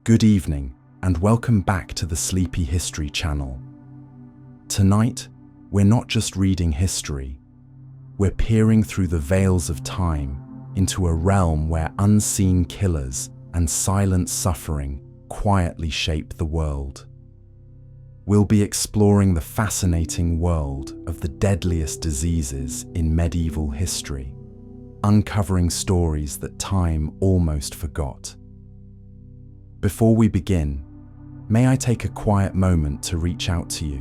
Good evening, and welcome back to the Sleepy History channel. Tonight, we're not just reading history, we're peering through the veils of time into a realm where unseen killers and silent suffering quietly shape the world. We'll be exploring the fascinating world of the deadliest diseases in medieval history, uncovering stories that time almost forgot. Before we begin, may I take a quiet moment to reach out to you?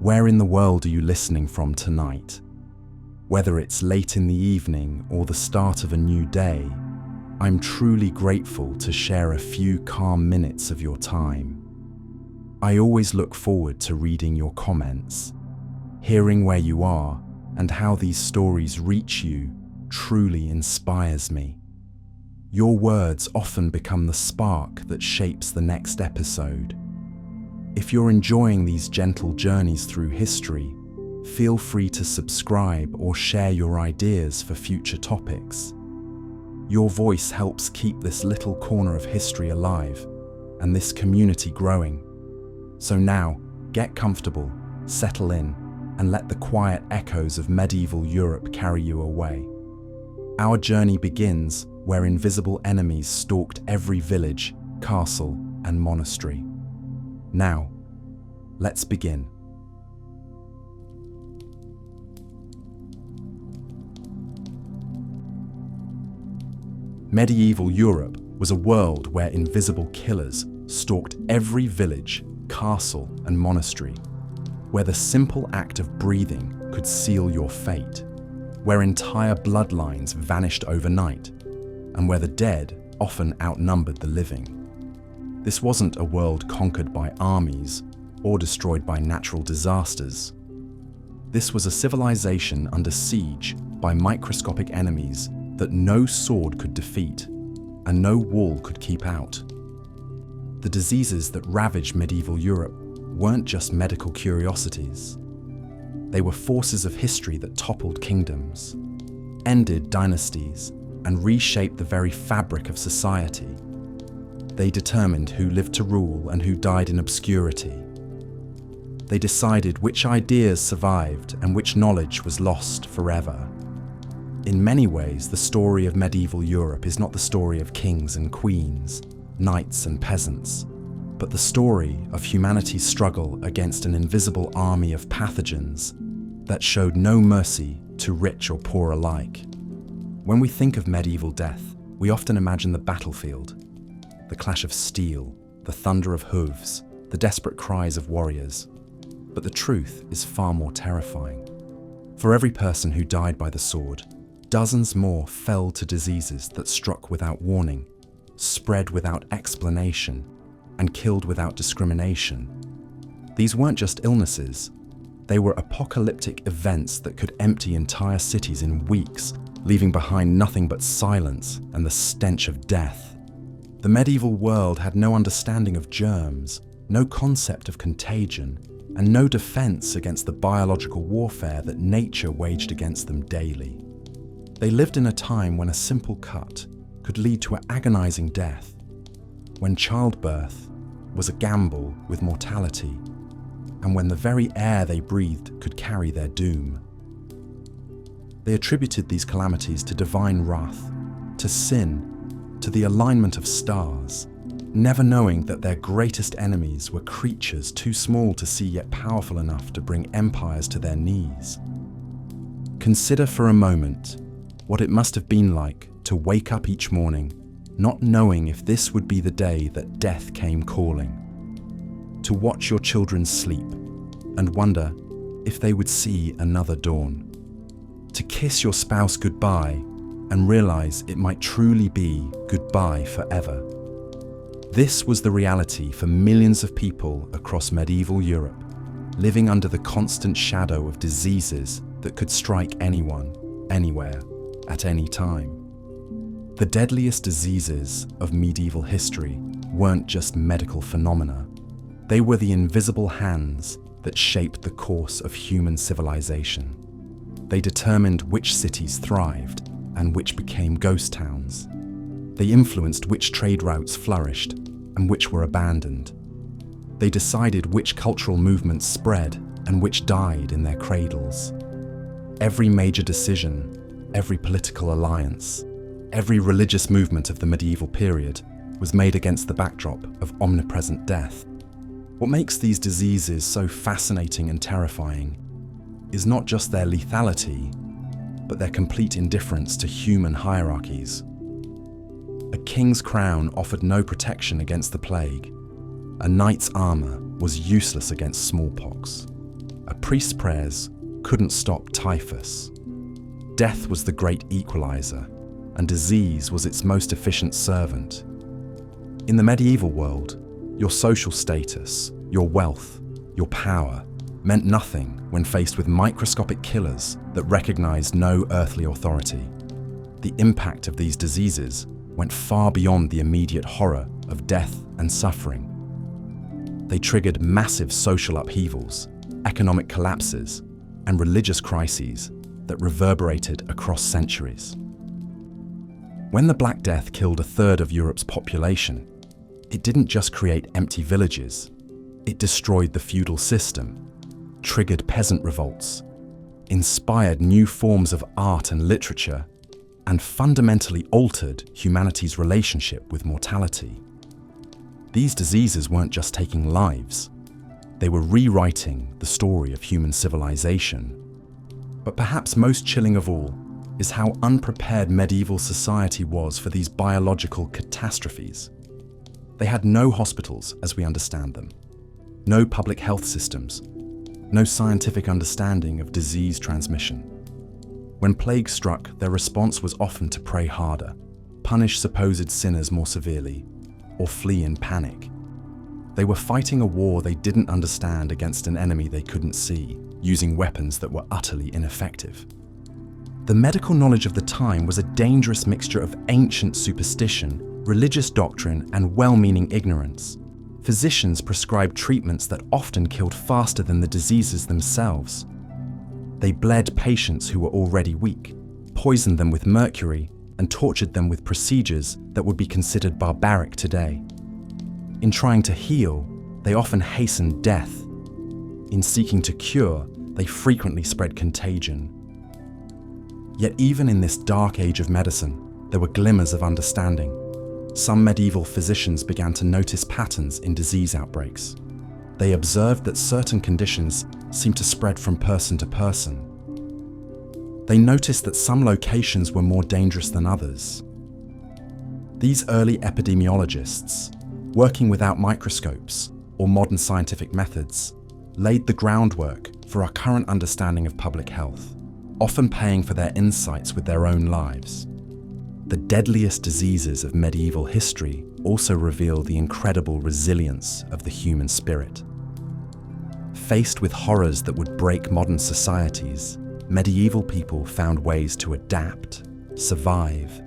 Where in the world are you listening from tonight? Whether it's late in the evening or the start of a new day, I'm truly grateful to share a few calm minutes of your time. I always look forward to reading your comments. Hearing where you are and how these stories reach you truly inspires me. Your words often become the spark that shapes the next episode. If you're enjoying these gentle journeys through history, feel free to subscribe or share your ideas for future topics. Your voice helps keep this little corner of history alive and this community growing. So now, get comfortable, settle in, and let the quiet echoes of medieval Europe carry you away. Our journey begins where invisible enemies stalked every village, castle, and monastery. Now, let's begin. Medieval Europe was a world where invisible killers stalked every village, castle, and monastery, where the simple act of breathing could seal your fate, where entire bloodlines vanished overnight, and where the dead often outnumbered the living. This wasn't a world conquered by armies or destroyed by natural disasters. This was a civilization under siege by microscopic enemies that no sword could defeat and no wall could keep out. The diseases that ravaged medieval Europe weren't just medical curiosities. They were forces of history that toppled kingdoms, ended dynasties, and reshaped the very fabric of society. They determined who lived to rule and who died in obscurity. They decided which ideas survived and which knowledge was lost forever. In many ways, the story of medieval Europe is not the story of kings and queens, knights and peasants, but the story of humanity's struggle against an invisible army of pathogens that showed no mercy to rich or poor alike. When we think of medieval death, we often imagine the battlefield, the clash of steel, the thunder of hooves, the desperate cries of warriors. But the truth is far more terrifying. For every person who died by the sword, dozens more fell to diseases that struck without warning, spread without explanation, and killed without discrimination. These weren't just illnesses, they were apocalyptic events that could empty entire cities in weeks, leaving behind nothing but silence and the stench of death. The medieval world had no understanding of germs, no concept of contagion, and no defense against the biological warfare that nature waged against them daily. They lived in a time when a simple cut could lead to an agonizing death, when childbirth was a gamble with mortality, and when the very air they breathed could carry their doom. They attributed these calamities to divine wrath, to sin, to the alignment of stars, never knowing that their greatest enemies were creatures too small to see yet powerful enough to bring empires to their knees. Consider for a moment what it must have been like to wake up each morning, not knowing if this would be the day that death came calling. To watch your children sleep and wonder if they would see another dawn. To kiss your spouse goodbye and realize it might truly be goodbye forever. This was the reality for millions of people across medieval Europe, living under the constant shadow of diseases that could strike anyone, anywhere, at any time. The deadliest diseases of medieval history weren't just medical phenomena. They were the invisible hands that shaped the course of human civilization. They determined which cities thrived and which became ghost towns. They influenced which trade routes flourished and which were abandoned. They decided which cultural movements spread and which died in their cradles. Every major decision, every political alliance, every religious movement of the medieval period was made against the backdrop of omnipresent death. What makes these diseases so fascinating and terrifying is not just their lethality, but their complete indifference to human hierarchies. A king's crown offered no protection against the plague. A knight's armor was useless against smallpox. A priest's prayers couldn't stop typhus. Death was the great equalizer, and disease was its most efficient servant. In the medieval world, your social status, your wealth, your power meant nothing when faced with microscopic killers that recognized no earthly authority. The impact of these diseases went far beyond the immediate horror of death and suffering. They triggered massive social upheavals, economic collapses, and religious crises that reverberated across centuries. When the Black Death killed a third of Europe's population, it didn't just create empty villages, it destroyed the feudal system, triggered peasant revolts, inspired new forms of art and literature, and fundamentally altered humanity's relationship with mortality. These diseases weren't just taking lives, they were rewriting the story of human civilization. But perhaps most chilling of all is how unprepared medieval society was for these biological catastrophes. They had no hospitals as we understand them, no public health systems, no scientific understanding of disease transmission. When plague struck, their response was often to pray harder, punish supposed sinners more severely, or flee in panic. They were fighting a war they didn't understand against an enemy they couldn't see, using weapons that were utterly ineffective. The medical knowledge of the time was a dangerous mixture of ancient superstition, religious doctrine, and well-meaning ignorance. Physicians prescribed treatments that often killed faster than the diseases themselves. They bled patients who were already weak, poisoned them with mercury, and tortured them with procedures that would be considered barbaric today. In trying to heal, they often hastened death. In seeking to cure, they frequently spread contagion. Yet even in this dark age of medicine, there were glimmers of understanding. Some medieval physicians began to notice patterns in disease outbreaks. They observed that certain conditions seemed to spread from person to person. They noticed that some locations were more dangerous than others. These early epidemiologists, working without microscopes or modern scientific methods, laid the groundwork for our current understanding of public health, often paying for their insights with their own lives. The deadliest diseases of medieval history also reveal the incredible resilience of the human spirit. Faced with horrors that would break modern societies, medieval people found ways to adapt, survive,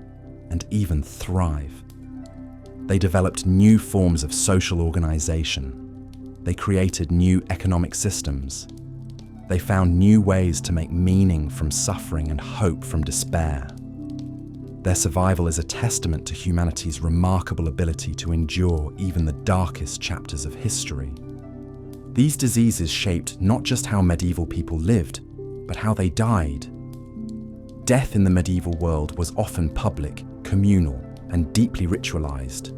and even thrive. They developed new forms of social organization. They created new economic systems. They found new ways to make meaning from suffering and hope from despair. Their survival is a testament to humanity's remarkable ability to endure even the darkest chapters of history. These diseases shaped not just how medieval people lived, but how they died. Death in the medieval world was often public, communal, and deeply ritualized.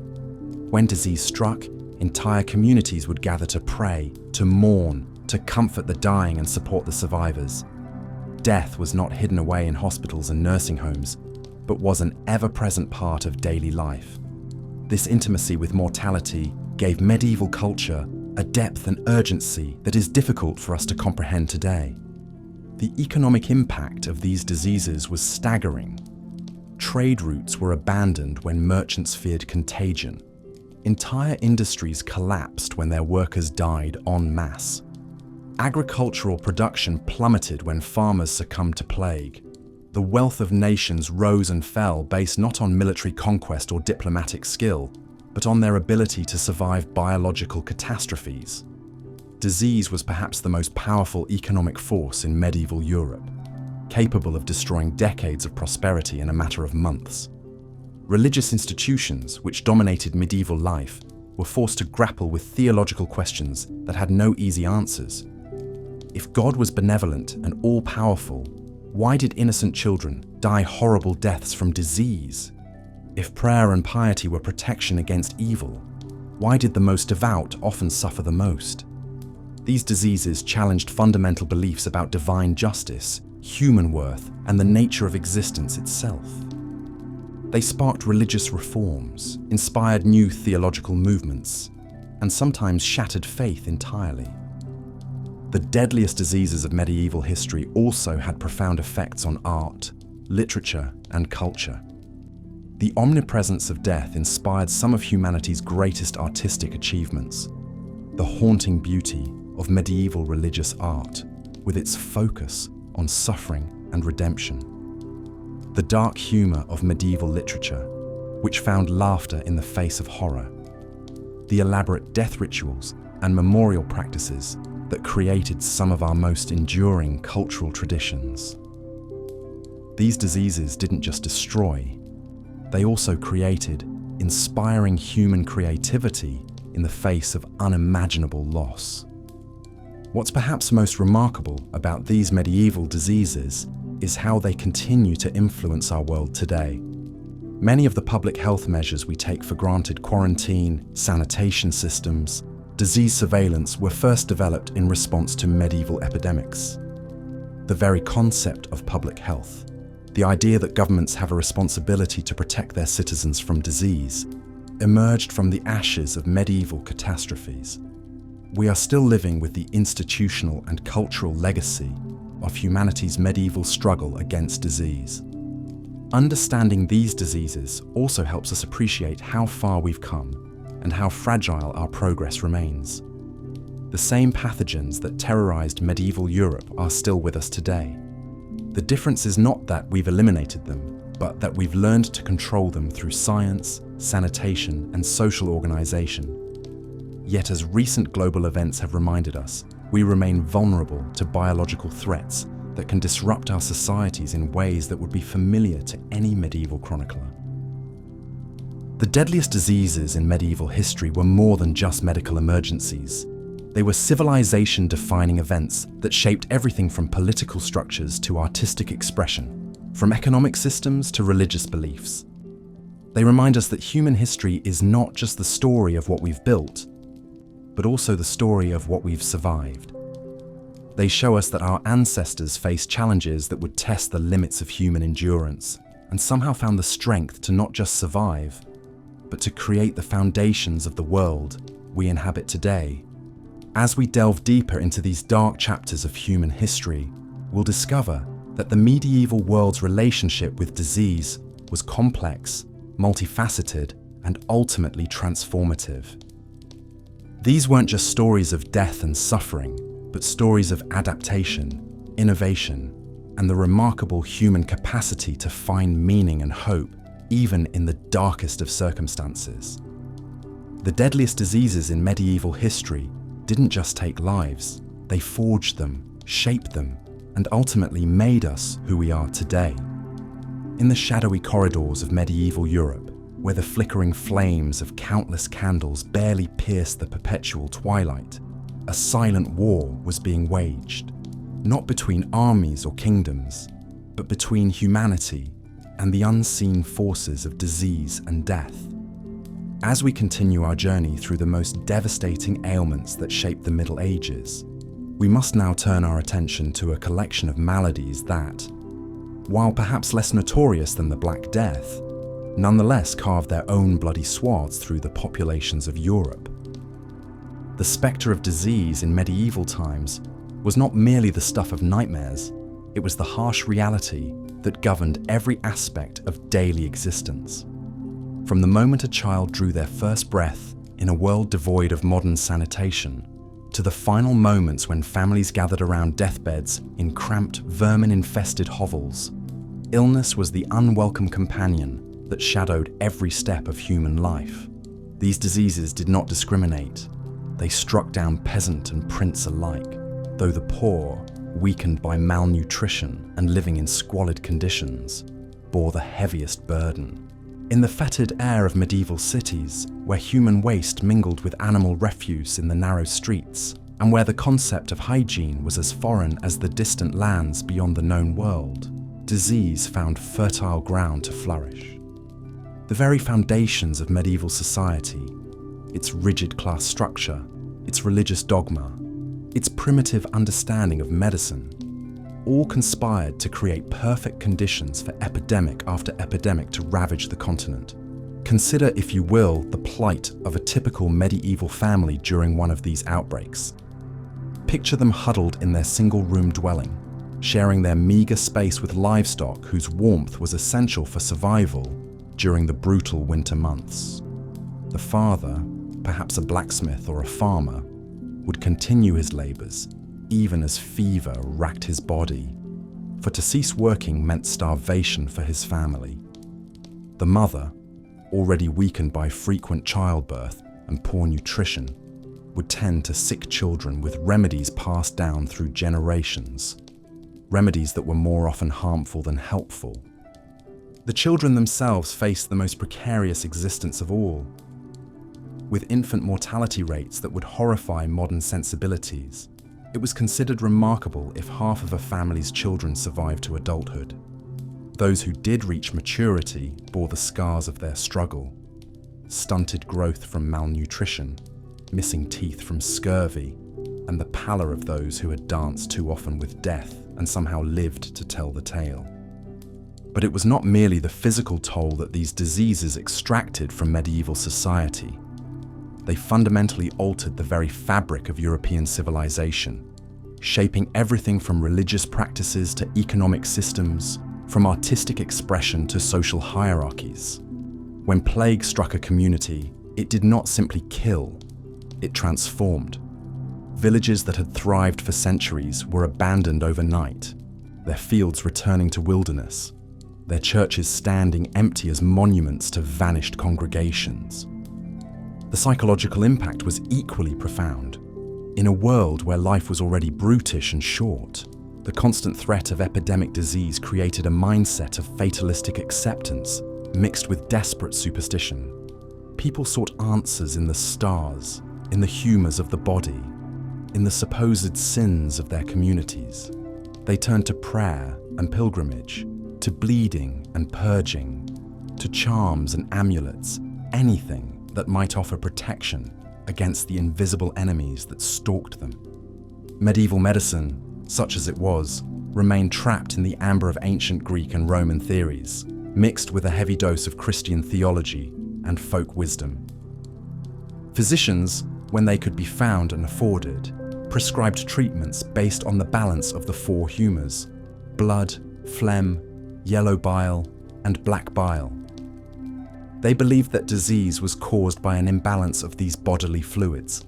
When disease struck, entire communities would gather to pray, to mourn, to comfort the dying and support the survivors. Death was not hidden away in hospitals and nursing homes, but was an ever-present part of daily life. This intimacy with mortality gave medieval culture a depth and urgency that is difficult for us to comprehend today. The economic impact of these diseases was staggering. Trade routes were abandoned when merchants feared contagion. Entire industries collapsed when their workers died en masse. Agricultural production plummeted when farmers succumbed to plague. The wealth of nations rose and fell based not on military conquest or diplomatic skill, but on their ability to survive biological catastrophes. Disease was perhaps the most powerful economic force in medieval Europe, capable of destroying decades of prosperity in a matter of months. Religious institutions, which dominated medieval life, were forced to grapple with theological questions that had no easy answers. If God was benevolent and all-powerful, why did innocent children die horrible deaths from disease? If prayer and piety were protection against evil, why did the most devout often suffer the most? These diseases challenged fundamental beliefs about divine justice, human worth, and the nature of existence itself. They sparked religious reforms, inspired new theological movements, and sometimes shattered faith entirely. The deadliest diseases of medieval history also had profound effects on art, literature, and culture. The omnipresence of death inspired some of humanity's greatest artistic achievements. The haunting beauty of medieval religious art, with its focus on suffering and redemption. The dark humor of medieval literature, which found laughter in the face of horror. The elaborate death rituals and memorial practices that created some of our most enduring cultural traditions. These diseases didn't just destroy, they also created inspiring human creativity in the face of unimaginable loss. What's perhaps most remarkable about these medieval diseases is how they continue to influence our world today. Many of the public health measures we take for granted, quarantine, sanitation systems, disease surveillance, were first developed in response to medieval epidemics. The very concept of public health, the idea that governments have a responsibility to protect their citizens from disease, emerged from the ashes of medieval catastrophes. We are still living with the institutional and cultural legacy of humanity's medieval struggle against disease. Understanding these diseases also helps us appreciate how far we've come and how fragile our progress remains. The same pathogens that terrorized medieval Europe are still with us today. The difference is not that we've eliminated them, but that we've learned to control them through science, sanitation, and social organization. Yet as recent global events have reminded us, we remain vulnerable to biological threats that can disrupt our societies in ways that would be familiar to any medieval chronicler. The deadliest diseases in medieval history were more than just medical emergencies. They were civilization-defining events that shaped everything from political structures to artistic expression, from economic systems to religious beliefs. They remind us that human history is not just the story of what we've built, but also the story of what we've survived. They show us that our ancestors faced challenges that would test the limits of human endurance, and somehow found the strength to not just survive, but to create the foundations of the world we inhabit today. As we delve deeper into these dark chapters of human history, we'll discover that the medieval world's relationship with disease was complex, multifaceted, and ultimately transformative. These weren't just stories of death and suffering, but stories of adaptation, innovation, and the remarkable human capacity to find meaning and hope, even in the darkest of circumstances. The deadliest diseases in medieval history didn't just take lives, they forged them, shaped them, and ultimately made us who we are today. In the shadowy corridors of medieval Europe, where the flickering flames of countless candles barely pierced the perpetual twilight, a silent war was being waged, not between armies or kingdoms, but between humanity and the unseen forces of disease and death. As we continue our journey through the most devastating ailments that shaped the Middle Ages, we must now turn our attention to a collection of maladies that, while perhaps less notorious than the Black Death, nonetheless carved their own bloody swaths through the populations of Europe. The spectre of disease in medieval times was not merely the stuff of nightmares, it was the harsh reality that governed every aspect of daily existence. From the moment a child drew their first breath in a world devoid of modern sanitation, to the final moments when families gathered around deathbeds in cramped, vermin-infested hovels, illness was the unwelcome companion that shadowed every step of human life. These diseases did not discriminate. They struck down peasant and prince alike, though the poor, weakened by malnutrition and living in squalid conditions, bore the heaviest burden. In the fetid air of medieval cities, where human waste mingled with animal refuse in the narrow streets, and where the concept of hygiene was as foreign as the distant lands beyond the known world, disease found fertile ground to flourish. The very foundations of medieval society, its rigid class structure, its religious dogma, its primitive understanding of medicine, all conspired to create perfect conditions for epidemic after epidemic to ravage the continent. Consider, if you will, the plight of a typical medieval family during one of these outbreaks. Picture them huddled in their single-room dwelling, sharing their meager space with livestock whose warmth was essential for survival during the brutal winter months. The father, perhaps a blacksmith or a farmer, would continue his labors even as fever racked his body, for to cease working meant starvation for his family. The mother, already weakened by frequent childbirth and poor nutrition, would tend to sick children with remedies passed down through generations, remedies that were more often harmful than helpful. The children themselves faced the most precarious existence of all, with infant mortality rates that would horrify modern sensibilities. It was considered remarkable if half of a family's children survived to adulthood. Those who did reach maturity bore the scars of their struggle: stunted growth from malnutrition, missing teeth from scurvy, and the pallor of those who had danced too often with death and somehow lived to tell the tale. But it was not merely the physical toll that these diseases extracted from medieval society. They fundamentally altered the very fabric of European civilization, shaping everything from religious practices to economic systems, from artistic expression to social hierarchies. When plague struck a community, it did not simply kill, it transformed. Villages that had thrived for centuries were abandoned overnight, their fields returning to wilderness, their churches standing empty as monuments to vanished congregations. The psychological impact was equally profound. In a world where life was already brutish and short, the constant threat of epidemic disease created a mindset of fatalistic acceptance mixed with desperate superstition. People sought answers in the stars, in the humours of the body, in the supposed sins of their communities. They turned to prayer and pilgrimage, to bleeding and purging, to charms and amulets, anything that might offer protection against the invisible enemies that stalked them. Medieval medicine, such as it was, remained trapped in the amber of ancient Greek and Roman theories, mixed with a heavy dose of Christian theology and folk wisdom. Physicians, when they could be found and afforded, prescribed treatments based on the balance of the four humours: blood, phlegm, yellow bile, and black bile. They believed that disease was caused by an imbalance of these bodily fluids,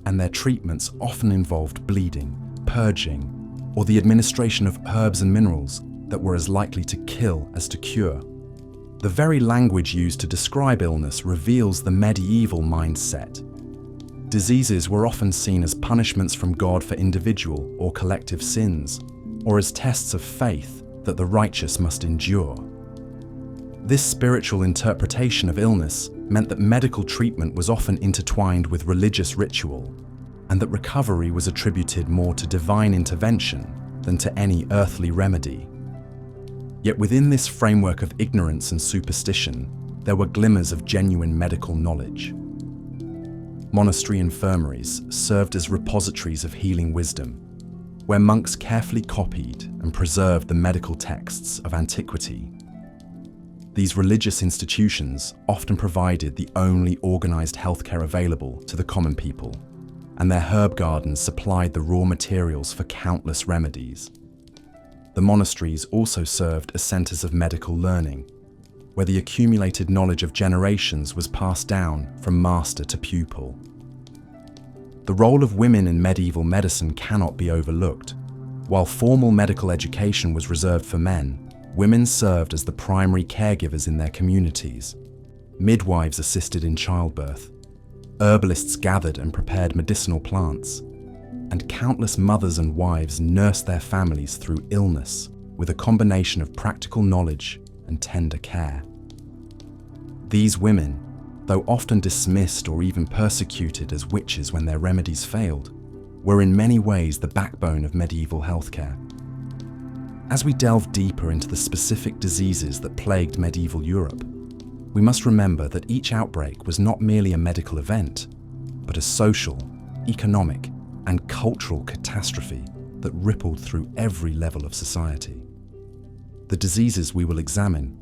and their treatments often involved bleeding, purging, or the administration of herbs and minerals that were as likely to kill as to cure. The very language used to describe illness reveals the medieval mindset. Diseases were often seen as punishments from God for individual or collective sins, or as tests of faith that the righteous must endure. This spiritual interpretation of illness meant that medical treatment was often intertwined with religious ritual, and that recovery was attributed more to divine intervention than to any earthly remedy. Yet within this framework of ignorance and superstition, there were glimmers of genuine medical knowledge. Monastery infirmaries served as repositories of healing wisdom, where monks carefully copied and preserved the medical texts of antiquity. These religious institutions often provided the only organized healthcare available to the common people, and their herb gardens supplied the raw materials for countless remedies. The monasteries also served as centers of medical learning, where the accumulated knowledge of generations was passed down from master to pupil. The role of women in medieval medicine cannot be overlooked. While formal medical education was reserved for men, women served as the primary caregivers in their communities. Midwives assisted in childbirth, herbalists gathered and prepared medicinal plants, and countless mothers and wives nursed their families through illness with a combination of practical knowledge and tender care. These women, though often dismissed or even persecuted as witches when their remedies failed, were in many ways the backbone of medieval healthcare. As we delve deeper into the specific diseases that plagued medieval Europe, we must remember that each outbreak was not merely a medical event, but a social, economic, and cultural catastrophe that rippled through every level of society. The diseases we will examine,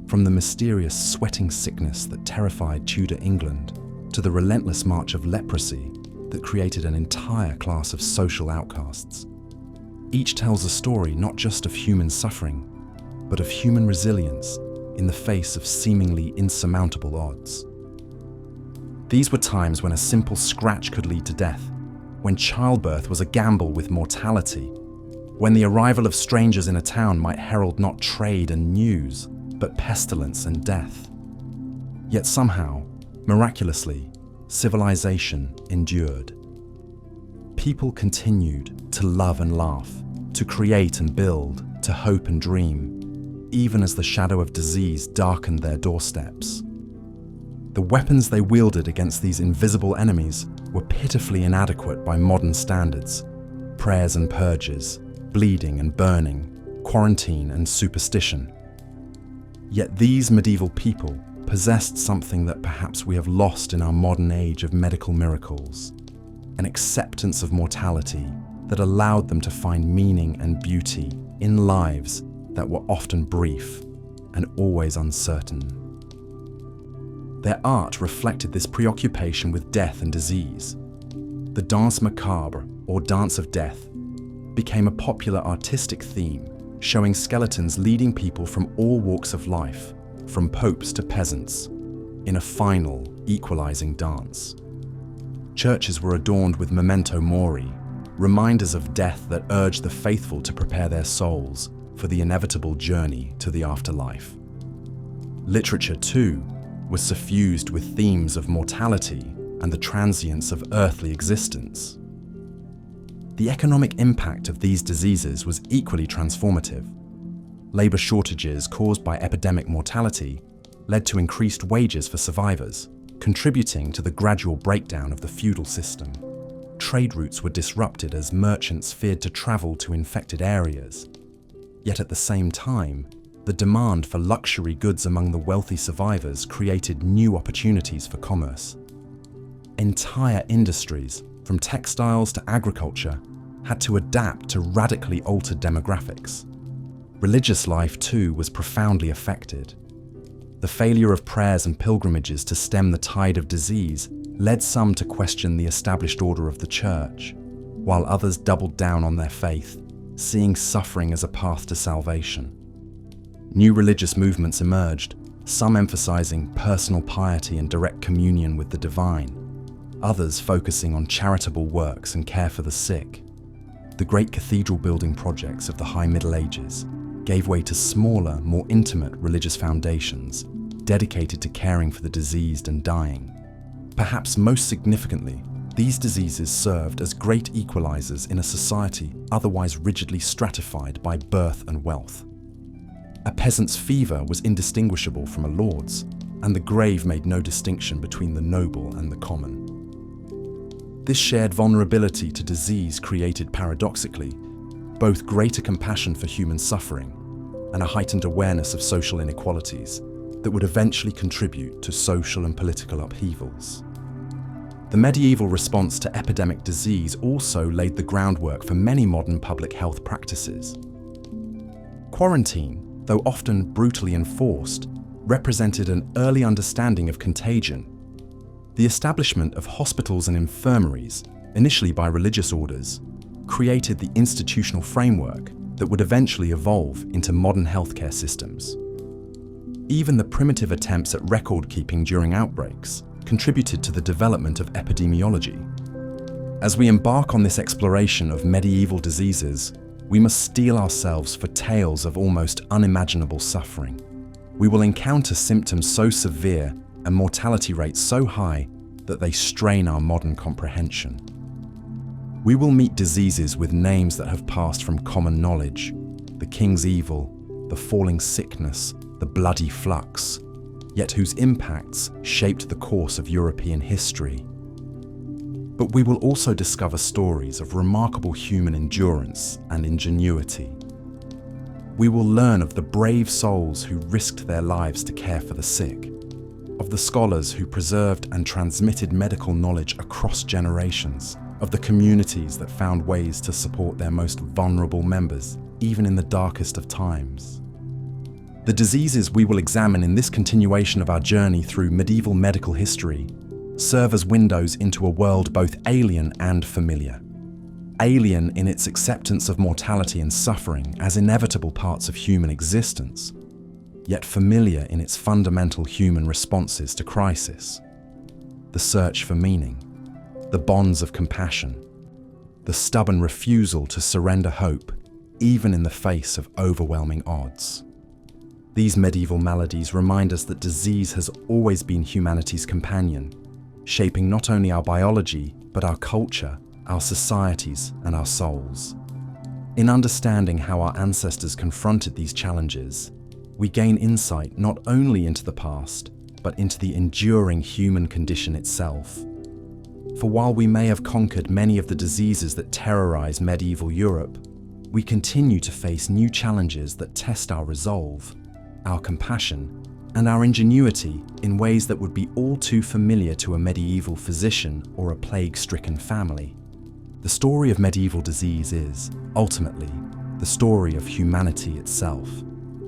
from the mysterious sweating sickness that terrified Tudor England to the relentless march of leprosy that created an entire class of social outcasts. Each tells a story not just of human suffering, but of human resilience in the face of seemingly insurmountable odds. These were times when a simple scratch could lead to death, when childbirth was a gamble with mortality, when the arrival of strangers in a town might herald not trade and news, but pestilence and death. Yet somehow, miraculously, civilization endured. People continued to love and laugh, to create and build, to hope and dream, even as the shadow of disease darkened their doorsteps. The weapons they wielded against these invisible enemies were pitifully inadequate by modern standards: prayers and purges, bleeding and burning, quarantine and superstition. Yet these medieval people possessed something that perhaps we have lost in our modern age of medical miracles: an acceptance of mortality that allowed them to find meaning and beauty in lives that were often brief and always uncertain. Their art reflected this preoccupation with death and disease. The danse macabre, or dance of death, became a popular artistic theme, showing skeletons leading people from all walks of life, from popes to peasants, in a final, equalizing dance. Churches were adorned with memento mori, reminders of death that urged the faithful to prepare their souls for the inevitable journey to the afterlife. Literature, too, was suffused with themes of mortality and the transience of earthly existence. The economic impact of these diseases was equally transformative. Labor shortages caused by epidemic mortality led to increased wages for survivors, contributing to the gradual breakdown of the feudal system. Trade routes were disrupted as merchants feared to travel to infected areas. Yet at the same time, the demand for luxury goods among the wealthy survivors created new opportunities for commerce. Entire industries, from textiles to agriculture, had to adapt to radically altered demographics. Religious life, too, was profoundly affected. The failure of prayers and pilgrimages to stem the tide of disease led some to question the established order of the church, while others doubled down on their faith, seeing suffering as a path to salvation. New religious movements emerged, some emphasizing personal piety and direct communion with the divine, others focusing on charitable works and care for the sick. The great cathedral building projects of the High Middle Ages gave way to smaller, more intimate religious foundations dedicated to caring for the diseased and dying. Perhaps most significantly, these diseases served as great equalizers in a society otherwise rigidly stratified by birth and wealth. A peasant's fever was indistinguishable from a lord's, and the grave made no distinction between the noble and the common. This shared vulnerability to disease created, paradoxically, both greater compassion for human suffering and a heightened awareness of social inequalities that would eventually contribute to social and political upheavals. The medieval response to epidemic disease also laid the groundwork for many modern public health practices. Quarantine, though often brutally enforced, represented an early understanding of contagion. The establishment of hospitals and infirmaries, initially by religious orders, created the institutional framework that would eventually evolve into modern healthcare systems. Even the primitive attempts at record-keeping during outbreaks contributed to the development of epidemiology. As we embark on this exploration of medieval diseases, we must steel ourselves for tales of almost unimaginable suffering. We will encounter symptoms so severe and mortality rates so high that they strain our modern comprehension. We will meet diseases with names that have passed from common knowledge: the king's evil, the falling sickness, the bloody flux, yet whose impacts shaped the course of European history. But we will also discover stories of remarkable human endurance and ingenuity. We will learn of the brave souls who risked their lives to care for the sick, of the scholars who preserved and transmitted medical knowledge across generations, of the communities that found ways to support their most vulnerable members, even in the darkest of times. The diseases we will examine in this continuation of our journey through medieval medical history serve as windows into a world both alien and familiar. Alien in its acceptance of mortality and suffering as inevitable parts of human existence, yet familiar in its fundamental human responses to crisis. The search for meaning, the bonds of compassion, the stubborn refusal to surrender hope, even in the face of overwhelming odds. These medieval maladies remind us that disease has always been humanity's companion, shaping not only our biology, but our culture, our societies, and our souls. In understanding how our ancestors confronted these challenges, we gain insight not only into the past, but into the enduring human condition itself. For while we may have conquered many of the diseases that terrorize medieval Europe, we continue to face new challenges that test our resolve, our compassion, and our ingenuity in ways that would be all too familiar to a medieval physician or a plague-stricken family. The story of medieval disease is, ultimately, the story of humanity itself,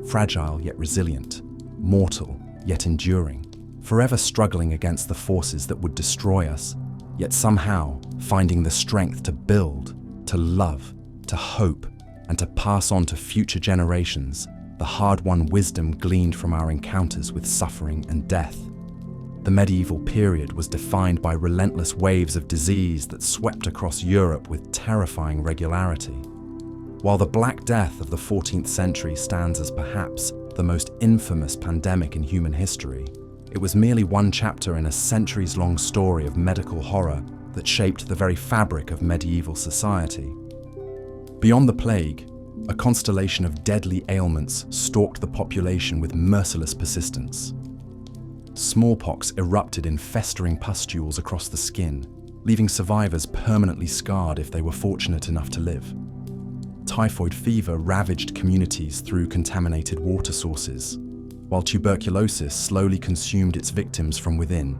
fragile yet resilient, mortal yet enduring, forever struggling against the forces that would destroy us, yet somehow finding the strength to build, to love, to hope, and to pass on to future generations the hard-won wisdom gleaned from our encounters with suffering and death. The medieval period was defined by relentless waves of disease that swept across Europe with terrifying regularity. While the Black Death of the 14th century stands as perhaps the most infamous pandemic in human history, it was merely one chapter in a centuries-long story of medical horror that shaped the very fabric of medieval society. Beyond the plague, a constellation of deadly ailments stalked the population with merciless persistence. Smallpox erupted in festering pustules across the skin, leaving survivors permanently scarred if they were fortunate enough to live. Typhoid fever ravaged communities through contaminated water sources, while tuberculosis slowly consumed its victims from within,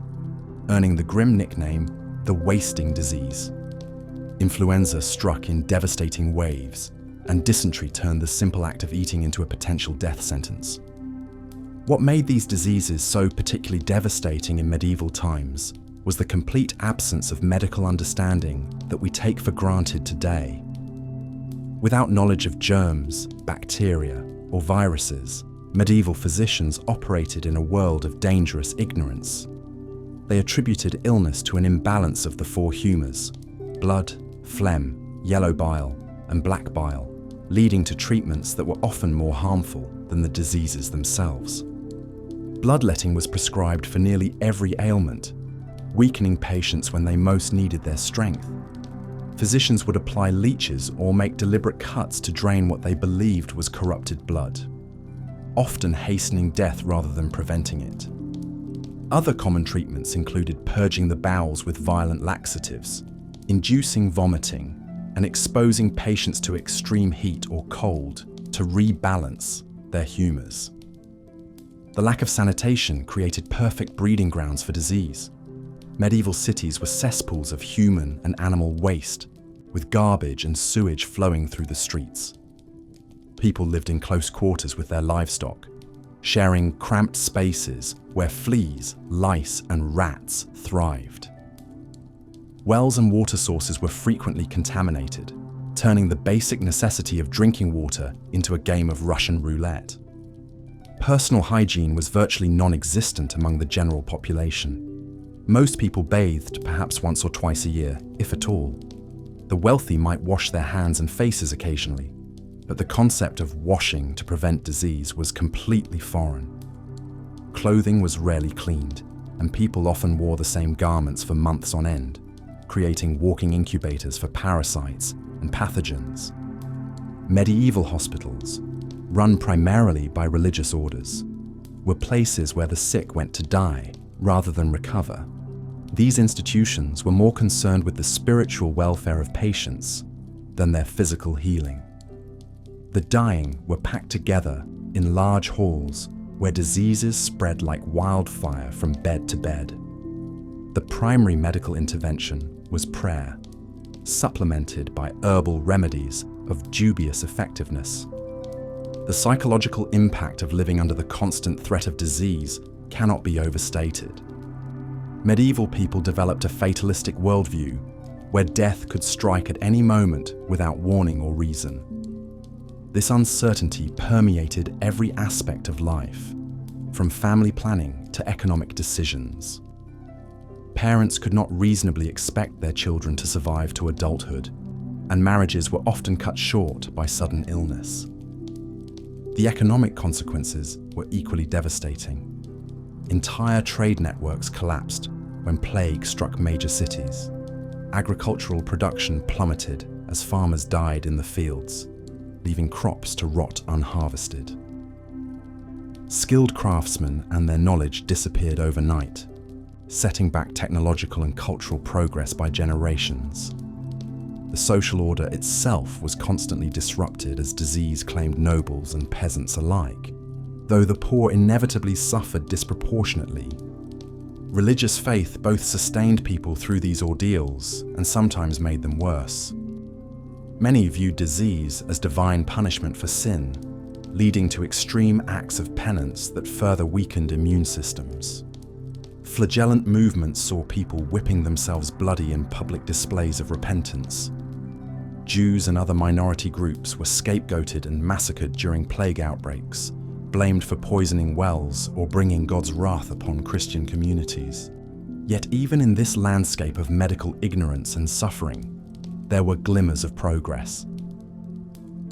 earning the grim nickname, the wasting disease. Influenza struck in devastating waves, and dysentery turned the simple act of eating into a potential death sentence. What made these diseases so particularly devastating in medieval times was the complete absence of medical understanding that we take for granted today. Without knowledge of germs, bacteria, or viruses, medieval physicians operated in a world of dangerous ignorance. They attributed illness to an imbalance of the four humours: blood, phlegm, yellow bile, and black bile, leading to treatments that were often more harmful than the diseases themselves. Bloodletting was prescribed for nearly every ailment, weakening patients when they most needed their strength. Physicians would apply leeches or make deliberate cuts to drain what they believed was corrupted blood, often hastening death rather than preventing it. Other common treatments included purging the bowels with violent laxatives, inducing vomiting, and exposing patients to extreme heat or cold to rebalance their humours. The lack of sanitation created perfect breeding grounds for disease. Medieval cities were cesspools of human and animal waste, with garbage and sewage flowing through the streets. People lived in close quarters with their livestock, sharing cramped spaces where fleas, lice, and rats thrived. Wells and water sources were frequently contaminated, turning the basic necessity of drinking water into a game of Russian roulette. Personal hygiene was virtually non-existent among the general population. Most people bathed perhaps once or twice a year, if at all. The wealthy might wash their hands and faces occasionally, but the concept of washing to prevent disease was completely foreign. Clothing was rarely cleaned, and people often wore the same garments for months on end, creating walking incubators for parasites and pathogens. Medieval hospitals, run primarily by religious orders, were places where the sick went to die rather than recover. These institutions were more concerned with the spiritual welfare of patients than their physical healing. The dying were packed together in large halls where diseases spread like wildfire from bed to bed. The primary medical intervention was prayer, supplemented by herbal remedies of dubious effectiveness. The psychological impact of living under the constant threat of disease cannot be overstated. Medieval people developed a fatalistic worldview where death could strike at any moment without warning or reason. This uncertainty permeated every aspect of life, from family planning to economic decisions. Parents could not reasonably expect their children to survive to adulthood, and marriages were often cut short by sudden illness. The economic consequences were equally devastating. Entire trade networks collapsed when plague struck major cities. Agricultural production plummeted as farmers died in the fields, leaving crops to rot unharvested. Skilled craftsmen and their knowledge disappeared overnight, setting back technological and cultural progress by generations. The social order itself was constantly disrupted as disease claimed nobles and peasants alike, though the poor inevitably suffered disproportionately. Religious faith both sustained people through these ordeals and sometimes made them worse. Many viewed disease as divine punishment for sin, leading to extreme acts of penance that further weakened immune systems. Flagellant movements saw people whipping themselves bloody in public displays of repentance. Jews and other minority groups were scapegoated and massacred during plague outbreaks, blamed for poisoning wells or bringing God's wrath upon Christian communities. Yet even in this landscape of medical ignorance and suffering, there were glimmers of progress.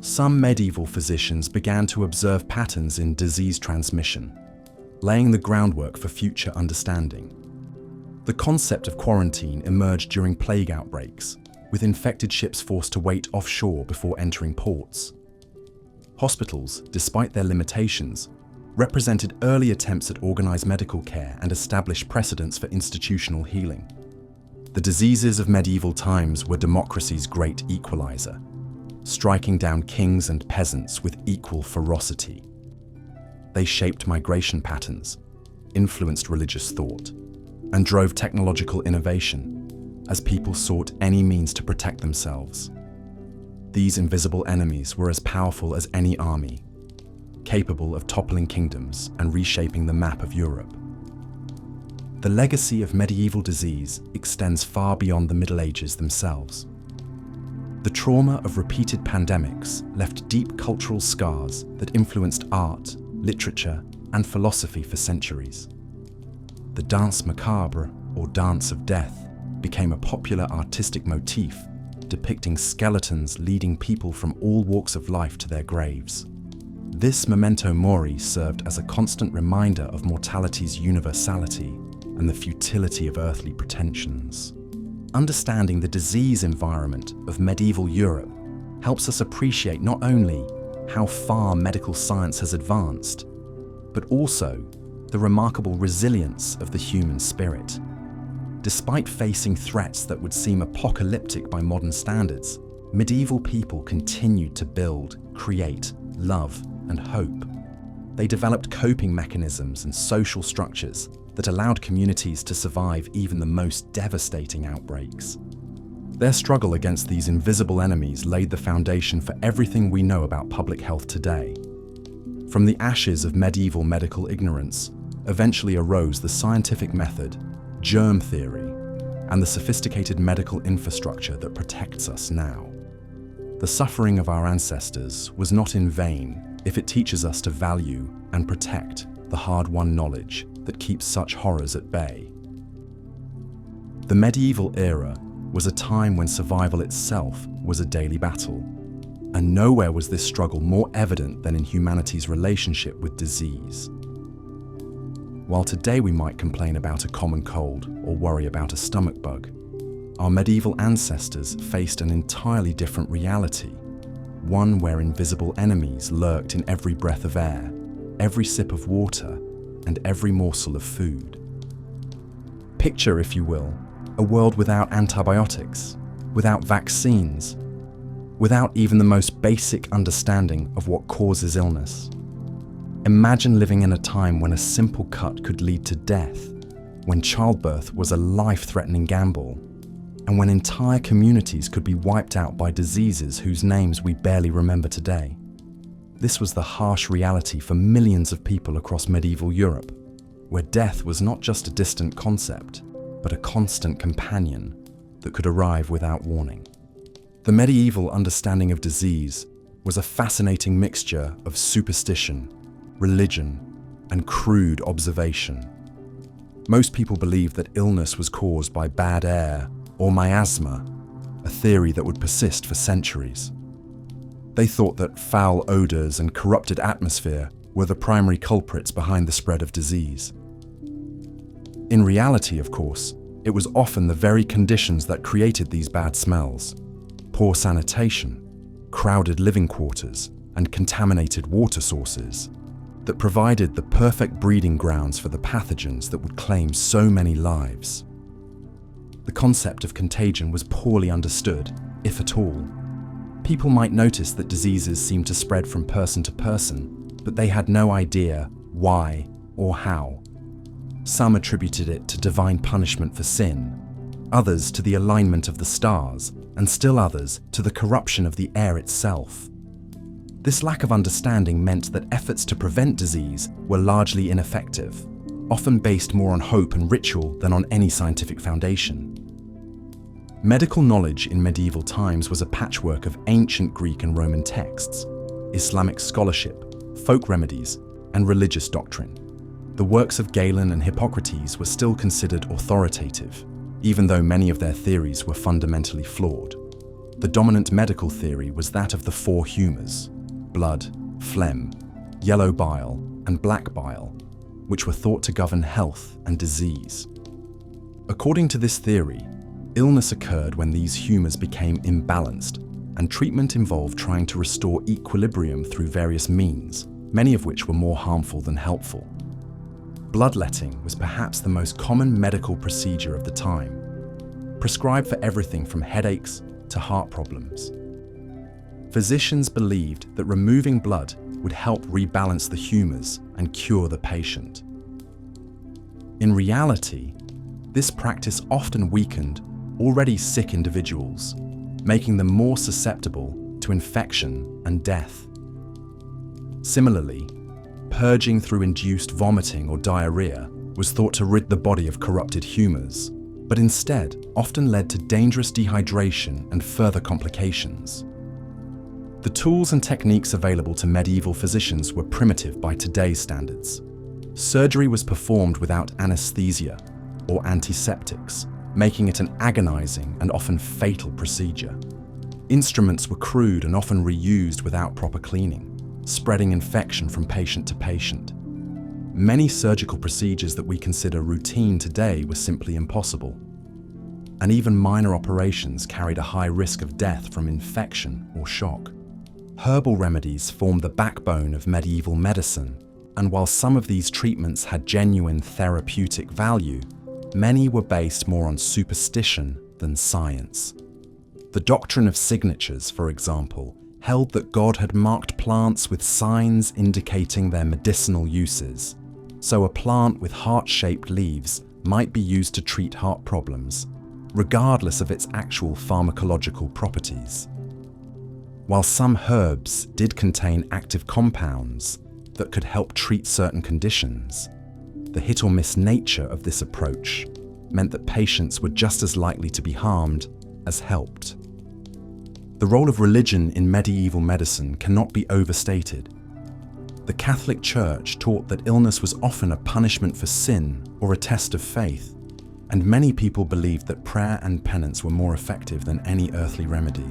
Some medieval physicians began to observe patterns in disease transmission, laying the groundwork for future understanding. The concept of quarantine emerged during plague outbreaks, with infected ships forced to wait offshore before entering ports. Hospitals, despite their limitations, represented early attempts at organized medical care and established precedents for institutional healing. The diseases of medieval times were democracy's great equalizer, striking down kings and peasants with equal ferocity. They shaped migration patterns, influenced religious thought, and drove technological innovation as people sought any means to protect themselves. These invisible enemies were as powerful as any army, capable of toppling kingdoms and reshaping the map of Europe. The legacy of medieval disease extends far beyond the Middle Ages themselves. The trauma of repeated pandemics left deep cultural scars that influenced art, literature, and philosophy for centuries. The danse macabre, or dance of death, became a popular artistic motif, depicting skeletons leading people from all walks of life to their graves. This memento mori served as a constant reminder of mortality's universality and the futility of earthly pretensions. Understanding the disease environment of medieval Europe helps us appreciate not only how far medical science has advanced, but also the remarkable resilience of the human spirit. Despite facing threats that would seem apocalyptic by modern standards, medieval people continued to build, create, love, and hope. They developed coping mechanisms and social structures that allowed communities to survive even the most devastating outbreaks. Their struggle against these invisible enemies laid the foundation for everything we know about public health today. From the ashes of medieval medical ignorance, eventually arose the scientific method, germ theory, and the sophisticated medical infrastructure that protects us now. The suffering of our ancestors was not in vain if it teaches us to value and protect the hard-won knowledge that keeps such horrors at bay. The medieval era was a time when survival itself was a daily battle, and nowhere was this struggle more evident than in humanity's relationship with disease. While today we might complain about a common cold or worry about a stomach bug, our medieval ancestors faced an entirely different reality, one where invisible enemies lurked in every breath of air, every sip of water, and every morsel of food. Picture, if you will, a world without antibiotics, without vaccines, without even the most basic understanding of what causes illness. Imagine living in a time when a simple cut could lead to death, when childbirth was a life-threatening gamble, and when entire communities could be wiped out by diseases whose names we barely remember today. This was the harsh reality for millions of people across medieval Europe, where death was not just a distant concept, but a constant companion that could arrive without warning. The medieval understanding of disease was a fascinating mixture of superstition, religion, and crude observation. Most people believed that illness was caused by bad air or miasma, a theory that would persist for centuries. They thought that foul odors and corrupted atmosphere were the primary culprits behind the spread of disease. In reality, of course, it was often the very conditions that created these bad smells: poor sanitation, crowded living quarters, and contaminated water sources that provided the perfect breeding grounds for the pathogens that would claim so many lives. The concept of contagion was poorly understood, if at all. People might notice that diseases seemed to spread from person to person, but they had no idea why or how. Some attributed it to divine punishment for sin, others to the alignment of the stars, and still others to the corruption of the air itself. This lack of understanding meant that efforts to prevent disease were largely ineffective, often based more on hope and ritual than on any scientific foundation. Medical knowledge in medieval times was a patchwork of ancient Greek and Roman texts, Islamic scholarship, folk remedies, and religious doctrine. The works of Galen and Hippocrates were still considered authoritative, even though many of their theories were fundamentally flawed. The dominant medical theory was that of the four humours: blood, phlegm, yellow bile, and black bile, which were thought to govern health and disease. According to this theory, illness occurred when these humours became imbalanced, and treatment involved trying to restore equilibrium through various means, many of which were more harmful than helpful. Bloodletting was perhaps the most common medical procedure of the time, prescribed for everything from headaches to heart problems. Physicians believed that removing blood would help rebalance the humours and cure the patient. In reality, this practice often weakened already sick individuals, making them more susceptible to infection and death. Similarly, purging through induced vomiting or diarrhea was thought to rid the body of corrupted humours, but instead often led to dangerous dehydration and further complications. The tools and techniques available to medieval physicians were primitive by today's standards. Surgery was performed without anesthesia or antiseptics, making it an agonizing and often fatal procedure. Instruments were crude and often reused without proper cleaning, spreading infection from patient to patient. Many surgical procedures that we consider routine today were simply impossible, and even minor operations carried a high risk of death from infection or shock. Herbal remedies formed the backbone of medieval medicine, and while some of these treatments had genuine therapeutic value, many were based more on superstition than science. The doctrine of signatures, for example, held that God had marked plants with signs indicating their medicinal uses. So a plant with heart-shaped leaves might be used to treat heart problems, regardless of its actual pharmacological properties. While some herbs did contain active compounds that could help treat certain conditions, the hit or miss nature of this approach meant that patients were just as likely to be harmed as helped. The role of religion in medieval medicine cannot be overstated. The Catholic Church taught that illness was often a punishment for sin or a test of faith, and many people believed that prayer and penance were more effective than any earthly remedy.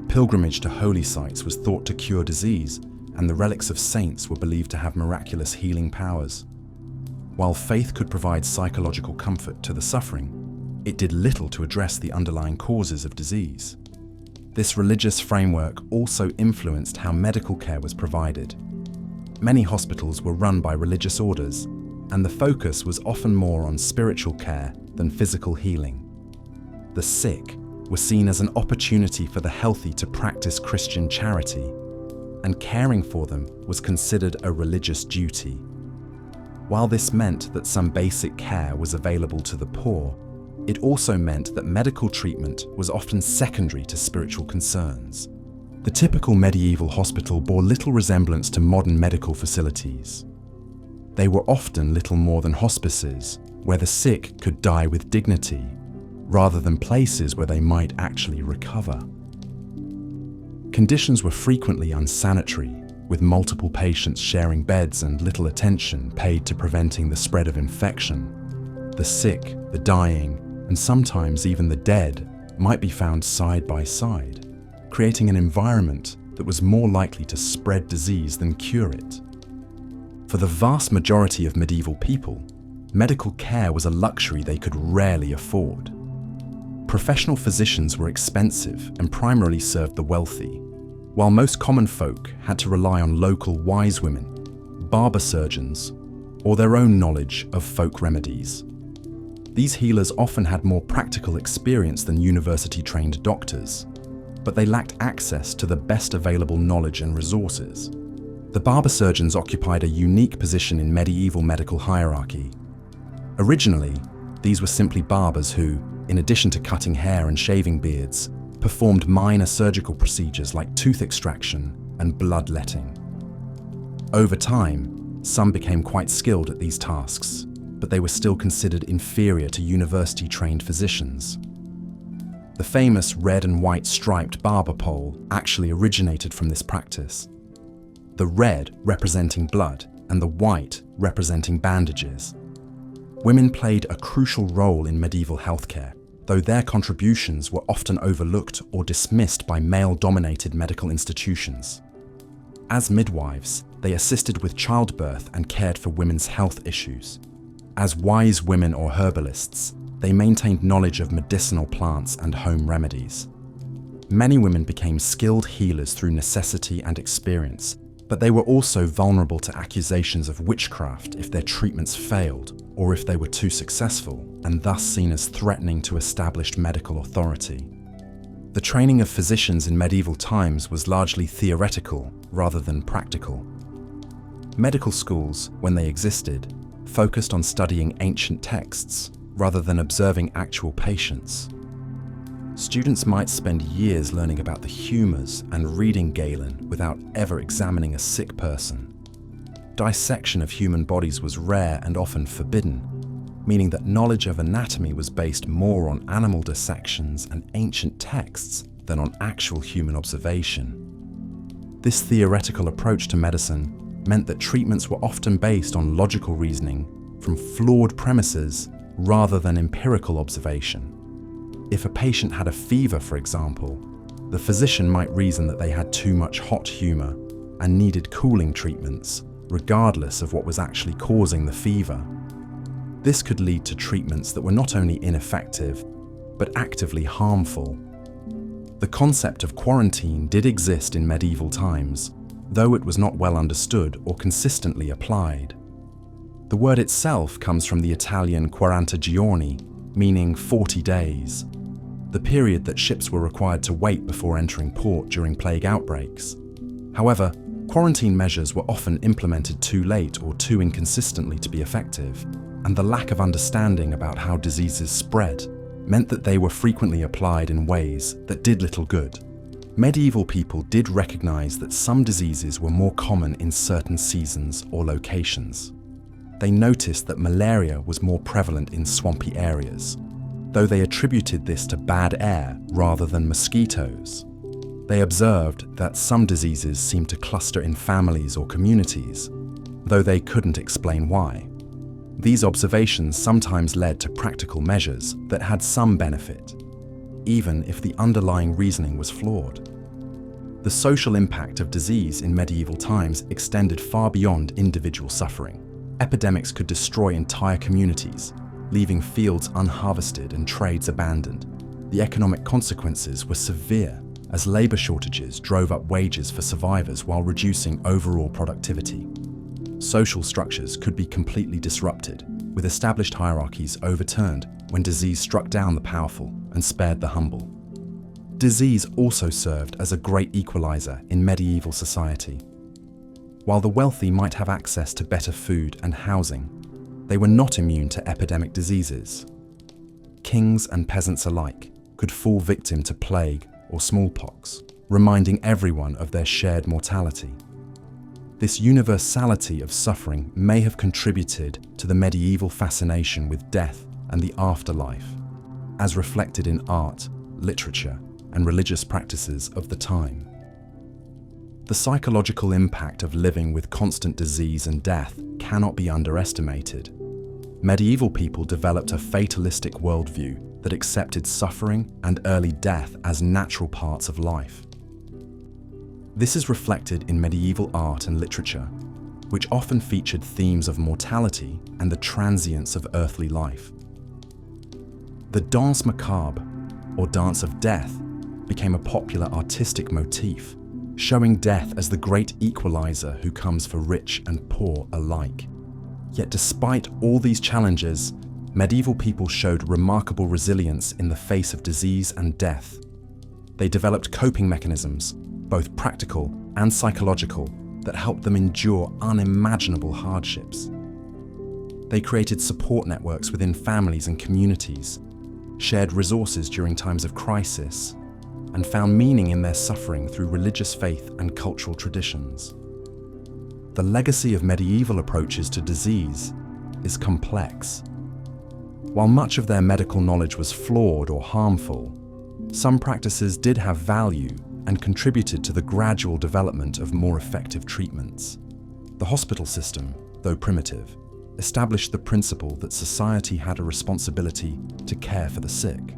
Pilgrimage to holy sites was thought to cure disease, and the relics of saints were believed to have miraculous healing powers. While faith could provide psychological comfort to the suffering, it did little to address the underlying causes of disease. This religious framework also influenced how medical care was provided. Many hospitals were run by religious orders, and the focus was often more on spiritual care than physical healing. The sick were seen as an opportunity for the healthy to practice Christian charity, and caring for them was considered a religious duty. While this meant that some basic care was available to the poor, it also meant that medical treatment was often secondary to spiritual concerns. The typical medieval hospital bore little resemblance to modern medical facilities. They were often little more than hospices, where the sick could die with dignity, rather than places where they might actually recover. Conditions were frequently unsanitary, with multiple patients sharing beds and little attention paid to preventing the spread of infection. The sick, the dying, and sometimes even the dead might be found side by side, creating an environment that was more likely to spread disease than cure it. For the vast majority of medieval people, medical care was a luxury they could rarely afford. Professional physicians were expensive and primarily served the wealthy, while most common folk had to rely on local wise women, barber surgeons, or their own knowledge of folk remedies. These healers often had more practical experience than university-trained doctors, but they lacked access to the best available knowledge and resources. The barber surgeons occupied a unique position in medieval medical hierarchy. Originally, these were simply barbers who, in addition to cutting hair and shaving beards, performed minor surgical procedures like tooth extraction and bloodletting. Over time, some became quite skilled at these tasks, but they were still considered inferior to university-trained physicians. The famous red and white striped barber pole actually originated from this practice, the red representing blood and the white representing bandages. Women played a crucial role in medieval healthcare, though their contributions were often overlooked or dismissed by male-dominated medical institutions. As midwives, they assisted with childbirth and cared for women's health issues. As wise women or herbalists, they maintained knowledge of medicinal plants and home remedies. Many women became skilled healers through necessity and experience, but they were also vulnerable to accusations of witchcraft if their treatments failed or if they were too successful, and thus seen as threatening to established medical authority. The training of physicians in medieval times was largely theoretical rather than practical. Medical schools, when they existed, focused on studying ancient texts rather than observing actual patients. Students might spend years learning about the humours and reading Galen without ever examining a sick person. Dissection of human bodies was rare and often forbidden, meaning that knowledge of anatomy was based more on animal dissections and ancient texts than on actual human observation. This theoretical approach to medicine meant that treatments were often based on logical reasoning from flawed premises rather than empirical observation. If a patient had a fever, for example, the physician might reason that they had too much hot humour and needed cooling treatments, regardless of what was actually causing the fever. This could lead to treatments that were not only ineffective, but actively harmful. The concept of quarantine did exist in medieval times, though it was not well understood or consistently applied. The word itself comes from the Italian 40 giorni, meaning 40 days, the period that ships were required to wait before entering port during plague outbreaks. However, quarantine measures were often implemented too late or too inconsistently to be effective, and the lack of understanding about how diseases spread meant that they were frequently applied in ways that did little good. Medieval people did recognize that some diseases were more common in certain seasons or locations. They noticed that malaria was more prevalent in swampy areas, though they attributed this to bad air rather than mosquitoes. They observed that some diseases seemed to cluster in families or communities, though they couldn't explain why. These observations sometimes led to practical measures that had some benefit, even if the underlying reasoning was flawed. The social impact of disease in medieval times extended far beyond individual suffering. Epidemics could destroy entire communities, leaving fields unharvested and trades abandoned. The economic consequences were severe, as labour shortages drove up wages for survivors while reducing overall productivity. Social structures could be completely disrupted, with established hierarchies overturned when disease struck down the powerful and spared the humble. Disease also served as a great equalizer in medieval society. While the wealthy might have access to better food and housing, they were not immune to epidemic diseases. Kings and peasants alike could fall victim to plague or smallpox, reminding everyone of their shared mortality. This universality of suffering may have contributed to the medieval fascination with death and the afterlife, as reflected in art, literature, and religious practices of the time. The psychological impact of living with constant disease and death cannot be underestimated. Medieval people developed a fatalistic worldview that accepted suffering and early death as natural parts of life. This is reflected in medieval art and literature, which often featured themes of mortality and the transience of earthly life. The danse macabre, or dance of death, became a popular artistic motif, showing death as the great equalizer who comes for rich and poor alike. Yet despite all these challenges, medieval people showed remarkable resilience in the face of disease and death. They developed coping mechanisms, both practical and psychological, that helped them endure unimaginable hardships. They created support networks within families and communities, shared resources during times of crisis, and found meaning in their suffering through religious faith and cultural traditions. The legacy of medieval approaches to disease is complex. While much of their medical knowledge was flawed or harmful, some practices did have value and contributed to the gradual development of more effective treatments. The hospital system, though primitive, established the principle that society had a responsibility to care for the sick.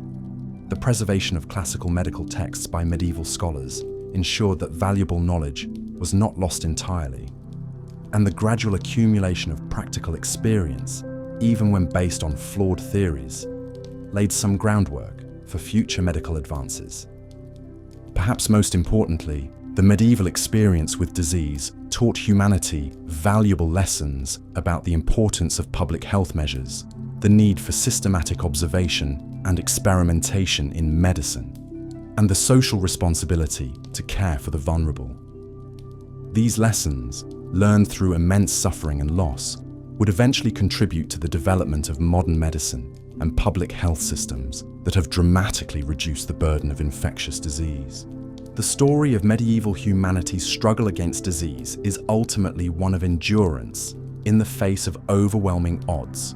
The preservation of classical medical texts by medieval scholars ensured that valuable knowledge was not lost entirely, and the gradual accumulation of practical experience, even when based on flawed theories, laid some groundwork for future medical advances. Perhaps most importantly, the medieval experience with disease taught humanity valuable lessons about the importance of public health measures, the need for systematic observation and experimentation in medicine, and the social responsibility to care for the vulnerable. These lessons, learned through immense suffering and loss, would eventually contribute to the development of modern medicine and public health systems that have dramatically reduced the burden of infectious disease. The story of medieval humanity's struggle against disease is ultimately one of endurance in the face of overwhelming odds.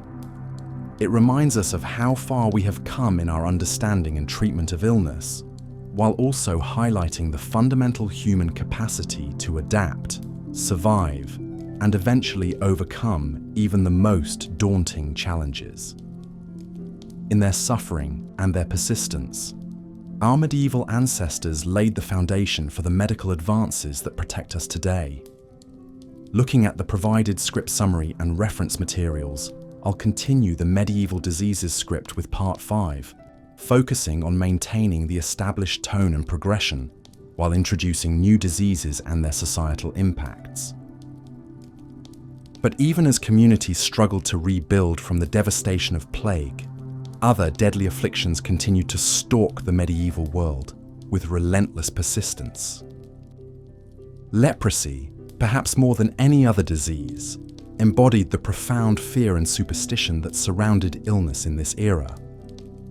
It reminds us of how far we have come in our understanding and treatment of illness, while also highlighting the fundamental human capacity to adapt, survive, and eventually overcome even the most daunting challenges. In their suffering and their persistence, our medieval ancestors laid the foundation for the medical advances that protect us today. Looking at the provided script summary and reference materials, I'll continue the medieval diseases script with part 5, focusing on maintaining the established tone and progression while introducing new diseases and their societal impacts. But even as communities struggled to rebuild from the devastation of plague, other deadly afflictions continued to stalk the medieval world with relentless persistence. Leprosy, perhaps more than any other disease, embodied the profound fear and superstition that surrounded illness in this era.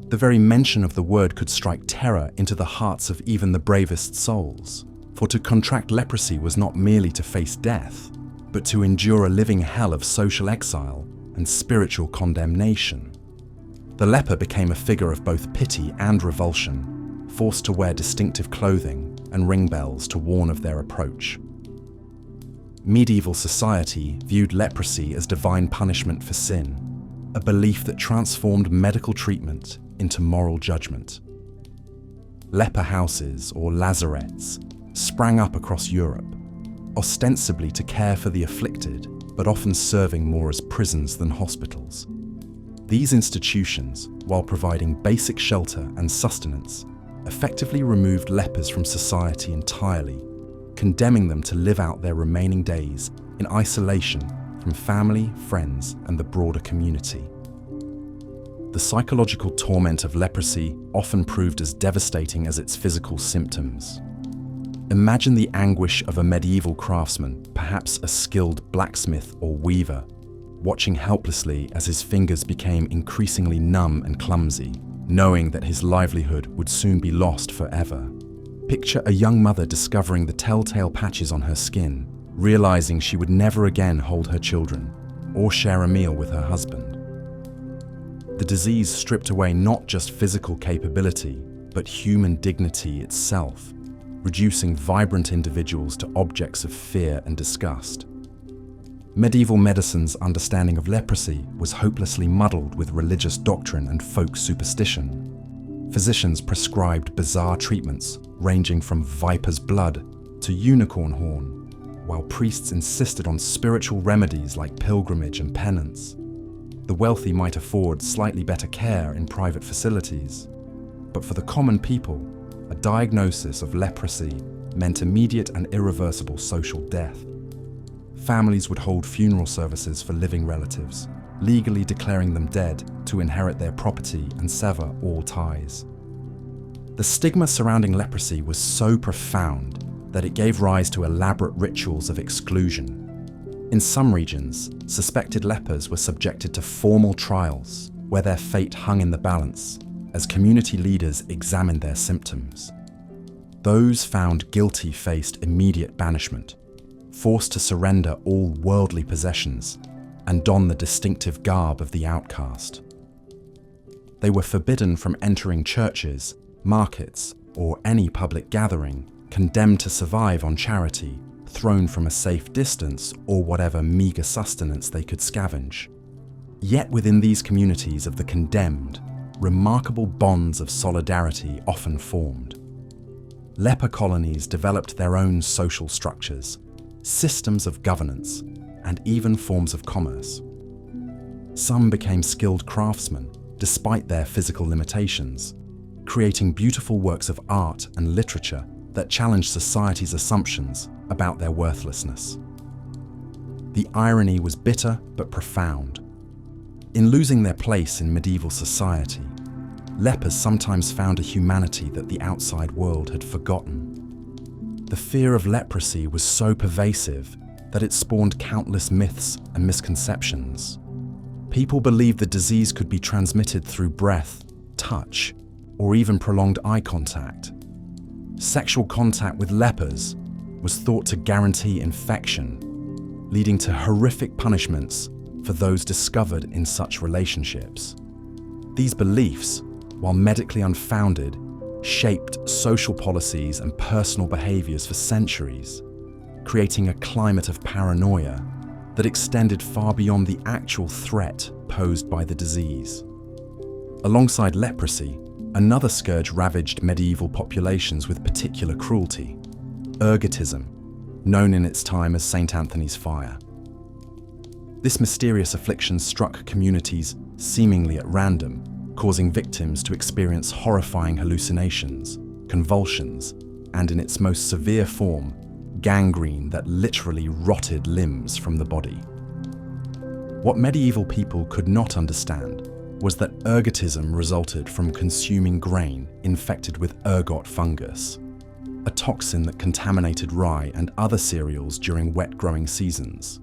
The very mention of the word could strike terror into the hearts of even the bravest souls, for to contract leprosy was not merely to face death, but to endure a living hell of social exile and spiritual condemnation. The leper became a figure of both pity and revulsion, forced to wear distinctive clothing and ring bells to warn of their approach. Medieval society viewed leprosy as divine punishment for sin, a belief that transformed medical treatment into moral judgment. Leper houses, or lazarettes, sprang up across Europe, ostensibly to care for the afflicted, but often serving more as prisons than hospitals. These institutions, while providing basic shelter and sustenance, effectively removed lepers from society entirely, condemning them to live out their remaining days in isolation from family, friends, and the broader community. The psychological torment of leprosy often proved as devastating as its physical symptoms. Imagine the anguish of a medieval craftsman, perhaps a skilled blacksmith or weaver, watching helplessly as his fingers became increasingly numb and clumsy, knowing that his livelihood would soon be lost forever. Picture a young mother discovering the telltale patches on her skin, realizing she would never again hold her children or share a meal with her husband. The disease stripped away not just physical capability, but human dignity itself, reducing vibrant individuals to objects of fear and disgust. Medieval medicine's understanding of leprosy was hopelessly muddled with religious doctrine and folk superstition. Physicians prescribed bizarre treatments ranging from viper's blood to unicorn horn, while priests insisted on spiritual remedies like pilgrimage and penance. The wealthy might afford slightly better care in private facilities, but for the common people, a diagnosis of leprosy meant immediate and irreversible social death. Families would hold funeral services for living relatives, legally declaring them dead to inherit their property and sever all ties. The stigma surrounding leprosy was so profound that it gave rise to elaborate rituals of exclusion. In some regions, suspected lepers were subjected to formal trials where their fate hung in the balance as community leaders examined their symptoms. Those found guilty faced immediate banishment, forced to surrender all worldly possessions and don the distinctive garb of the outcast. They were forbidden from entering churches, markets, or any public gathering, condemned to survive on charity, thrown from a safe distance or whatever meager sustenance they could scavenge. Yet within these communities of the condemned, remarkable bonds of solidarity often formed. Leper colonies developed their own social structures, systems of governance, and even forms of commerce. Some became skilled craftsmen despite their physical limitations, creating beautiful works of art and literature that challenged society's assumptions about their worthlessness. The irony was bitter but profound. In losing their place in medieval society, lepers sometimes found a humanity that the outside world had forgotten. The fear of leprosy was so pervasive that it spawned countless myths and misconceptions. People believed the disease could be transmitted through breath, touch, or even prolonged eye contact. Sexual contact with lepers was thought to guarantee infection, leading to horrific punishments for those discovered in such relationships. These beliefs, while medically unfounded, shaped social policies and personal behaviors for centuries, creating a climate of paranoia that extended far beyond the actual threat posed by the disease. Alongside leprosy, another scourge ravaged medieval populations with particular cruelty: ergotism, known in its time as St. Anthony's fire. This mysterious affliction struck communities seemingly at random, causing victims to experience horrifying hallucinations, convulsions, and in its most severe form, gangrene that literally rotted limbs from the body. What medieval people could not understand was that ergotism resulted from consuming grain infected with ergot fungus, a toxin that contaminated rye and other cereals during wet growing seasons.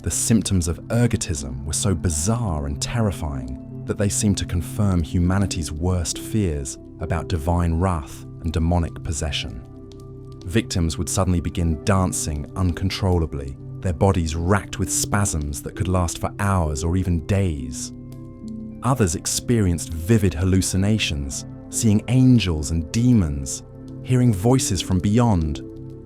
The symptoms of ergotism were so bizarre and terrifying that they seemed to confirm humanity's worst fears about divine wrath and demonic possession. Victims would suddenly begin dancing uncontrollably, their bodies racked with spasms that could last for hours or even days. Others experienced vivid hallucinations, seeing angels and demons, hearing voices from beyond,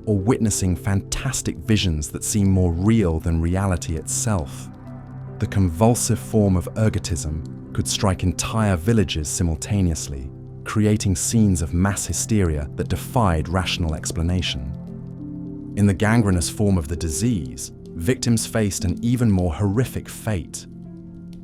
or witnessing fantastic visions that seemed more real than reality itself. The convulsive form of ergotism could strike entire villages simultaneously, creating scenes of mass hysteria that defied rational explanation. In the gangrenous form of the disease, victims faced an even more horrific fate.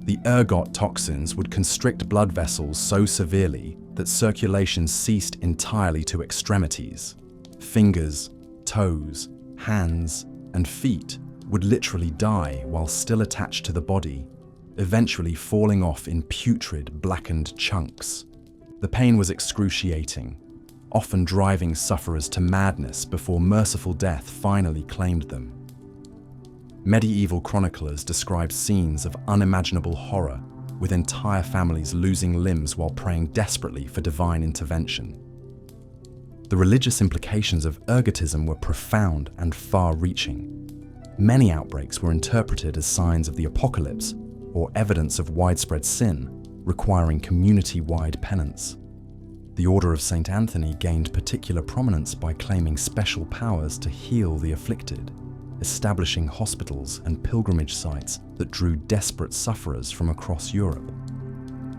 The ergot toxins would constrict blood vessels so severely that circulation ceased entirely to extremities. Fingers, toes, hands, and feet would literally die while still attached to the body, eventually falling off in putrid, blackened chunks. The pain was excruciating, often driving sufferers to madness before merciful death finally claimed them. Medieval chroniclers describe scenes of unimaginable horror, with entire families losing limbs while praying desperately for divine intervention. The religious implications of ergotism were profound and far-reaching. Many outbreaks were interpreted as signs of the apocalypse or evidence of widespread sin, requiring community-wide penance. The Order of St. Anthony gained particular prominence by claiming special powers to heal the afflicted, establishing hospitals and pilgrimage sites that drew desperate sufferers from across Europe.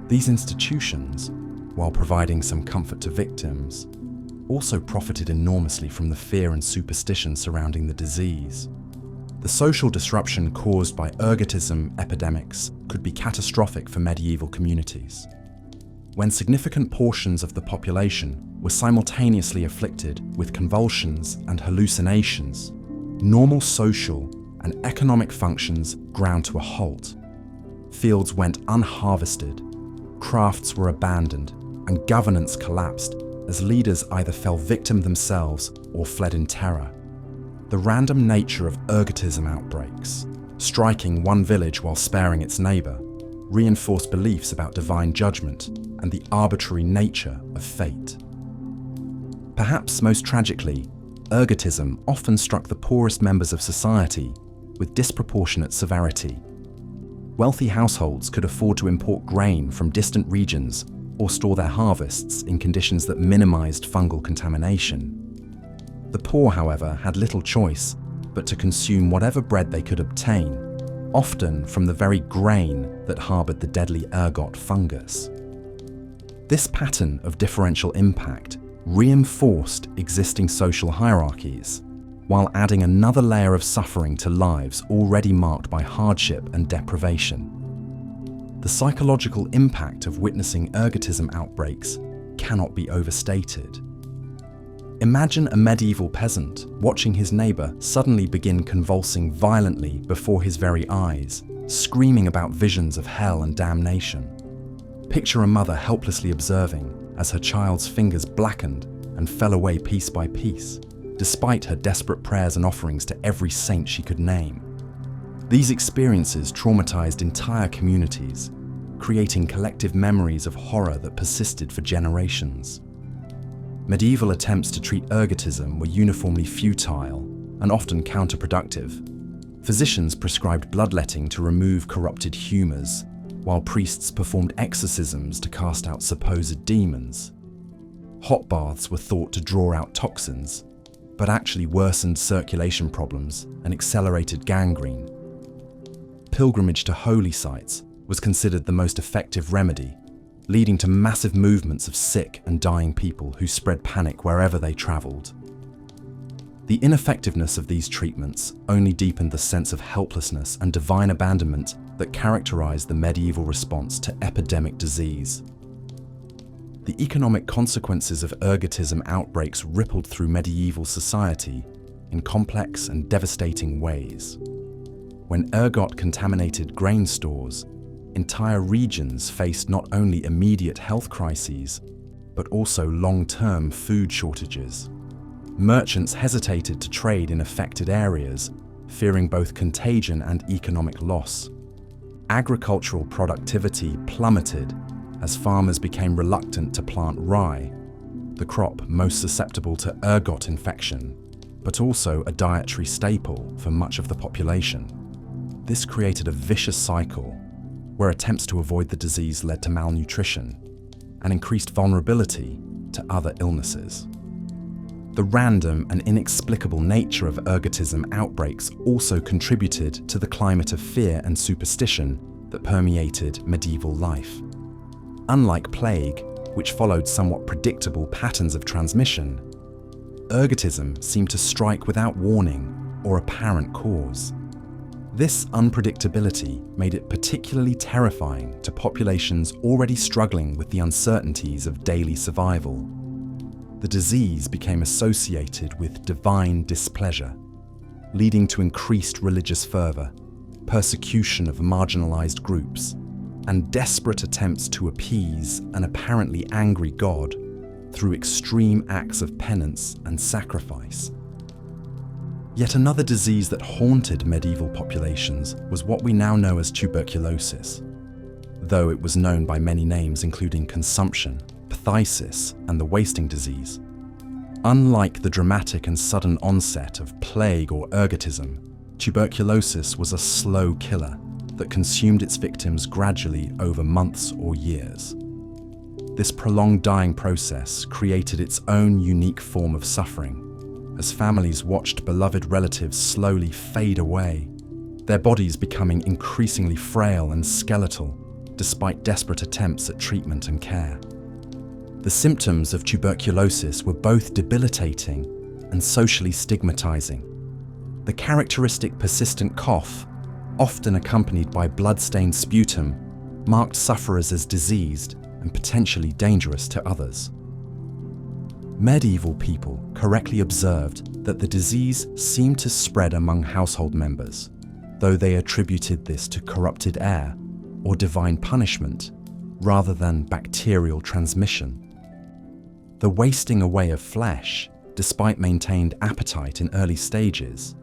These institutions, while providing some comfort to victims, also profited enormously from the fear and superstition surrounding the disease. The social disruption caused by ergotism epidemics could be catastrophic for medieval communities. When significant portions of the population were simultaneously afflicted with convulsions and hallucinations, normal social and economic functions ground to a halt. Fields went unharvested, crafts were abandoned, and governance collapsed as leaders either fell victim themselves or fled in terror. The random nature of ergotism outbreaks, striking one village while sparing its neighbor, reinforced beliefs about divine judgment and the arbitrary nature of fate. Perhaps most tragically, ergotism often struck the poorest members of society with disproportionate severity. Wealthy households could afford to import grain from distant regions or store their harvests in conditions that minimized fungal contamination. The poor, however, had little choice but to consume whatever bread they could obtain, often from the very grain that harbored the deadly ergot fungus. This pattern of differential impact reinforced existing social hierarchies, while adding another layer of suffering to lives already marked by hardship and deprivation. The psychological impact of witnessing ergotism outbreaks cannot be overstated. Imagine a medieval peasant watching his neighbor suddenly begin convulsing violently before his very eyes, screaming about visions of hell and damnation. Picture a mother helplessly observing as her child's fingers blackened and fell away piece by piece, despite her desperate prayers and offerings to every saint she could name. These experiences traumatized entire communities, creating collective memories of horror that persisted for generations. Medieval attempts to treat ergotism were uniformly futile and often counterproductive. Physicians prescribed bloodletting to remove corrupted humors, while priests performed exorcisms to cast out supposed demons. Hot baths were thought to draw out toxins, but actually worsened circulation problems and accelerated gangrene. Pilgrimage to holy sites was considered the most effective remedy, leading to massive movements of sick and dying people who spread panic wherever they traveled. The ineffectiveness of these treatments only deepened the sense of helplessness and divine abandonment that characterized the medieval response to epidemic disease. The economic consequences of ergotism outbreaks rippled through medieval society in complex and devastating ways. When ergot contaminated grain stores, entire regions faced not only immediate health crises, but also long-term food shortages. Merchants hesitated to trade in affected areas, fearing both contagion and economic loss. Agricultural productivity plummeted as farmers became reluctant to plant rye, the crop most susceptible to ergot infection, but also a dietary staple for much of the population. This created a vicious cycle where attempts to avoid the disease led to malnutrition and increased vulnerability to other illnesses. The random and inexplicable nature of ergotism outbreaks also contributed to the climate of fear and superstition that permeated medieval life. Unlike plague, which followed somewhat predictable patterns of transmission, ergotism seemed to strike without warning or apparent cause. This unpredictability made it particularly terrifying to populations already struggling with the uncertainties of daily survival. The disease became associated with divine displeasure. leading to increased religious fervor, persecution of marginalized groups, and desperate attempts to appease an apparently angry God through extreme acts of penance and sacrifice. Yet another disease that haunted medieval populations was what we now know as tuberculosis, though it was known by many names including consumption, phthisis, and the wasting disease. Unlike the dramatic and sudden onset of plague or ergotism, tuberculosis was a slow killer that consumed its victims gradually over months or years. This prolonged dying process created its own unique form of suffering, as families watched beloved relatives slowly fade away, their bodies becoming increasingly frail and skeletal despite desperate attempts at treatment and care. The symptoms of tuberculosis were both debilitating and socially stigmatizing. The characteristic persistent cough, often accompanied by blood-stained sputum, marked sufferers as diseased and potentially dangerous to others. Medieval people correctly observed that the disease seemed to spread among household members, though they attributed this to corrupted air or divine punishment rather than bacterial transmission. The wasting away of flesh, despite maintained appetite in early stages,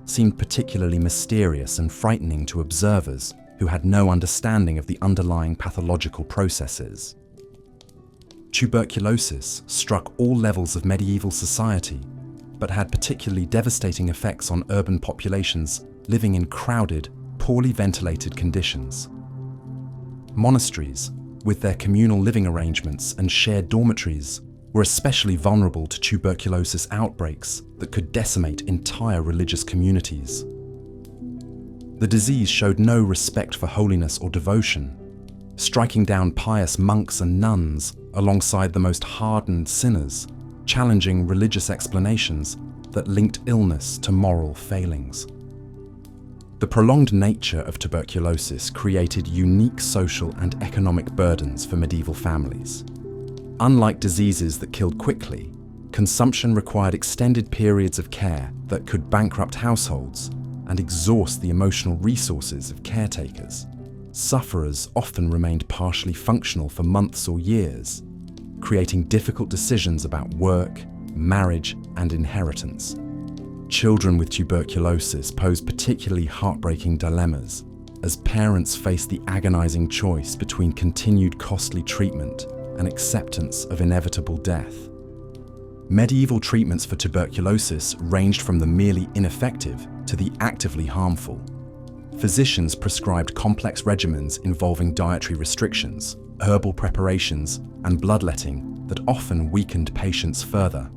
seemed particularly mysterious and frightening to observers who had no understanding of the underlying pathological processes. Tuberculosis struck all levels of medieval society, but had particularly devastating effects on urban populations living in crowded, poorly ventilated conditions. Monasteries, with their communal living arrangements and shared dormitories, were especially vulnerable to tuberculosis outbreaks that could decimate entire religious communities. The disease showed no respect for holiness or devotion, striking down pious monks and nuns alongside the most hardened sinners, challenging religious explanations that linked illness to moral failings. The prolonged nature of tuberculosis created unique social and economic burdens for medieval families. Unlike diseases that killed quickly, consumption required extended periods of care that could bankrupt households and exhaust the emotional resources of caretakers. Sufferers often remained partially functional for months or years, creating difficult decisions about work, marriage, and inheritance. Children with tuberculosis pose particularly heartbreaking dilemmas, as parents face the agonizing choice between continued costly treatment and acceptance of inevitable death. Medieval treatments for tuberculosis ranged from the merely ineffective to the actively harmful. Physicians prescribed complex regimens involving dietary restrictions, herbal preparations, and bloodletting that often weakened patients further.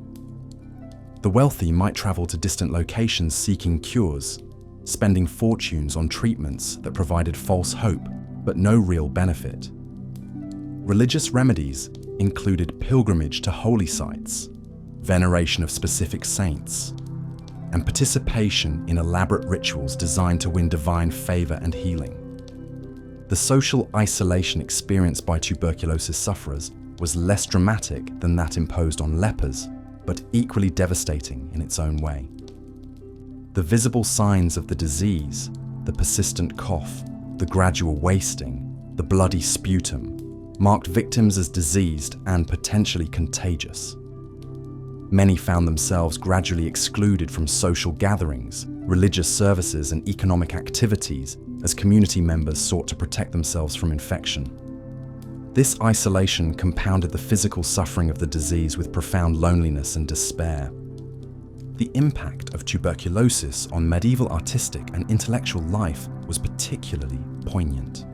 The wealthy might travel to distant locations seeking cures, spending fortunes on treatments that provided false hope but no real benefit. Religious remedies included pilgrimage to holy sites, veneration of specific saints, and participation in elaborate rituals designed to win divine favor and healing. The social isolation experienced by tuberculosis sufferers was less dramatic than that imposed on lepers, but equally devastating in its own way. The visible signs of the disease, the persistent cough, the gradual wasting, the bloody sputum, marked victims as diseased and potentially contagious. Many found themselves gradually excluded from social gatherings, religious services, and economic activities as community members sought to protect themselves from infection. This isolation compounded the physical suffering of the disease with profound loneliness and despair. The impact of tuberculosis on medieval artistic and intellectual life was particularly poignant.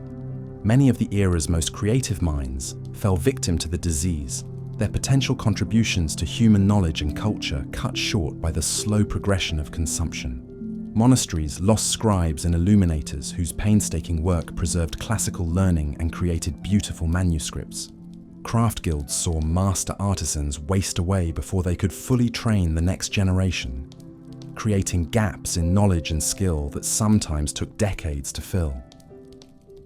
Many of the era's most creative minds fell victim to the disease, their potential contributions to human knowledge and culture cut short by the slow progression of consumption. Monasteries lost scribes and illuminators whose painstaking work preserved classical learning and created beautiful manuscripts. Craft guilds saw master artisans waste away before they could fully train the next generation, creating gaps in knowledge and skill that sometimes took decades to fill.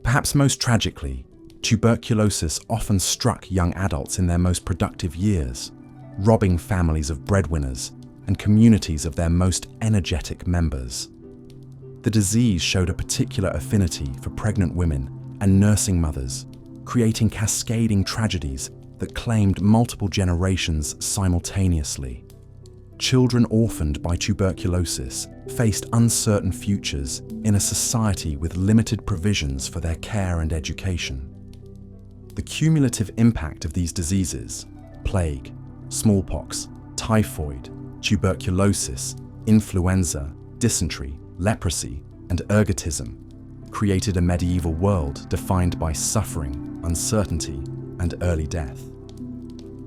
Perhaps most tragically, tuberculosis often struck young adults in their most productive years, robbing families of breadwinners and communities of their most energetic members. The disease showed a particular affinity for pregnant women and nursing mothers, creating cascading tragedies that claimed multiple generations simultaneously. Children orphaned by tuberculosis faced uncertain futures in a society with limited provisions for their care and education. The cumulative impact of these diseases, plague, smallpox, typhoid, tuberculosis, influenza, dysentery, leprosy, and ergotism, created a medieval world defined by suffering, uncertainty, and early death.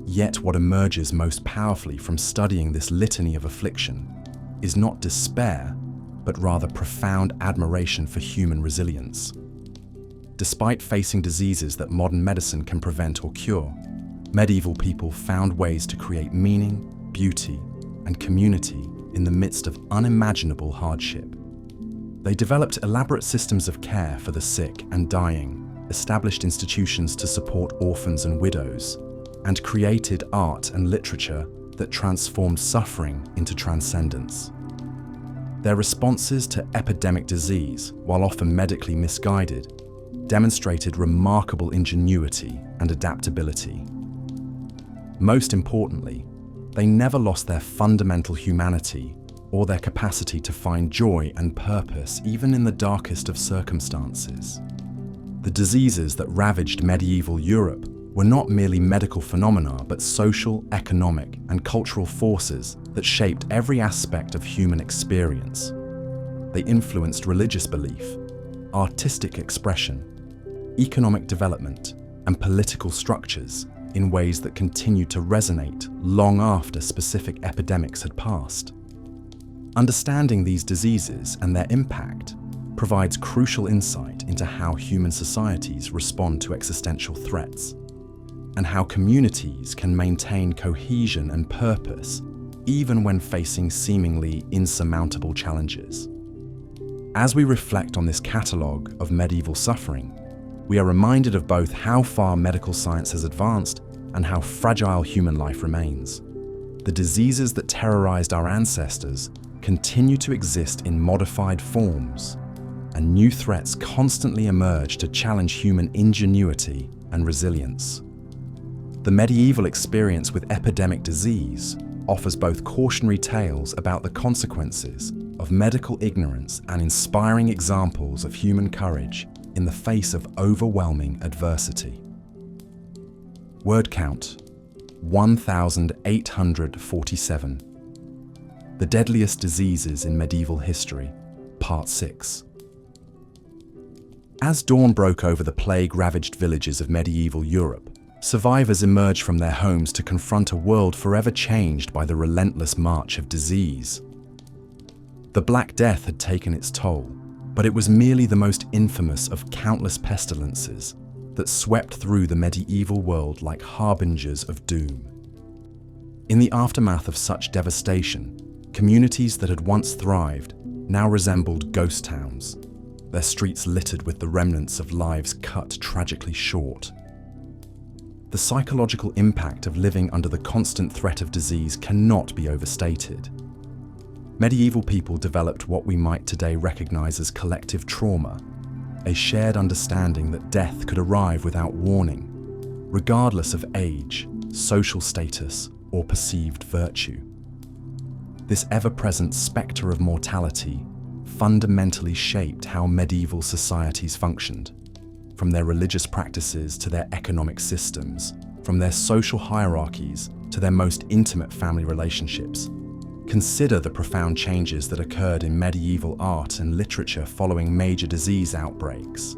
Yet what emerges most powerfully from studying this litany of affliction is not despair, but rather profound admiration for human resilience. Despite facing diseases that modern medicine can prevent or cure, medieval people found ways to create meaning, beauty, and community in the midst of unimaginable hardship. They developed elaborate systems of care for the sick and dying, established institutions to support orphans and widows, and created art and literature that transformed suffering into transcendence. Their responses to epidemic disease, while often medically misguided, demonstrated remarkable ingenuity and adaptability. Most importantly, they never lost their fundamental humanity or their capacity to find joy and purpose even in the darkest of circumstances. The diseases that ravaged medieval Europe were not merely medical phenomena, but social, economic, and cultural forces that shaped every aspect of human experience. They influenced religious belief, artistic expression, economic development, and political structures in ways that continued to resonate long after specific epidemics had passed. Understanding these diseases and their impact provides crucial insight into how human societies respond to existential threats, and how communities can maintain cohesion and purpose even when facing seemingly insurmountable challenges. As we reflect on this catalogue of medieval suffering, we are reminded of both how far medical science has advanced and how fragile human life remains. The diseases that terrorized our ancestors continue to exist in modified forms, and new threats constantly emerge to challenge human ingenuity and resilience. The medieval experience with epidemic disease offers both cautionary tales about the consequences of medical ignorance and inspiring examples of human courage in the face of overwhelming adversity. Word count: 1,847. The Deadliest Diseases in Medieval History, Part 6. As dawn broke over the plague-ravaged villages of medieval Europe, survivors emerged from their homes to confront a world forever changed by the relentless march of disease. The Black Death had taken its toll, but it was merely the most infamous of countless pestilences that swept through the medieval world like harbingers of doom. In the aftermath of such devastation, communities that had once thrived now resembled ghost towns, their streets littered with the remnants of lives cut tragically short. The psychological impact of living under the constant threat of disease cannot be overstated. Medieval people developed what we might today recognize as collective trauma, a shared understanding that death could arrive without warning, regardless of age, social status, or perceived virtue. This ever-present spectre of mortality fundamentally shaped how medieval societies functioned, from their religious practices to their economic systems, from their social hierarchies to their most intimate family relationships. Consider the profound changes that occurred in medieval art and literature following major disease outbreaks.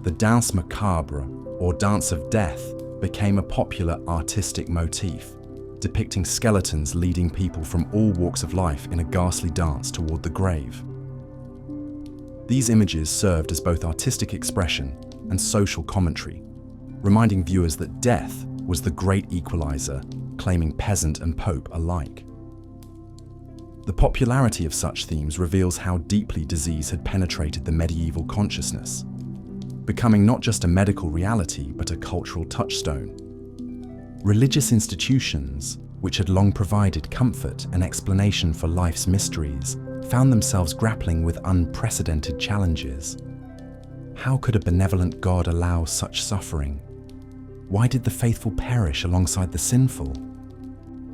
The danse macabre, or dance of death, became a popular artistic motif, depicting skeletons leading people from all walks of life in a ghastly dance toward the grave. These images served as both artistic expression and social commentary, reminding viewers that death was the great equalizer, claiming peasant and pope alike. The popularity of such themes reveals how deeply disease had penetrated the medieval consciousness, becoming not just a medical reality but a cultural touchstone. Religious institutions, which had long provided comfort and explanation for life's mysteries, found themselves grappling with unprecedented challenges. How could a benevolent God allow such suffering? Why did the faithful perish alongside the sinful?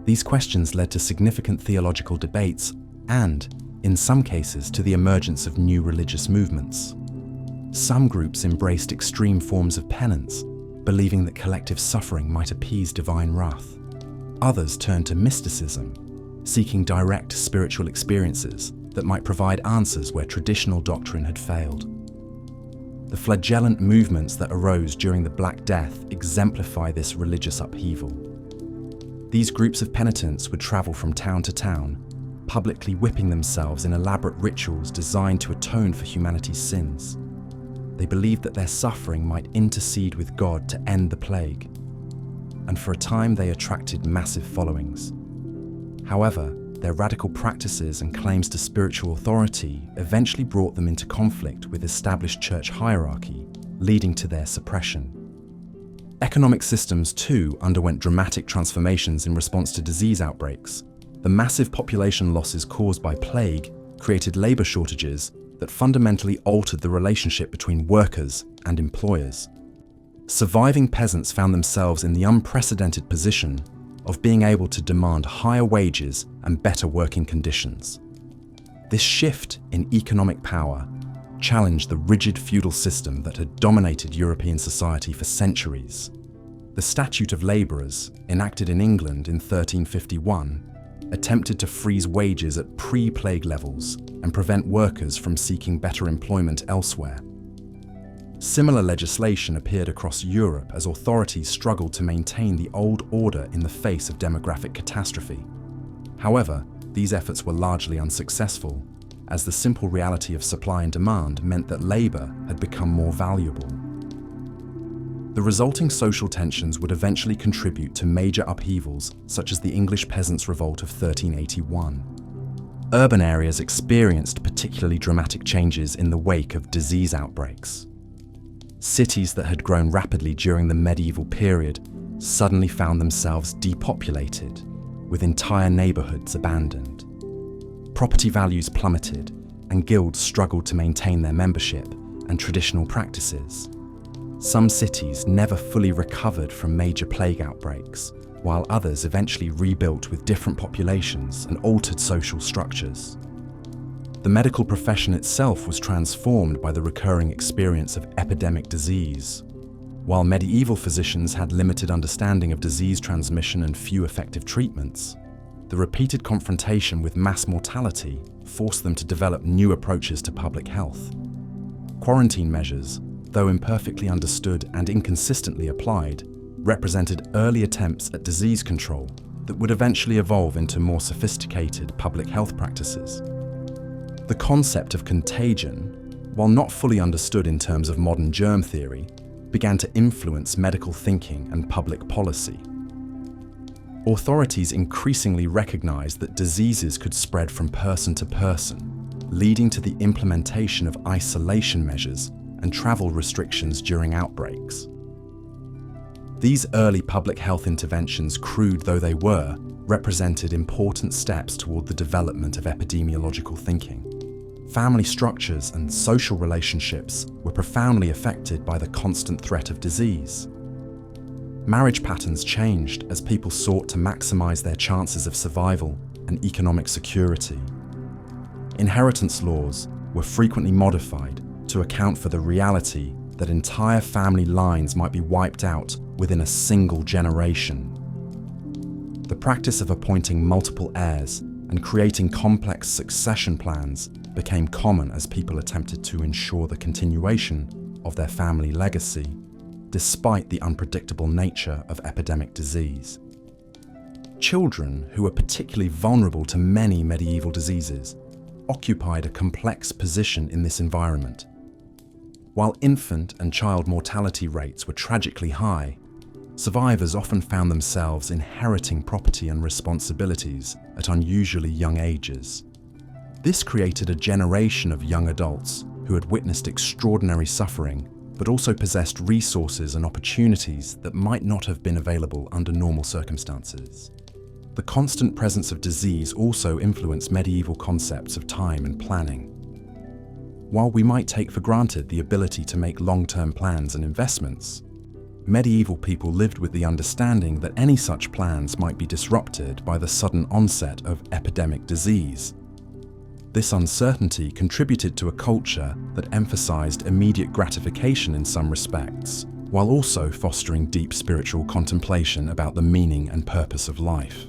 These questions led to significant theological debates and, in some cases, to the emergence of new religious movements. Some groups embraced extreme forms of penance, believing that collective suffering might appease divine wrath. Others turned to mysticism, seeking direct spiritual experiences that might provide answers where traditional doctrine had failed. The flagellant movements that arose during the Black Death exemplify this religious upheaval. These groups of penitents would travel from town to town, publicly whipping themselves in elaborate rituals designed to atone for humanity's sins. They believed that their suffering might intercede with God to end the plague, and for a time they attracted massive followings. However, their radical practices and claims to spiritual authority eventually brought them into conflict with established church hierarchy, leading to their suppression. Economic systems too underwent dramatic transformations in response to disease outbreaks. The massive population losses caused by plague created labor shortages that fundamentally altered the relationship between workers and employers. Surviving peasants found themselves in the unprecedented position of being able to demand higher wages and better working conditions. This shift in economic power challenged the rigid feudal system that had dominated European society for centuries. The Statute of Labourers, enacted in England in 1351, attempted to freeze wages at pre-plague levels and prevent workers from seeking better employment elsewhere. Similar legislation appeared across Europe as authorities struggled to maintain the old order in the face of demographic catastrophe. However, these efforts were largely unsuccessful, as the simple reality of supply and demand meant that labour had become more valuable. The resulting social tensions would eventually contribute to major upheavals such as the English Peasants' Revolt of 1381. Urban areas experienced particularly dramatic changes in the wake of disease outbreaks. Cities that had grown rapidly during the medieval period suddenly found themselves depopulated, with entire neighbourhoods abandoned. Property values plummeted, and guilds struggled to maintain their membership and traditional practices. Some cities never fully recovered from major plague outbreaks, while others eventually rebuilt with different populations and altered social structures. The medical profession itself was transformed by the recurring experience of epidemic disease. While medieval physicians had limited understanding of disease transmission and few effective treatments, the repeated confrontation with mass mortality forced them to develop new approaches to public health. Quarantine measures, though imperfectly understood and inconsistently applied, represented early attempts at disease control that would eventually evolve into more sophisticated public health practices. The concept of contagion, while not fully understood in terms of modern germ theory, began to influence medical thinking and public policy. Authorities increasingly recognized that diseases could spread from person to person, leading to the implementation of isolation measures and travel restrictions during outbreaks. These early public health interventions, crude though they were, represented important steps toward the development of epidemiological thinking. Family structures and social relationships were profoundly affected by the constant threat of disease. Marriage patterns changed as people sought to maximize their chances of survival and economic security. Inheritance laws were frequently modified to account for the reality that entire family lines might be wiped out within a single generation. The practice of appointing multiple heirs and creating complex succession plans became common as people attempted to ensure the continuation of their family legacy, despite the unpredictable nature of epidemic disease. Children, who were particularly vulnerable to many medieval diseases, occupied a complex position in this environment. While infant and child mortality rates were tragically high, survivors often found themselves inheriting property and responsibilities at unusually young ages. This created a generation of young adults who had witnessed extraordinary suffering, but also possessed resources and opportunities that might not have been available under normal circumstances. The constant presence of disease also influenced medieval concepts of time and planning. While we might take for granted the ability to make long-term plans and investments, medieval people lived with the understanding that any such plans might be disrupted by the sudden onset of epidemic disease. This uncertainty contributed to a culture that emphasized immediate gratification in some respects, while also fostering deep spiritual contemplation about the meaning and purpose of life.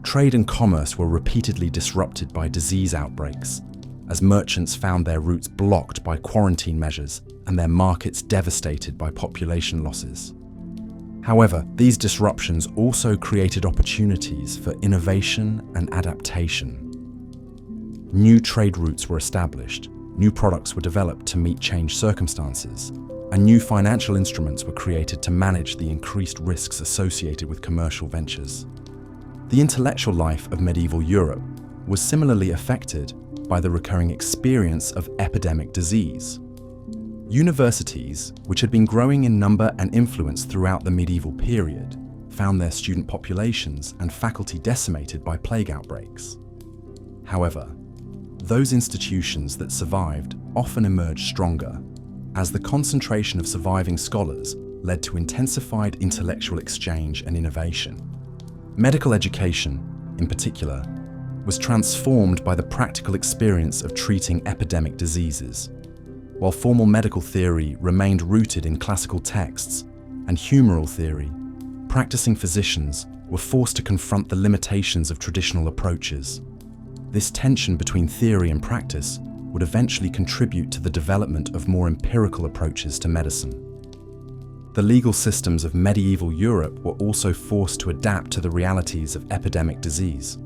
Trade and commerce were repeatedly disrupted by disease outbreaks, as merchants found their routes blocked by quarantine measures and their markets devastated by population losses. However, these disruptions also created opportunities for innovation and adaptation. New trade routes were established, new products were developed to meet changed circumstances, and new financial instruments were created to manage the increased risks associated with commercial ventures. The intellectual life of medieval Europe was similarly affected by the recurring experience of epidemic disease. Universities, which had been growing in number and influence throughout the medieval period, found their student populations and faculty decimated by plague outbreaks. However, those institutions that survived often emerged stronger, as the concentration of surviving scholars led to intensified intellectual exchange and innovation. Medical education, in particular, was transformed by the practical experience of treating epidemic diseases. While formal medical theory remained rooted in classical texts and humoral theory, practicing physicians were forced to confront the limitations of traditional approaches. This tension between theory and practice would eventually contribute to the development of more empirical approaches to medicine. The legal systems of medieval Europe were also forced to adapt to the realities of epidemic disease.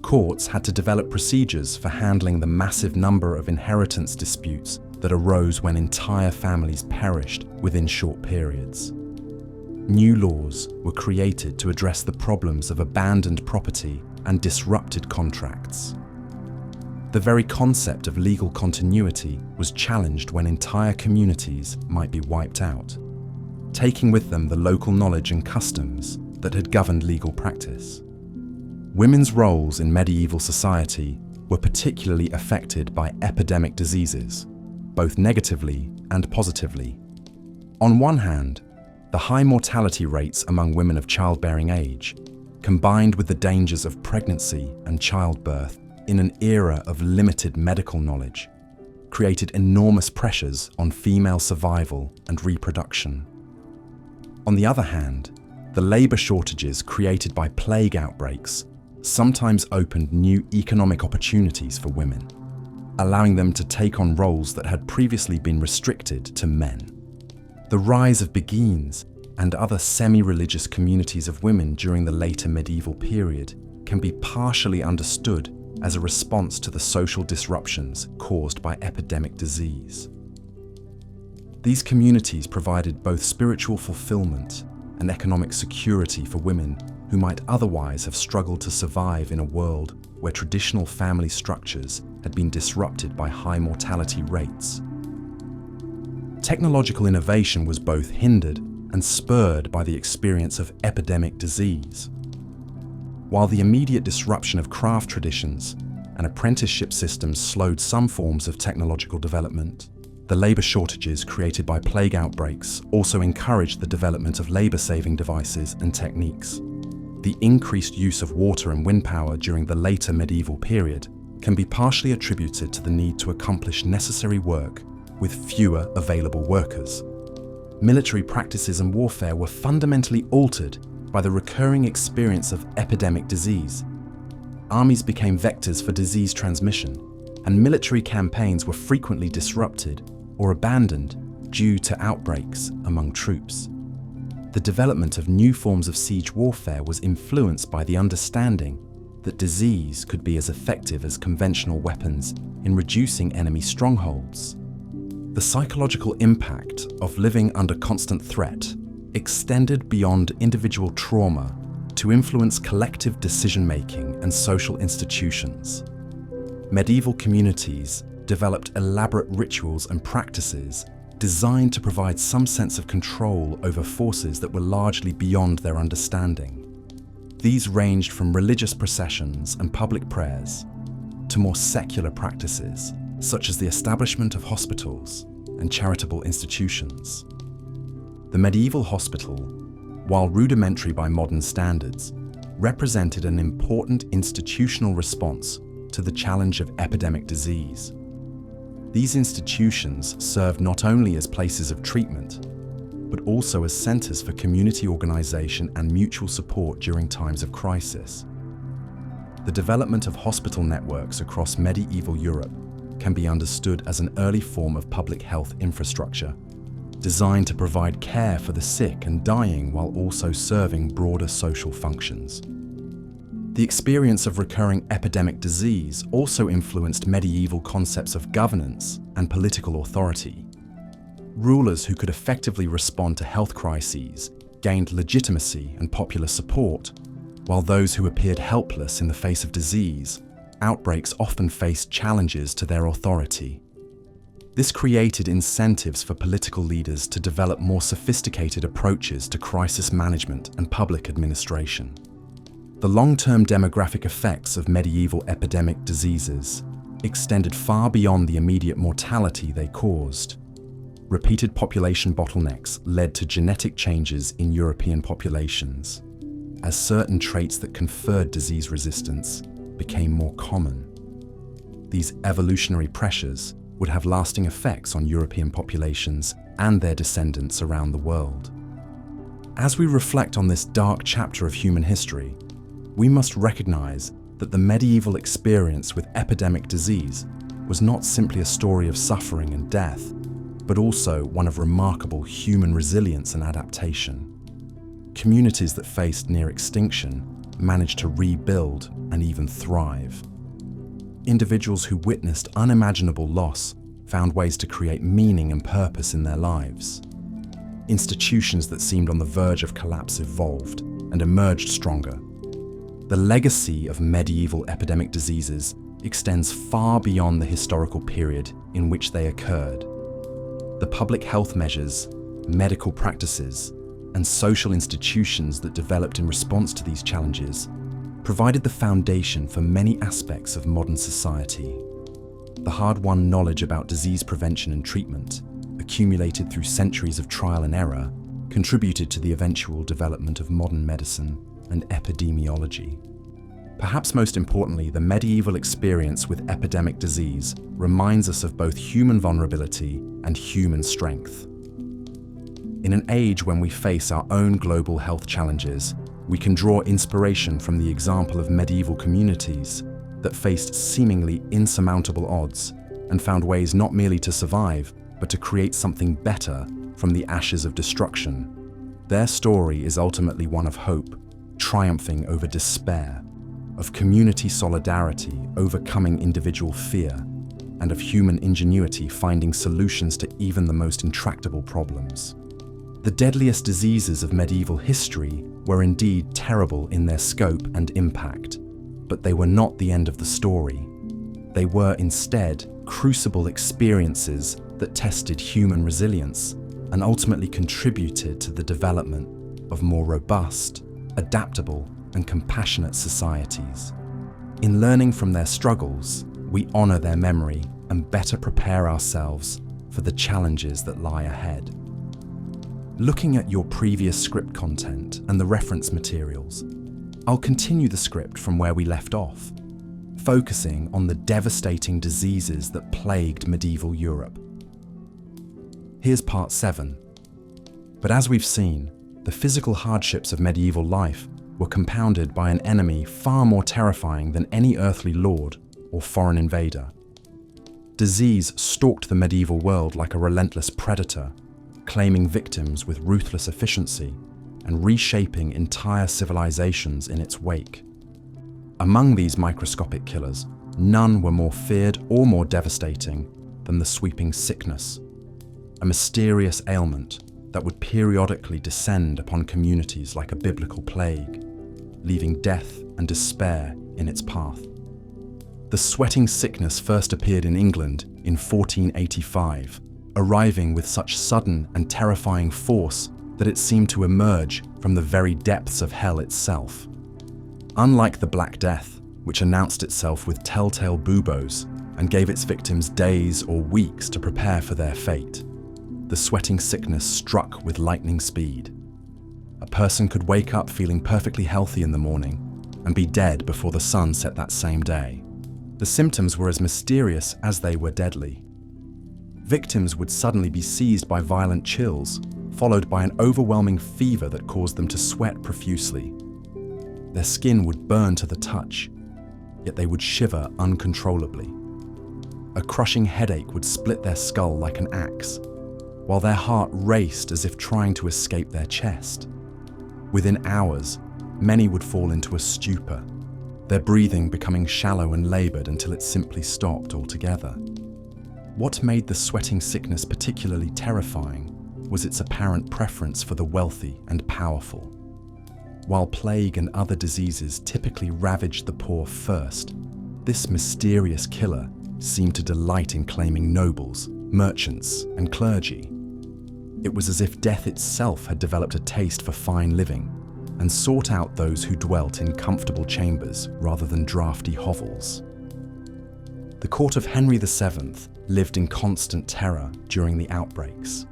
Courts had to develop procedures for handling the massive number of inheritance disputes that arose when entire families perished within short periods. New laws were created to address the problems of abandoned property and disrupted contracts. The very concept of legal continuity was challenged when entire communities might be wiped out, taking with them the local knowledge and customs that had governed legal practice. Women's roles in medieval society were particularly affected by epidemic diseases, both negatively and positively. On one hand, the high mortality rates among women of childbearing age, combined with the dangers of pregnancy and childbirth in an era of limited medical knowledge, created enormous pressures on female survival and reproduction. On the other hand, the labor shortages created by plague outbreaks sometimes opened new economic opportunities for women, allowing them to take on roles that had previously been restricted to men. The rise of beguines and other semi-religious communities of women during the later medieval period can be partially understood as a response to the social disruptions caused by epidemic disease. These communities provided both spiritual fulfillment and economic security for women who might otherwise have struggled to survive in a world where traditional family structures had been disrupted by high mortality rates. Technological innovation was both hindered and spurred by the experience of epidemic disease. While the immediate disruption of craft traditions and apprenticeship systems slowed some forms of technological development, the labor shortages created by plague outbreaks also encouraged the development of labor-saving devices and techniques. The increased use of water and wind power during the later medieval period can be partially attributed to the need to accomplish necessary work with fewer available workers. Military practices and warfare were fundamentally altered by the recurring experience of epidemic disease. Armies became vectors for disease transmission, and military campaigns were frequently disrupted or abandoned due to outbreaks among troops. The development of new forms of siege warfare was influenced by the understanding that disease could be as effective as conventional weapons in reducing enemy strongholds. The psychological impact of living under constant threat extended beyond individual trauma to influence collective decision-making and social institutions. Medieval communities developed elaborate rituals and practices designed to provide some sense of control over forces that were largely beyond their understanding. These ranged from religious processions and public prayers to more secular practices, such as the establishment of hospitals and charitable institutions. The medieval hospital, while rudimentary by modern standards, represented an important institutional response to the challenge of epidemic disease. These institutions served not only as places of treatment, but also as centers for community organization and mutual support during times of crisis. The development of hospital networks across medieval Europe can be understood as an early form of public health infrastructure, designed to provide care for the sick and dying while also serving broader social functions. The experience of recurring epidemic disease also influenced medieval concepts of governance and political authority. Rulers who could effectively respond to health crises gained legitimacy and popular support, while those who appeared helpless in the face of disease, outbreaks often faced challenges to their authority. This created incentives for political leaders to develop more sophisticated approaches to crisis management and public administration. The long-term demographic effects of medieval epidemic diseases extended far beyond the immediate mortality they caused. Repeated population bottlenecks led to genetic changes in European populations, as certain traits that conferred disease resistance became more common. These evolutionary pressures would have lasting effects on European populations and their descendants around the world. As we reflect on this dark chapter of human history, we must recognize that the medieval experience with epidemic disease was not simply a story of suffering and death, but also one of remarkable human resilience and adaptation. Communities that faced near extinction managed to rebuild and even thrive. Individuals who witnessed unimaginable loss found ways to create meaning and purpose in their lives. Institutions that seemed on the verge of collapse evolved and emerged stronger. The legacy of medieval epidemic diseases extends far beyond the historical period in which they occurred. The public health measures, medical practices, and social institutions that developed in response to these challenges provided the foundation for many aspects of modern society. The hard-won knowledge about disease prevention and treatment, accumulated through centuries of trial and error, contributed to the eventual development of modern medicine and epidemiology. Perhaps most importantly, the medieval experience with epidemic disease reminds us of both human vulnerability and human strength. In an age when we face our own global health challenges, we can draw inspiration from the example of medieval communities that faced seemingly insurmountable odds and found ways not merely to survive, but to create something better from the ashes of destruction. Their story is ultimately one of hope, triumphing over despair, of community solidarity overcoming individual fear, and of human ingenuity finding solutions to even the most intractable problems. The deadliest diseases of medieval history were indeed terrible in their scope and impact, but they were not the end of the story. They were instead crucible experiences that tested human resilience and ultimately contributed to the development of more robust, adaptable, and compassionate societies. In learning from their struggles, we honor their memory and better prepare ourselves for the challenges that lie ahead. Looking at your previous script content and the reference materials, I'll continue the script from where we left off, focusing on the devastating diseases that plagued medieval Europe. Here's part 7. But as we've seen, the physical hardships of medieval life were compounded by an enemy far more terrifying than any earthly lord or foreign invader. Disease stalked the medieval world like a relentless predator, claiming victims with ruthless efficiency and reshaping entire civilizations in its wake. Among these microscopic killers, none were more feared or more devastating than the sweeping sickness, a mysterious ailment that would periodically descend upon communities like a biblical plague, leaving death and despair in its path. The sweating sickness first appeared in England in 1485, arriving with such sudden and terrifying force that it seemed to emerge from the very depths of hell itself. Unlike the Black Death, which announced itself with telltale buboes and gave its victims days or weeks to prepare for their fate, the sweating sickness struck with lightning speed. A person could wake up feeling perfectly healthy in the morning and be dead before the sun set that same day. The symptoms were as mysterious as they were deadly. Victims would suddenly be seized by violent chills, followed by an overwhelming fever that caused them to sweat profusely. Their skin would burn to the touch, yet they would shiver uncontrollably. A crushing headache would split their skull like an axe, while their heart raced as if trying to escape their chest. Within hours, many would fall into a stupor, their breathing becoming shallow and labored until it simply stopped altogether. What made the sweating sickness particularly terrifying was its apparent preference for the wealthy and powerful. While plague and other diseases typically ravaged the poor first, this mysterious killer seemed to delight in claiming nobles, merchants, and clergy. It was as if death itself had developed a taste for fine living and sought out those who dwelt in comfortable chambers rather than drafty hovels. The court of Henry VII lived in constant terror during the outbreaks.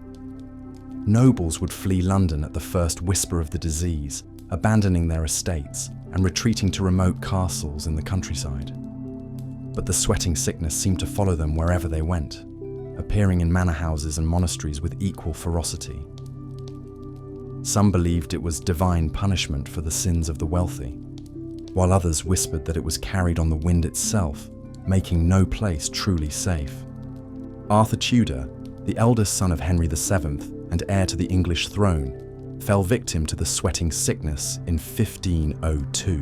Nobles would flee London at the first whisper of the disease, abandoning their estates and retreating to remote castles in the countryside. But the sweating sickness seemed to follow them wherever they went, appearing in manor houses and monasteries with equal ferocity. Some believed it was divine punishment for the sins of the wealthy, while others whispered that it was carried on the wind itself, making no place truly safe. Arthur Tudor, the eldest son of Henry VII and heir to the English throne, fell victim to the sweating sickness in 1502.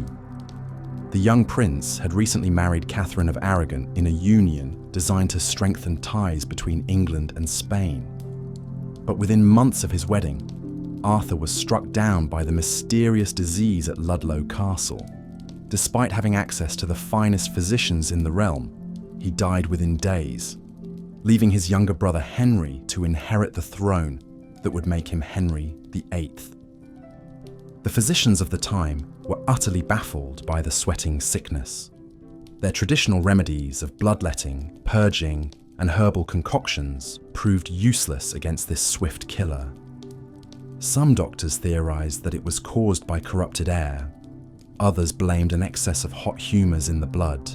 The young prince had recently married Catherine of Aragon in a union designed to strengthen ties between England and Spain. But within months of his wedding, Arthur was struck down by the mysterious disease at Ludlow Castle. Despite having access to the finest physicians in the realm, he died within days, leaving his younger brother Henry to inherit the throne that would make him Henry VIII. The physicians of the time were utterly baffled by the sweating sickness. Their traditional remedies of bloodletting, purging, and herbal concoctions proved useless against this swift killer. Some doctors theorized that it was caused by corrupted air. Others blamed an excess of hot humors in the blood.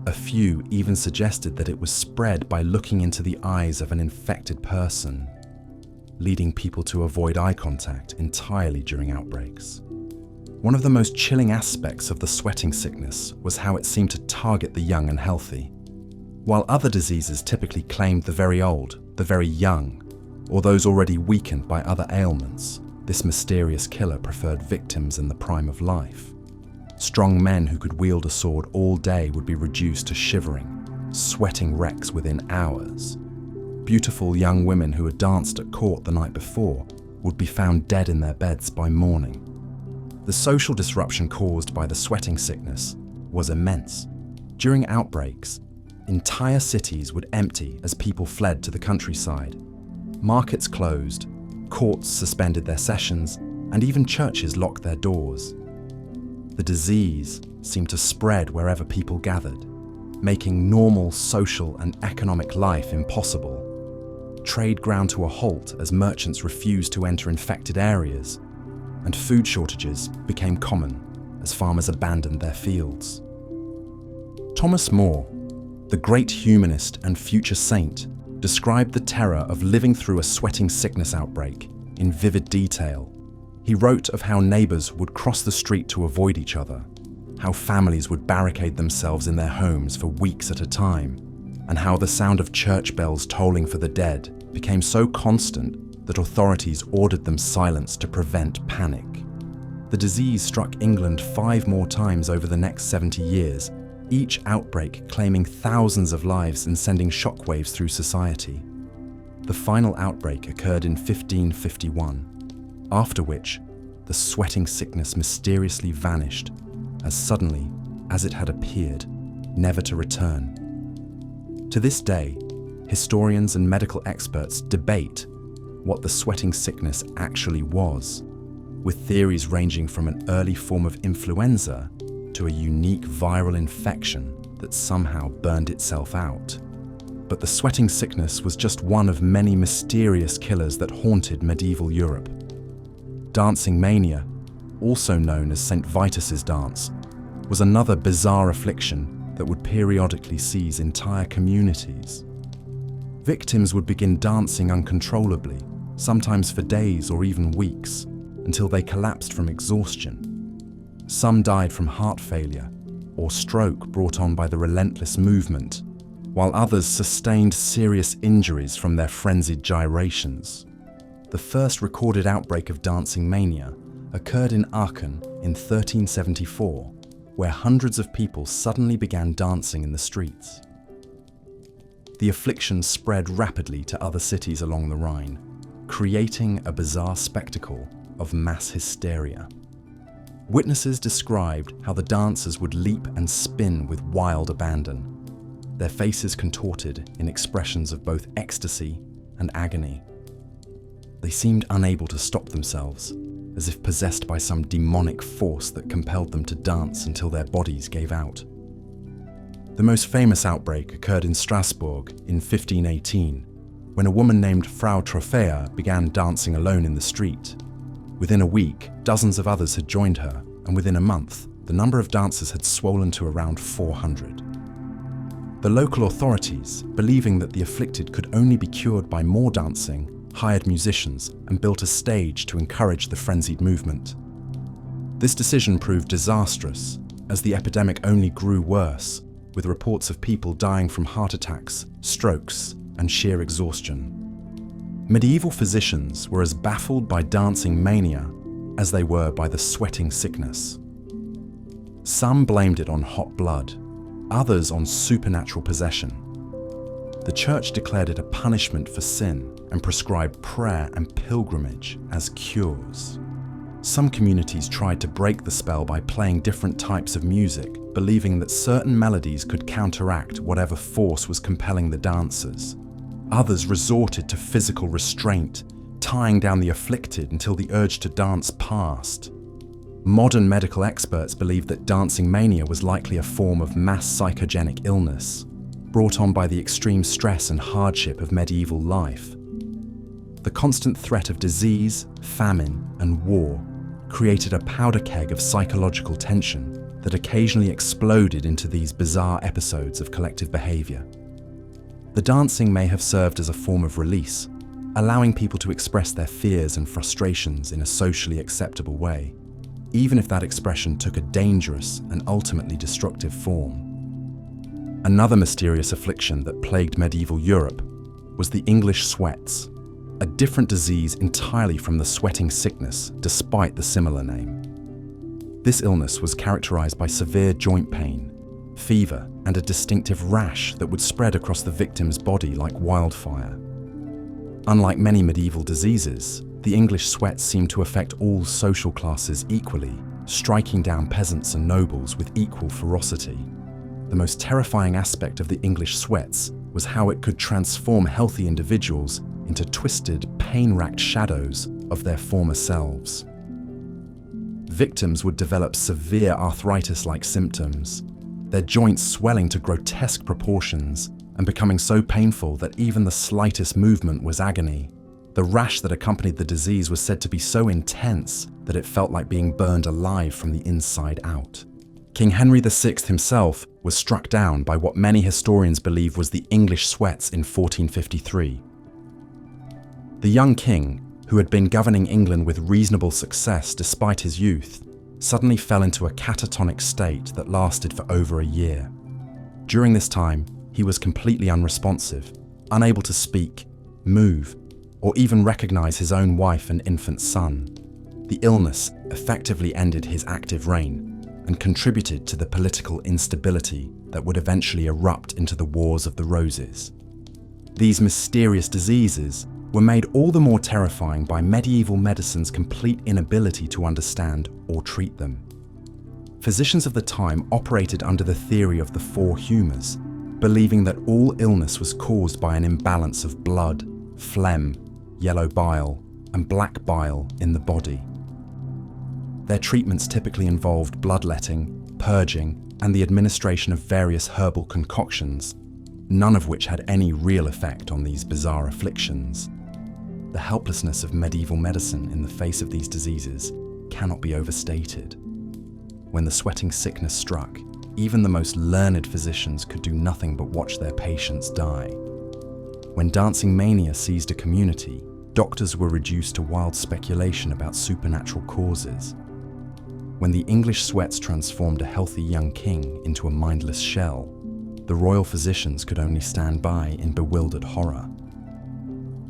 A few even suggested that it was spread by looking into the eyes of an infected person, leading people to avoid eye contact entirely during outbreaks. One of the most chilling aspects of the sweating sickness was how it seemed to target the young and healthy. While other diseases typically claimed the very old, the very young, or those already weakened by other ailments, this mysterious killer preferred victims in the prime of life. Strong men who could wield a sword all day would be reduced to shivering, sweating wrecks within hours. Beautiful young women who had danced at court the night before would be found dead in their beds by morning. The social disruption caused by the sweating sickness was immense. During outbreaks, entire cities would empty as people fled to the countryside. Markets closed, courts suspended their sessions, and even churches locked their doors. The disease seemed to spread wherever people gathered, making normal social and economic life impossible. Trade ground to a halt as merchants refused to enter infected areas, and food shortages became common as farmers abandoned their fields. Thomas More, the great humanist and future saint, described the terror of living through a sweating sickness outbreak in vivid detail. He wrote of how neighbors would cross the street to avoid each other, how families would barricade themselves in their homes for weeks at a time, and how the sound of church bells tolling for the dead became so constant that authorities ordered them silenced to prevent panic. The disease struck England 5 more times over the next 70 years, each outbreak claiming thousands of lives and sending shockwaves through society. The final outbreak occurred in 1551, after which the sweating sickness mysteriously vanished as suddenly as it had appeared, never to return. To this day, historians and medical experts debate what the sweating sickness actually was, with theories ranging from an early form of influenza to a unique viral infection that somehow burned itself out. But the sweating sickness was just one of many mysterious killers that haunted medieval Europe. Dancing mania, also known as St. Vitus's dance, was another bizarre affliction that would periodically seize entire communities. Victims would begin dancing uncontrollably, sometimes for days or even weeks, until they collapsed from exhaustion. Some died from heart failure or stroke brought on by the relentless movement, while others sustained serious injuries from their frenzied gyrations. The first recorded outbreak of dancing mania occurred in Aachen in 1374, where hundreds of people suddenly began dancing in the streets. The affliction spread rapidly to other cities along the Rhine, creating a bizarre spectacle of mass hysteria. Witnesses described how the dancers would leap and spin with wild abandon, their faces contorted in expressions of both ecstasy and agony. They seemed unable to stop themselves, as if possessed by some demonic force that compelled them to dance until their bodies gave out. The most famous outbreak occurred in Strasbourg in 1518, when a woman named Frau Trophäa began dancing alone in the street. Within a week, dozens of others had joined her, and within a month, the number of dancers had swollen to around 400. The local authorities, believing that the afflicted could only be cured by more dancing, hired musicians and built a stage to encourage the frenzied movement. This decision proved disastrous, as the epidemic only grew worse, with reports of people dying from heart attacks, strokes, and sheer exhaustion. Medieval physicians were as baffled by dancing mania as they were by the sweating sickness. Some blamed it on hot blood, others on supernatural possession. The Church declared it a punishment for sin and prescribed prayer and pilgrimage as cures. Some communities tried to break the spell by playing different types of music, believing that certain melodies could counteract whatever force was compelling the dancers. Others resorted to physical restraint, tying down the afflicted until the urge to dance passed. Modern medical experts believe that dancing mania was likely a form of mass psychogenic illness, brought on by the extreme stress and hardship of medieval life. The constant threat of disease, famine, and war created a powder keg of psychological tension that occasionally exploded into these bizarre episodes of collective behavior. The dancing may have served as a form of release, allowing people to express their fears and frustrations in a socially acceptable way, even if that expression took a dangerous and ultimately destructive form. Another mysterious affliction that plagued medieval Europe was the English sweats, a different disease entirely from the sweating sickness despite the similar name. This illness was characterized by severe joint pain, fever, and a distinctive rash that would spread across the victim's body like wildfire. Unlike many medieval diseases, the English sweats seemed to affect all social classes equally, striking down peasants and nobles with equal ferocity. The most terrifying aspect of the English sweats was how it could transform healthy individuals into twisted, pain-racked shadows of their former selves. Victims would develop severe arthritis-like symptoms, their joints swelling to grotesque proportions and becoming so painful that even the slightest movement was agony. The rash that accompanied the disease was said to be so intense that it felt like being burned alive from the inside out. King Henry VI himself was struck down by what many historians believe was the English sweats in 1453. The young king, who had been governing England with reasonable success despite his youth, suddenly fell into a catatonic state that lasted for over a year. During this time, he was completely unresponsive, unable to speak, move, or even recognize his own wife and infant son. The illness effectively ended his active reign and contributed to the political instability that would eventually erupt into the Wars of the Roses. These mysterious diseases were made all the more terrifying by medieval medicine's complete inability to understand or treat them. Physicians of the time operated under the theory of the four humours, believing that all illness was caused by an imbalance of blood, phlegm, yellow bile, and black bile in the body. Their treatments typically involved bloodletting, purging, and the administration of various herbal concoctions, none of which had any real effect on these bizarre afflictions. The helplessness of medieval medicine in the face of these diseases cannot be overstated. When the sweating sickness struck, even the most learned physicians could do nothing but watch their patients die. When dancing mania seized a community, doctors were reduced to wild speculation about supernatural causes. When the English sweats transformed a healthy young king into a mindless shell, the royal physicians could only stand by in bewildered horror.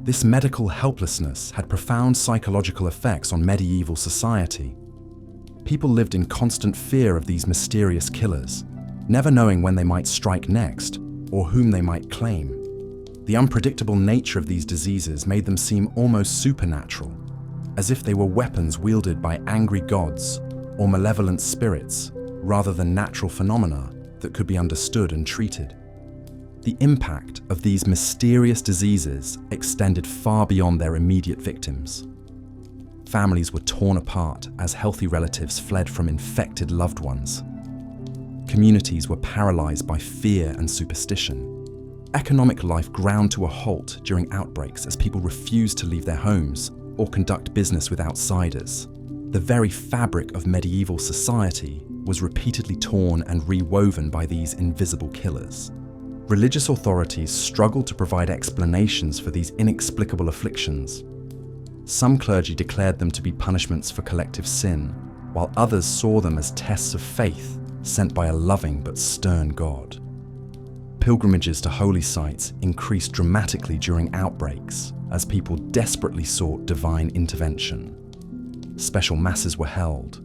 This medical helplessness had profound psychological effects on medieval society. People lived in constant fear of these mysterious killers, never knowing when they might strike next or whom they might claim. The unpredictable nature of these diseases made them seem almost supernatural, as if they were weapons wielded by angry gods or malevolent spirits, rather than natural phenomena that could be understood and treated. The impact of these mysterious diseases extended far beyond their immediate victims. Families were torn apart as healthy relatives fled from infected loved ones. Communities were paralyzed by fear and superstition. Economic life ground to a halt during outbreaks as people refused to leave their homes or conduct business with outsiders. The very fabric of medieval society was repeatedly torn and rewoven by these invisible killers. Religious authorities struggled to provide explanations for these inexplicable afflictions. Some clergy declared them to be punishments for collective sin, while others saw them as tests of faith sent by a loving but stern God. Pilgrimages to holy sites increased dramatically during outbreaks as people desperately sought divine intervention. Special masses were held,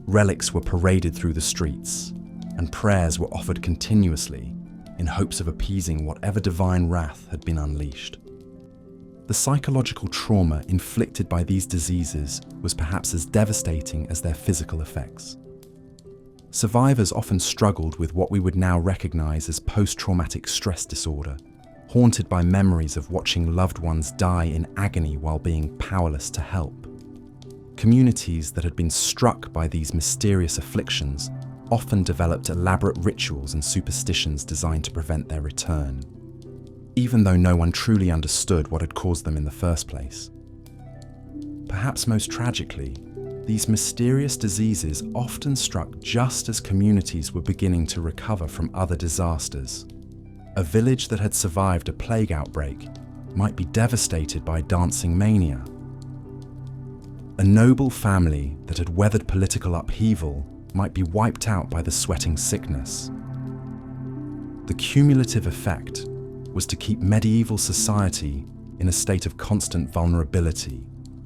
relics were paraded through the streets, and prayers were offered continuously in hopes of appeasing whatever divine wrath had been unleashed. The psychological trauma inflicted by these diseases was perhaps as devastating as their physical effects. Survivors often struggled with what we would now recognize as post-traumatic stress disorder, haunted by memories of watching loved ones die in agony while being powerless to help. Communities that had been struck by these mysterious afflictions often developed elaborate rituals and superstitions designed to prevent their return, even though no one truly understood what had caused them in the first place. Perhaps most tragically, these mysterious diseases often struck just as communities were beginning to recover from other disasters. A village that had survived a plague outbreak might be devastated by dancing mania. A noble family that had weathered political upheaval might be wiped out by the sweating sickness. The cumulative effect was to keep medieval society in a state of constant vulnerability,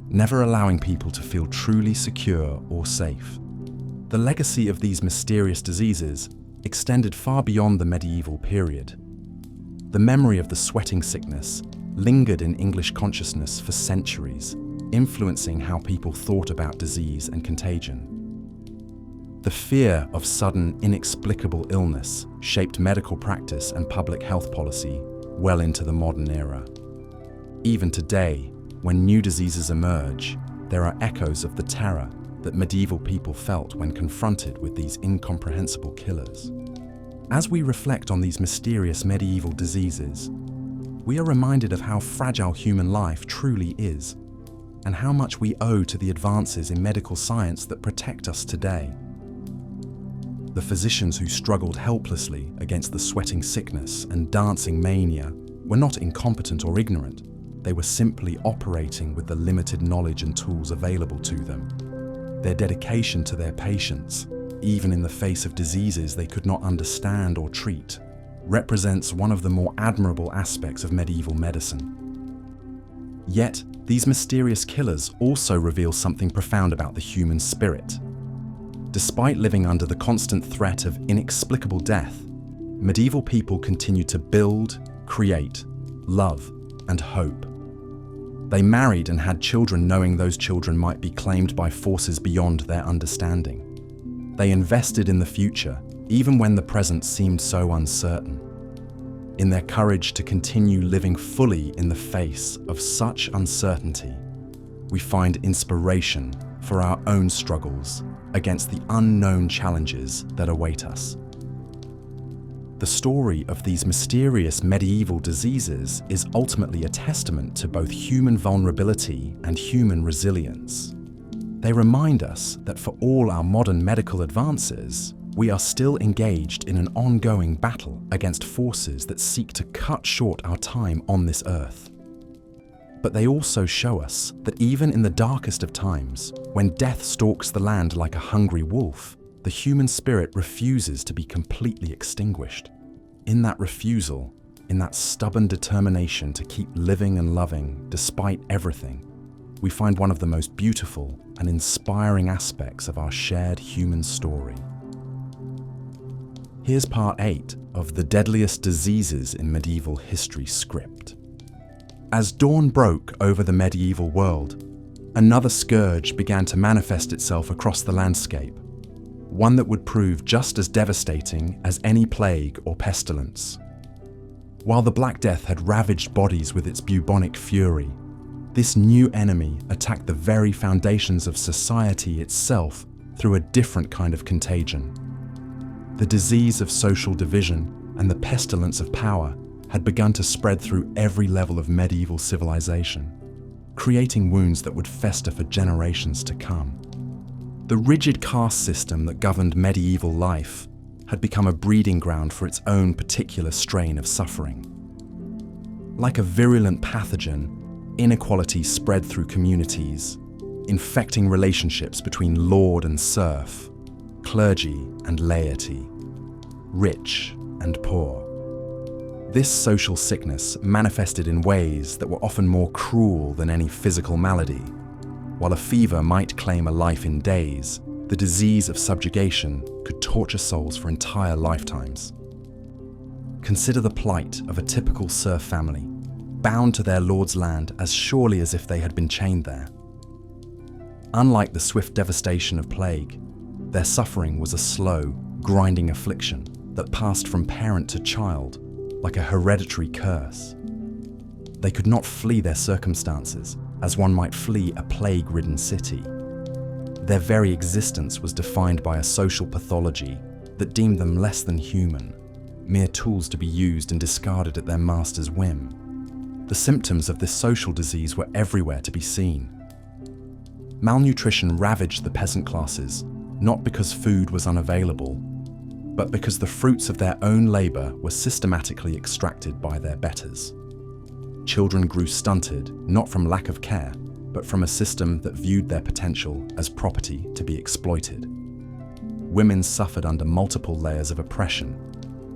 never allowing people to feel truly secure or safe. The legacy of these mysterious diseases extended far beyond the medieval period. The memory of the sweating sickness lingered in English consciousness for centuries, influencing how people thought about disease and contagion. The fear of sudden, inexplicable illness shaped medical practice and public health policy well into the modern era. Even today, when new diseases emerge, there are echoes of the terror that medieval people felt when confronted with these incomprehensible killers. As we reflect on these mysterious medieval diseases, we are reminded of how fragile human life truly is, and how much we owe to the advances in medical science that protect us today. The physicians who struggled helplessly against the sweating sickness and dancing mania were not incompetent or ignorant. They were simply operating with the limited knowledge and tools available to them. Their dedication to their patients, even in the face of diseases they could not understand or treat, represents one of the more admirable aspects of medieval medicine. Yet, these mysterious killers also reveal something profound about the human spirit. Despite living under the constant threat of inexplicable death, medieval people continued to build, create, love, and hope. They married and had children knowing those children might be claimed by forces beyond their understanding. They invested in the future, even when the present seemed so uncertain. In their courage to continue living fully in the face of such uncertainty, we find inspiration for our own struggles against the unknown challenges that await us. The story of these mysterious medieval diseases is ultimately a testament to both human vulnerability and human resilience. They remind us that for all our modern medical advances, we are still engaged in an ongoing battle against forces that seek to cut short our time on this earth. But they also show us that even in the darkest of times, when death stalks the land like a hungry wolf, the human spirit refuses to be completely extinguished. In that refusal, in that stubborn determination to keep living and loving despite everything, we find one of the most beautiful and inspiring aspects of our shared human story. Here's part 8 of the Deadliest Diseases in Medieval History script. As dawn broke over the medieval world, another scourge began to manifest itself across the landscape, one that would prove just as devastating as any plague or pestilence. While the Black Death had ravaged bodies with its bubonic fury, this new enemy attacked the very foundations of society itself through a different kind of contagion. The disease of social division and the pestilence of power had begun to spread through every level of medieval civilization, creating wounds that would fester for generations to come. The rigid caste system that governed medieval life had become a breeding ground for its own particular strain of suffering. Like a virulent pathogen, inequality spread through communities, infecting relationships between lord and serf, clergy and laity, rich and poor. This social sickness manifested in ways that were often more cruel than any physical malady. While a fever might claim a life in days, the disease of subjugation could torture souls for entire lifetimes. Consider the plight of a typical serf family, bound to their lord's land as surely as if they had been chained there. Unlike the swift devastation of plague, their suffering was a slow, grinding affliction that passed from parent to child like a hereditary curse. They could not flee their circumstances as one might flee a plague-ridden city. Their very existence was defined by a social pathology that deemed them less than human, mere tools to be used and discarded at their master's whim. The symptoms of this social disease were everywhere to be seen. Malnutrition ravaged the peasant classes, not because food was unavailable, but because the fruits of their own labor were systematically extracted by their betters. Children grew stunted, not from lack of care, but from a system that viewed their potential as property to be exploited. Women suffered under multiple layers of oppression,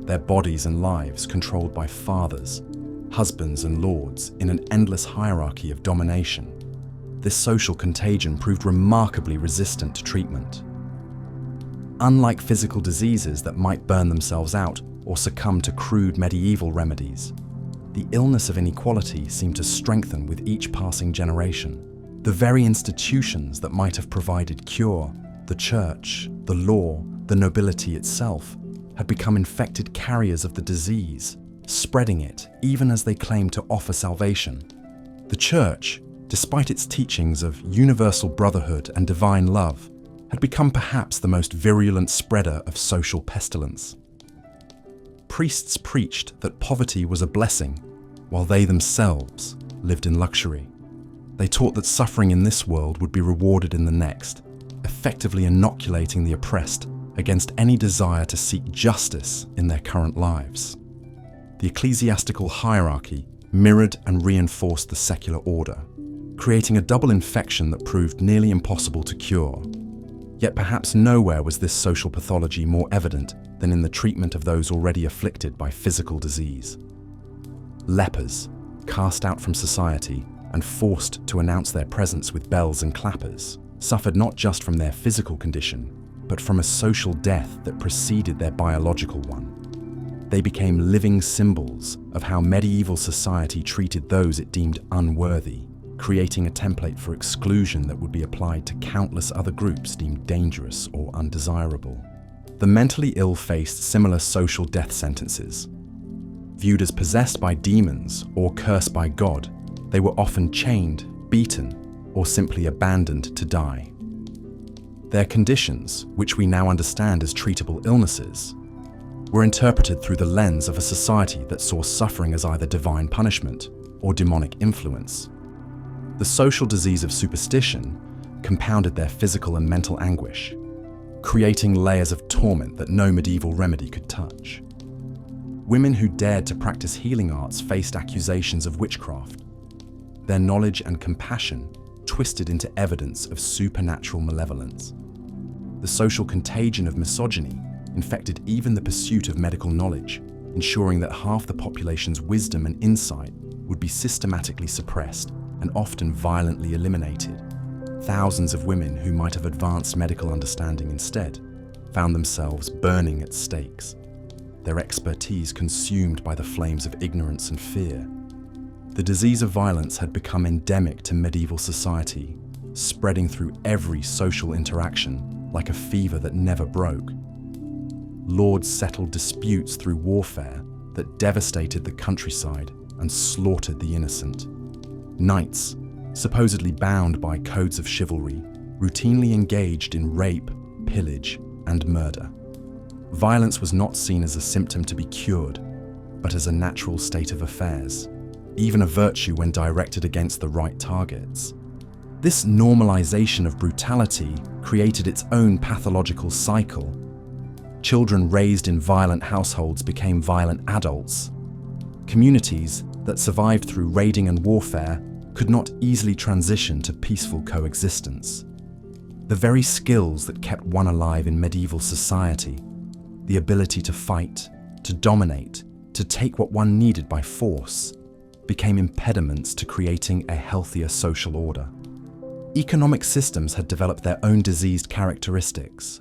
their bodies and lives controlled by fathers, husbands and lords in an endless hierarchy of domination. This social contagion proved remarkably resistant to treatment. Unlike physical diseases that might burn themselves out or succumb to crude medieval remedies, the illness of inequality seemed to strengthen with each passing generation. The very institutions that might have provided cure, the church, the law, the nobility itself, had become infected carriers of the disease, spreading it even as they claimed to offer salvation. The church, despite its teachings of universal brotherhood and divine love, had become perhaps the most virulent spreader of social pestilence. Priests preached that poverty was a blessing, while they themselves lived in luxury. They taught that suffering in this world would be rewarded in the next, effectively inoculating the oppressed against any desire to seek justice in their current lives. The ecclesiastical hierarchy mirrored and reinforced the secular order, creating a double infection that proved nearly impossible to cure. Yet perhaps nowhere was this social pathology more evident than in the treatment of those already afflicted by physical disease. Lepers, cast out from society and forced to announce their presence with bells and clappers, suffered not just from their physical condition, but from a social death that preceded their biological one. They became living symbols of how medieval society treated those it deemed unworthy, creating a template for exclusion that would be applied to countless other groups deemed dangerous or undesirable. The mentally ill faced similar social death sentences. Viewed as possessed by demons or cursed by God, they were often chained, beaten, or simply abandoned to die. Their conditions, which we now understand as treatable illnesses, were interpreted through the lens of a society that saw suffering as either divine punishment or demonic influence. The social disease of superstition compounded their physical and mental anguish, creating layers of torment that no medieval remedy could touch. Women who dared to practice healing arts faced accusations of witchcraft, their knowledge and compassion twisted into evidence of supernatural malevolence. The social contagion of misogyny infected even the pursuit of medical knowledge, ensuring that half the population's wisdom and insight would be systematically suppressed and often violently eliminated. Thousands of women who might have advanced medical understanding instead found themselves burning at stakes, their expertise consumed by the flames of ignorance and fear. The disease of violence had become endemic to medieval society, spreading through every social interaction like a fever that never broke. Lords settled disputes through warfare that devastated the countryside and slaughtered the innocent. Knights, supposedly bound by codes of chivalry, routinely engaged in rape, pillage, and murder. Violence was not seen as a symptom to be cured, but as a natural state of affairs, even a virtue when directed against the right targets. This normalization of brutality created its own pathological cycle. Children raised in violent households became violent adults. Communities that survived through raiding and warfare could not easily transition to peaceful coexistence. The very skills that kept one alive in medieval society, the ability to fight, to dominate, to take what one needed by force, became impediments to creating a healthier social order. Economic systems had developed their own diseased characteristics,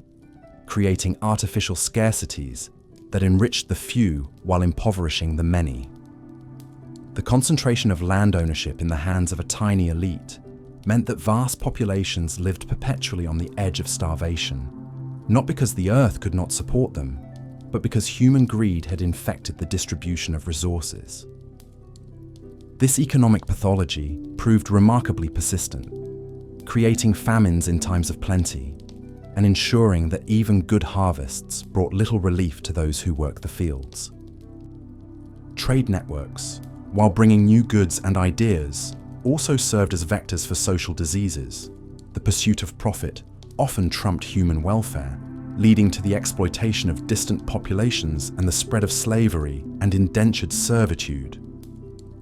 creating artificial scarcities that enriched the few while impoverishing the many. The concentration of land ownership in the hands of a tiny elite meant that vast populations lived perpetually on the edge of starvation, not because the earth could not support them, but because human greed had infected the distribution of resources. This economic pathology proved remarkably persistent, creating famines in times of plenty and ensuring that even good harvests brought little relief to those who worked the fields. Trade networks, while bringing new goods and ideas, also served as vectors for social diseases. The pursuit of profit often trumped human welfare, leading to the exploitation of distant populations and the spread of slavery and indentured servitude.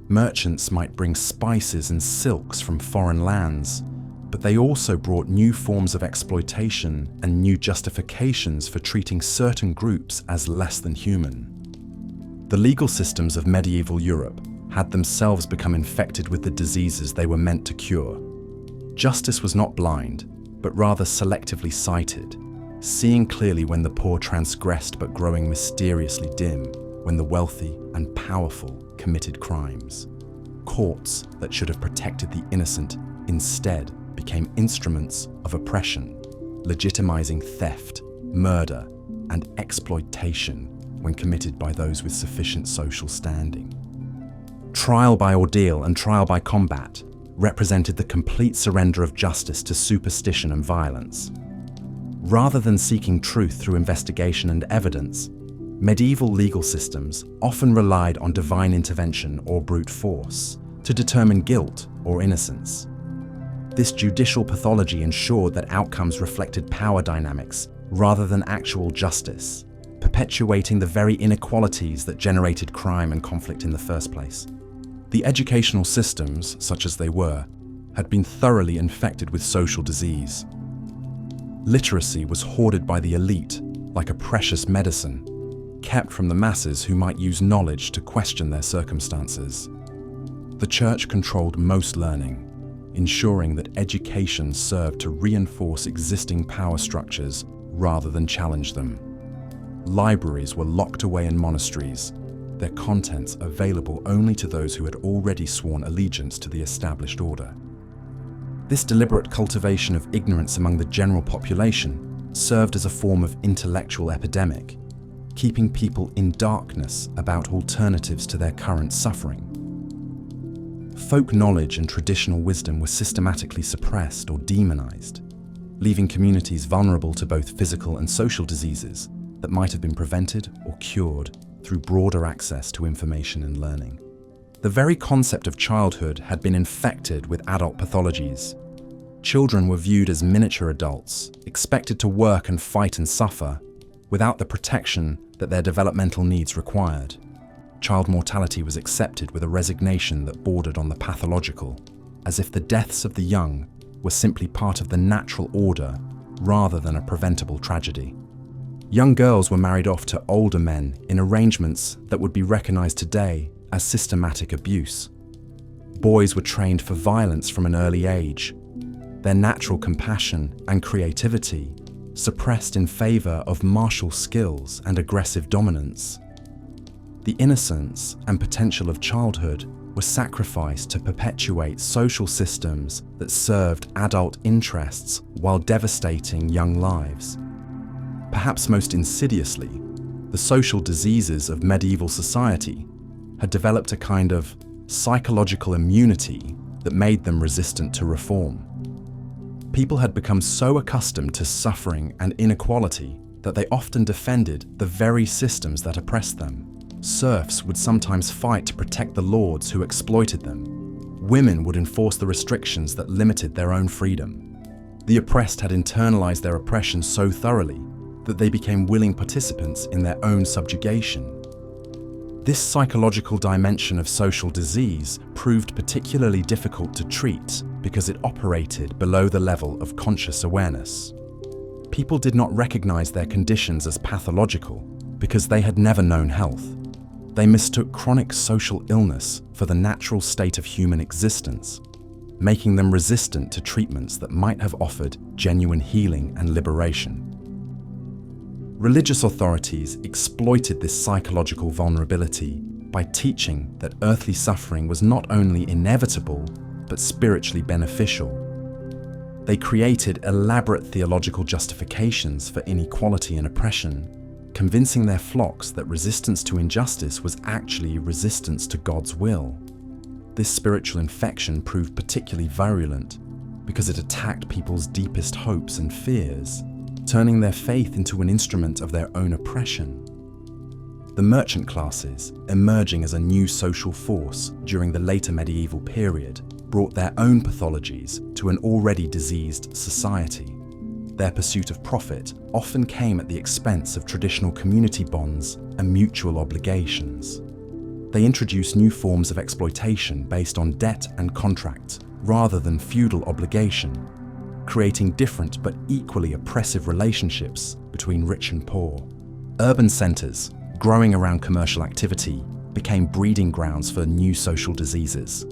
Merchants might bring spices and silks from foreign lands, but they also brought new forms of exploitation and new justifications for treating certain groups as less than human. The legal systems of medieval Europe had themselves become infected with the diseases they were meant to cure. Justice was not blind, but rather selectively sighted, seeing clearly when the poor transgressed but growing mysteriously dim when the wealthy and powerful committed crimes. Courts that should have protected the innocent instead became instruments of oppression, legitimizing theft, murder, and exploitation when committed by those with sufficient social standing. Trial by ordeal and trial by combat represented the complete surrender of justice to superstition and violence. Rather than seeking truth through investigation and evidence, medieval legal systems often relied on divine intervention or brute force to determine guilt or innocence. This judicial pathology ensured that outcomes reflected power dynamics rather than actual justice, perpetuating the very inequalities that generated crime and conflict in the first place. The educational systems, such as they were, had been thoroughly infected with social disease. Literacy was hoarded by the elite like a precious medicine, kept from the masses who might use knowledge to question their circumstances. The church controlled most learning, ensuring that education served to reinforce existing power structures rather than challenge them. Libraries were locked away in monasteries, their contents available only to those who had already sworn allegiance to the established order. This deliberate cultivation of ignorance among the general population served as a form of intellectual epidemic, keeping people in darkness about alternatives to their current suffering. Folk knowledge and traditional wisdom were systematically suppressed or demonized. leaving communities vulnerable to both physical and social diseases that might have been prevented or cured through broader access to information and learning. The very concept of childhood had been infected with adult pathologies. Children were viewed as miniature adults, expected to work and fight and suffer, without the protection that their developmental needs required. Child mortality was accepted with a resignation that bordered on the pathological, as if the deaths of the young were simply part of the natural order rather than a preventable tragedy. Young girls were married off to older men in arrangements that would be recognized today as systematic abuse. Boys were trained for violence from an early age, their natural compassion and creativity suppressed in favor of martial skills and aggressive dominance. The innocence and potential of childhood were sacrificed to perpetuate social systems that served adult interests while devastating young lives. Perhaps most insidiously, the social diseases of medieval society had developed a kind of psychological immunity that made them resistant to reform. People had become so accustomed to suffering and inequality that they often defended the very systems that oppressed them. Serfs would sometimes fight to protect the lords who exploited them. Women would enforce the restrictions that limited their own freedom. The oppressed had internalized their oppression so thoroughly that they became willing participants in their own subjugation. This psychological dimension of social disease proved particularly difficult to treat because it operated below the level of conscious awareness. People did not recognize their conditions as pathological because they had never known health. They mistook chronic social illness for the natural state of human existence, making them resistant to treatments that might have offered genuine healing and liberation. Religious authorities exploited this psychological vulnerability by teaching that earthly suffering was not only inevitable, but spiritually beneficial. They created elaborate theological justifications for inequality and oppression, convincing their flocks that resistance to injustice was actually resistance to God's will. This spiritual infection proved particularly virulent because it attacked people's deepest hopes and fears, turning their faith into an instrument of their own oppression. The merchant classes, emerging as a new social force during the later medieval period, brought their own pathologies to an already diseased society. Their pursuit of profit often came at the expense of traditional community bonds and mutual obligations. They introduced new forms of exploitation based on debt and contract rather than feudal obligation, creating different but equally oppressive relationships between rich and poor. Urban centers, growing around commercial activity, became breeding grounds for new social diseases.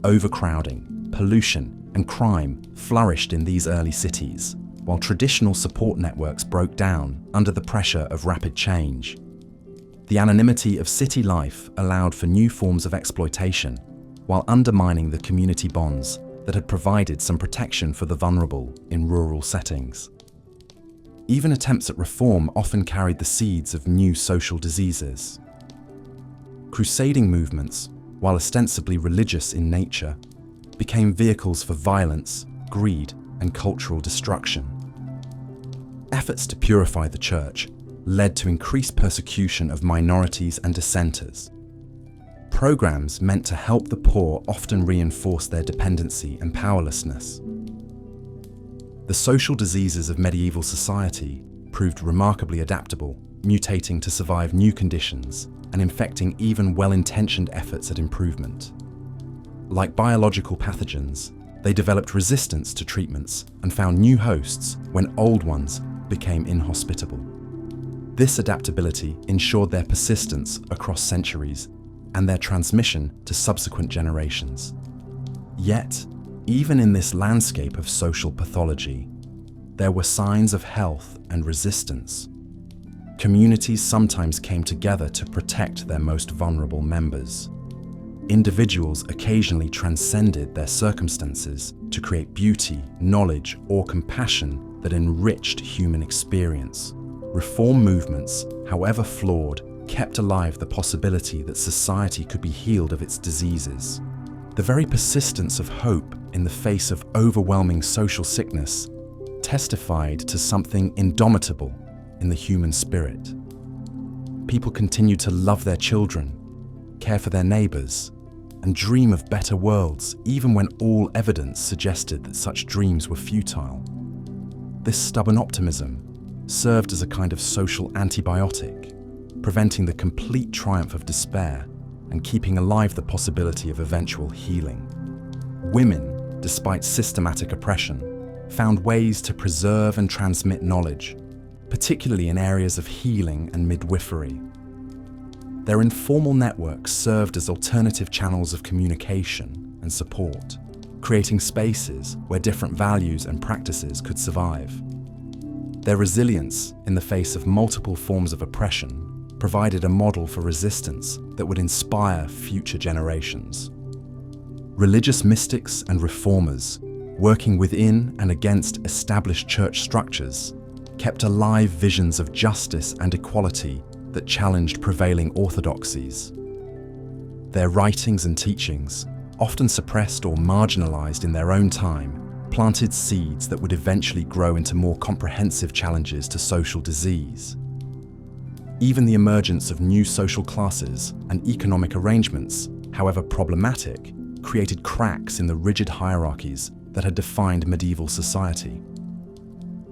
Overcrowding, pollution, and crime flourished in these early cities, while traditional support networks broke down under the pressure of rapid change. The anonymity of city life allowed for new forms of exploitation, while undermining the community bonds that had provided some protection for the vulnerable in rural settings. Even attempts at reform often carried the seeds of new social diseases. Crusading movements, while ostensibly religious in nature, became vehicles for violence, greed, and cultural destruction. Efforts to purify the church led to increased persecution of minorities and dissenters. Programs meant to help the poor often reinforced their dependency and powerlessness. The social diseases of medieval society proved remarkably adaptable, mutating to survive new conditions and infecting even well-intentioned efforts at improvement. Like biological pathogens, they developed resistance to treatments and found new hosts when old ones became inhospitable. This adaptability ensured their persistence across centuries and their transmission to subsequent generations. Yet, even in this landscape of social pathology, there were signs of health and resistance. Communities sometimes came together to protect their most vulnerable members. Individuals occasionally transcended their circumstances to create beauty, knowledge, or compassion that enriched human experience. Reform movements, however flawed, kept alive the possibility that society could be healed of its diseases. The very persistence of hope in the face of overwhelming social sickness testified to something indomitable in the human spirit. People continued to love their children, care for their neighbors, and dream of better worlds, even when all evidence suggested that such dreams were futile. This stubborn optimism served as a kind of social antibiotic, preventing the complete triumph of despair and keeping alive the possibility of eventual healing. Women, despite systematic oppression, found ways to preserve and transmit knowledge, particularly in areas of healing and midwifery. Their informal networks served as alternative channels of communication and support, creating spaces where different values and practices could survive. Their resilience in the face of multiple forms of oppression provided a model for resistance that would inspire future generations. Religious mystics and reformers, working within and against established church structures, kept alive visions of justice and equality that challenged prevailing orthodoxies. Their writings and teachings, often suppressed or marginalized in their own time, planted seeds that would eventually grow into more comprehensive challenges to social disease. Even the emergence of new social classes and economic arrangements, however problematic, created cracks in the rigid hierarchies that had defined medieval society.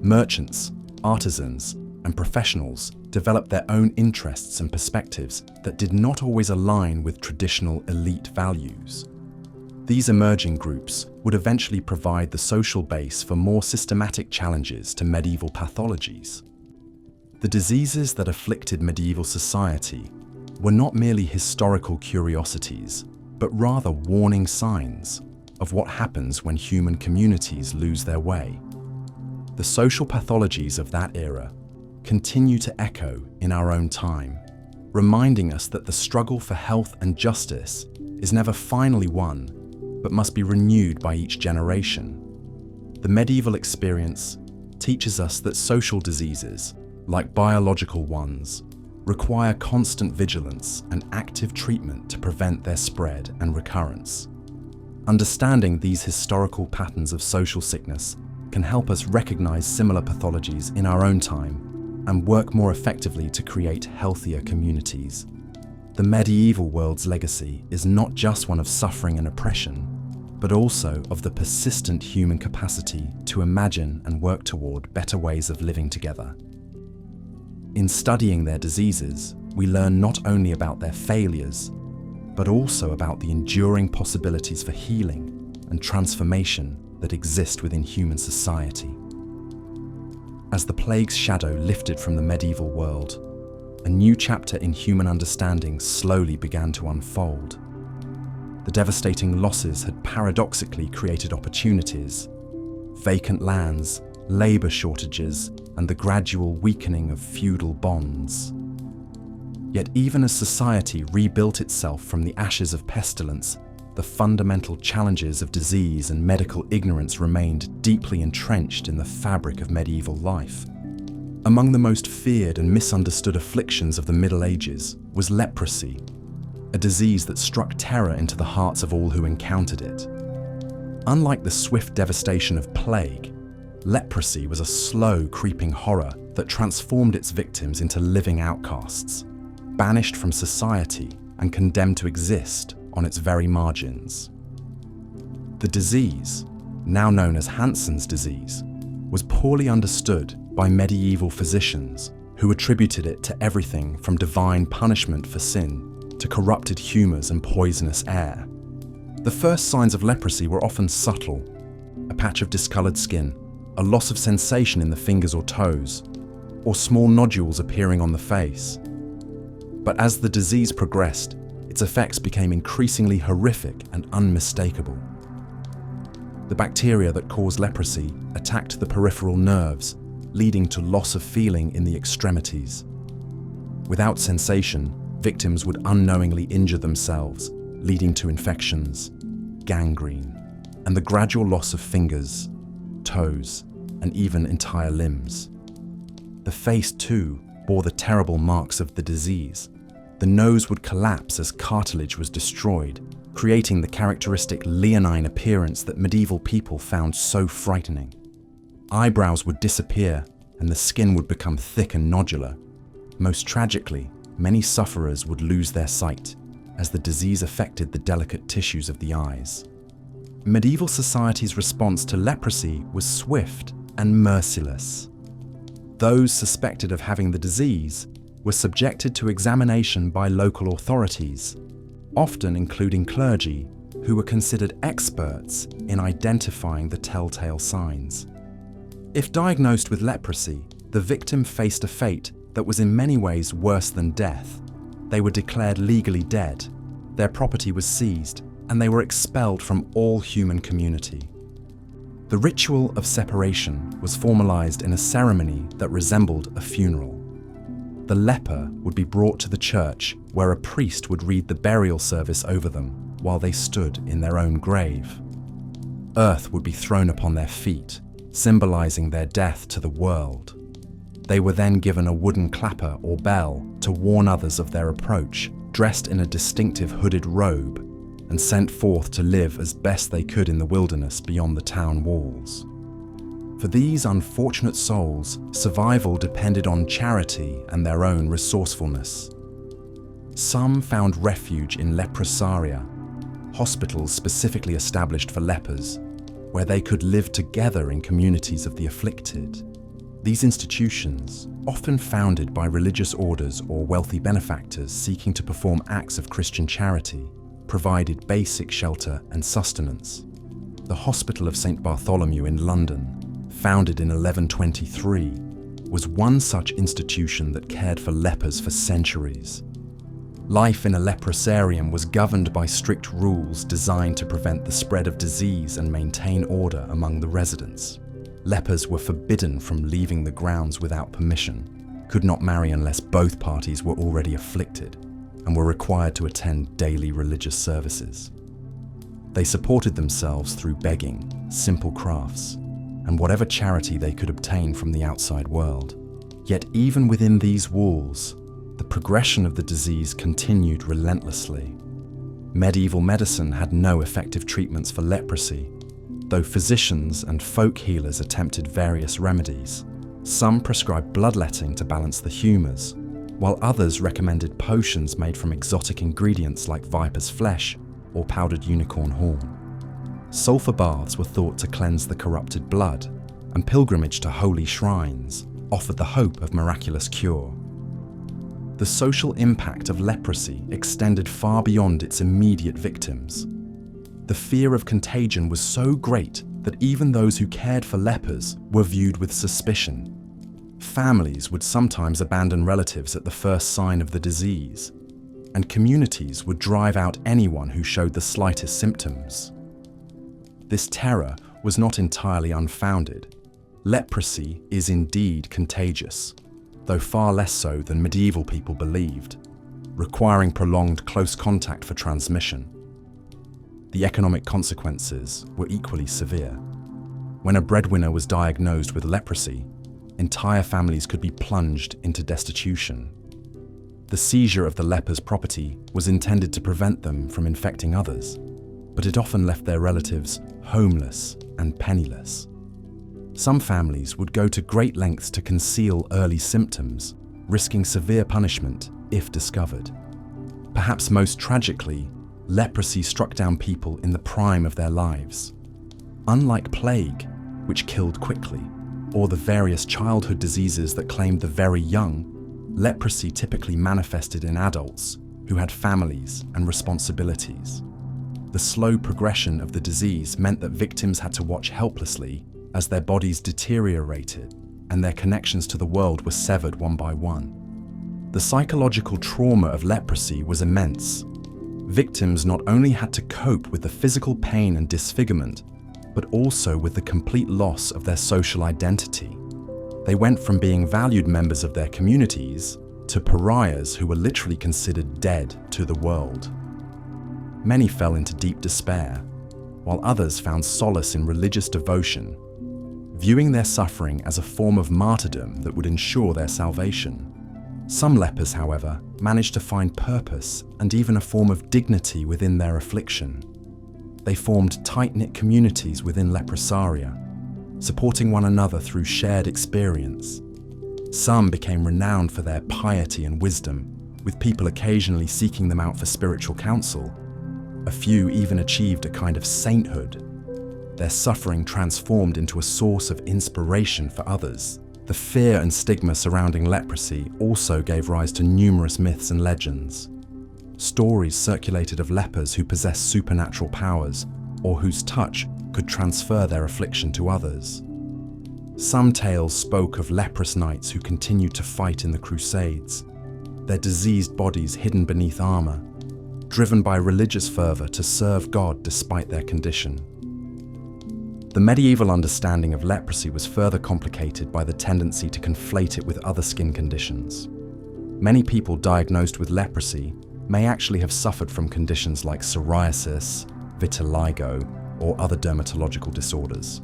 Merchants, artisans, and professionals developed their own interests and perspectives that did not always align with traditional elite values. These emerging groups would eventually provide the social base for more systematic challenges to medieval pathologies. The diseases that afflicted medieval society were not merely historical curiosities, but rather warning signs of what happens when human communities lose their way. The social pathologies of that era continue to echo in our own time, reminding us that the struggle for health and justice is never finally won, but must be renewed by each generation. The medieval experience teaches us that social diseases, like biological ones, require constant vigilance and active treatment to prevent their spread and recurrence. Understanding these historical patterns of social sickness can help us recognize similar pathologies in our own time and work more effectively to create healthier communities. The medieval world's legacy is not just one of suffering and oppression, but also of the persistent human capacity to imagine and work toward better ways of living together. In studying their diseases, we learn not only about their failures, but also about the enduring possibilities for healing and transformation that exist within human society. As the plague's shadow lifted from the medieval world, a new chapter in human understanding slowly began to unfold. The devastating losses had paradoxically created opportunities: vacant lands, labor shortages, and the gradual weakening of feudal bonds. Yet even as society rebuilt itself from the ashes of pestilence, the fundamental challenges of disease and medical ignorance remained deeply entrenched in the fabric of medieval life. Among the most feared and misunderstood afflictions of the Middle Ages was leprosy, a disease that struck terror into the hearts of all who encountered it. Unlike the swift devastation of plague, leprosy was a slow, creeping horror that transformed its victims into living outcasts, banished from society and condemned to exist on its very margins. The disease, now known as Hansen's disease, was poorly understood by medieval physicians who attributed it to everything from divine punishment for sin to corrupted humours and poisonous air. The first signs of leprosy were often subtle: a patch of discoloured skin, a loss of sensation in the fingers or toes, or small nodules appearing on the face. But as the disease progressed, its effects became increasingly horrific and unmistakable. The bacteria that caused leprosy attacked the peripheral nerves, leading to loss of feeling in the extremities. Without sensation, victims would unknowingly injure themselves, leading to infections, gangrene, and the gradual loss of fingers, toes, and even entire limbs. The face, too, bore the terrible marks of the disease. The nose would collapse as cartilage was destroyed, creating the characteristic leonine appearance that medieval people found so frightening. Eyebrows would disappear and the skin would become thick and nodular. Most tragically, many sufferers would lose their sight as the disease affected the delicate tissues of the eyes. Medieval society's response to leprosy was swift and merciless. Those suspected of having the disease were subjected to examination by local authorities, often including clergy, who were considered experts in identifying the telltale signs. If diagnosed with leprosy, the victim faced a fate that was in many ways worse than death. They were declared legally dead, their property was seized, and they were expelled from all human community. The ritual of separation was formalized in a ceremony that resembled a funeral. The leper would be brought to the church, where a priest would read the burial service over them while they stood in their own grave. Earth would be thrown upon their feet, symbolizing their death to the world. They were then given a wooden clapper or bell to warn others of their approach, dressed in a distinctive hooded robe, and sent forth to live as best they could in the wilderness beyond the town walls. For these unfortunate souls, survival depended on charity and their own resourcefulness. Some found refuge in leprosaria, hospitals specifically established for lepers, where they could live together in communities of the afflicted. These institutions, often founded by religious orders or wealthy benefactors seeking to perform acts of Christian charity, provided basic shelter and sustenance. The Hospital of St. Bartholomew in London, founded in 1123, was one such institution that cared for lepers for centuries. Life in a leprosarium was governed by strict rules designed to prevent the spread of disease and maintain order among the residents. Lepers were forbidden from leaving the grounds without permission, could not marry unless both parties were already afflicted, and were required to attend daily religious services. They supported themselves through begging, simple crafts, and whatever charity they could obtain from the outside world. Yet even within these walls, the progression of the disease continued relentlessly. Medieval medicine had no effective treatments for leprosy, though physicians and folk healers attempted various remedies. Some prescribed bloodletting to balance the humours, while others recommended potions made from exotic ingredients like viper's flesh or powdered unicorn horn. Sulphur baths were thought to cleanse the corrupted blood, and pilgrimage to holy shrines offered the hope of miraculous cure. The social impact of leprosy extended far beyond its immediate victims. The fear of contagion was so great that even those who cared for lepers were viewed with suspicion. Families would sometimes abandon relatives at the first sign of the disease, and communities would drive out anyone who showed the slightest symptoms. This terror was not entirely unfounded. Leprosy is indeed contagious, though far less so than medieval people believed, requiring prolonged close contact for transmission. The economic consequences were equally severe. When a breadwinner was diagnosed with leprosy, entire families could be plunged into destitution. The seizure of the leper's property was intended to prevent them from infecting others, but it often left their relatives homeless and penniless. Some families would go to great lengths to conceal early symptoms, risking severe punishment if discovered. Perhaps most tragically, leprosy struck down people in the prime of their lives. Unlike plague, which killed quickly, or the various childhood diseases that claimed the very young, leprosy typically manifested in adults who had families and responsibilities. The slow progression of the disease meant that victims had to watch helplessly as their bodies deteriorated and their connections to the world were severed one by one. The psychological trauma of leprosy was immense. Victims not only had to cope with the physical pain and disfigurement, but also with the complete loss of their social identity. They went from being valued members of their communities to pariahs who were literally considered dead to the world. Many fell into deep despair, while others found solace in religious devotion, viewing their suffering as a form of martyrdom that would ensure their salvation. Some lepers, however, managed to find purpose and even a form of dignity within their affliction. They formed tight-knit communities within leprosaria, supporting one another through shared experience. Some became renowned for their piety and wisdom, with people occasionally seeking them out for spiritual counsel. A few even achieved a kind of sainthood. Their suffering transformed into a source of inspiration for others. The fear and stigma surrounding leprosy also gave rise to numerous myths and legends. Stories circulated of lepers who possessed supernatural powers or whose touch could transfer their affliction to others. Some tales spoke of leprous knights who continued to fight in the Crusades, their diseased bodies hidden beneath armor, driven by religious fervor to serve God despite their condition. The medieval understanding of leprosy was further complicated by the tendency to conflate it with other skin conditions. Many people diagnosed with leprosy may actually have suffered from conditions like psoriasis, vitiligo, or other dermatological disorders.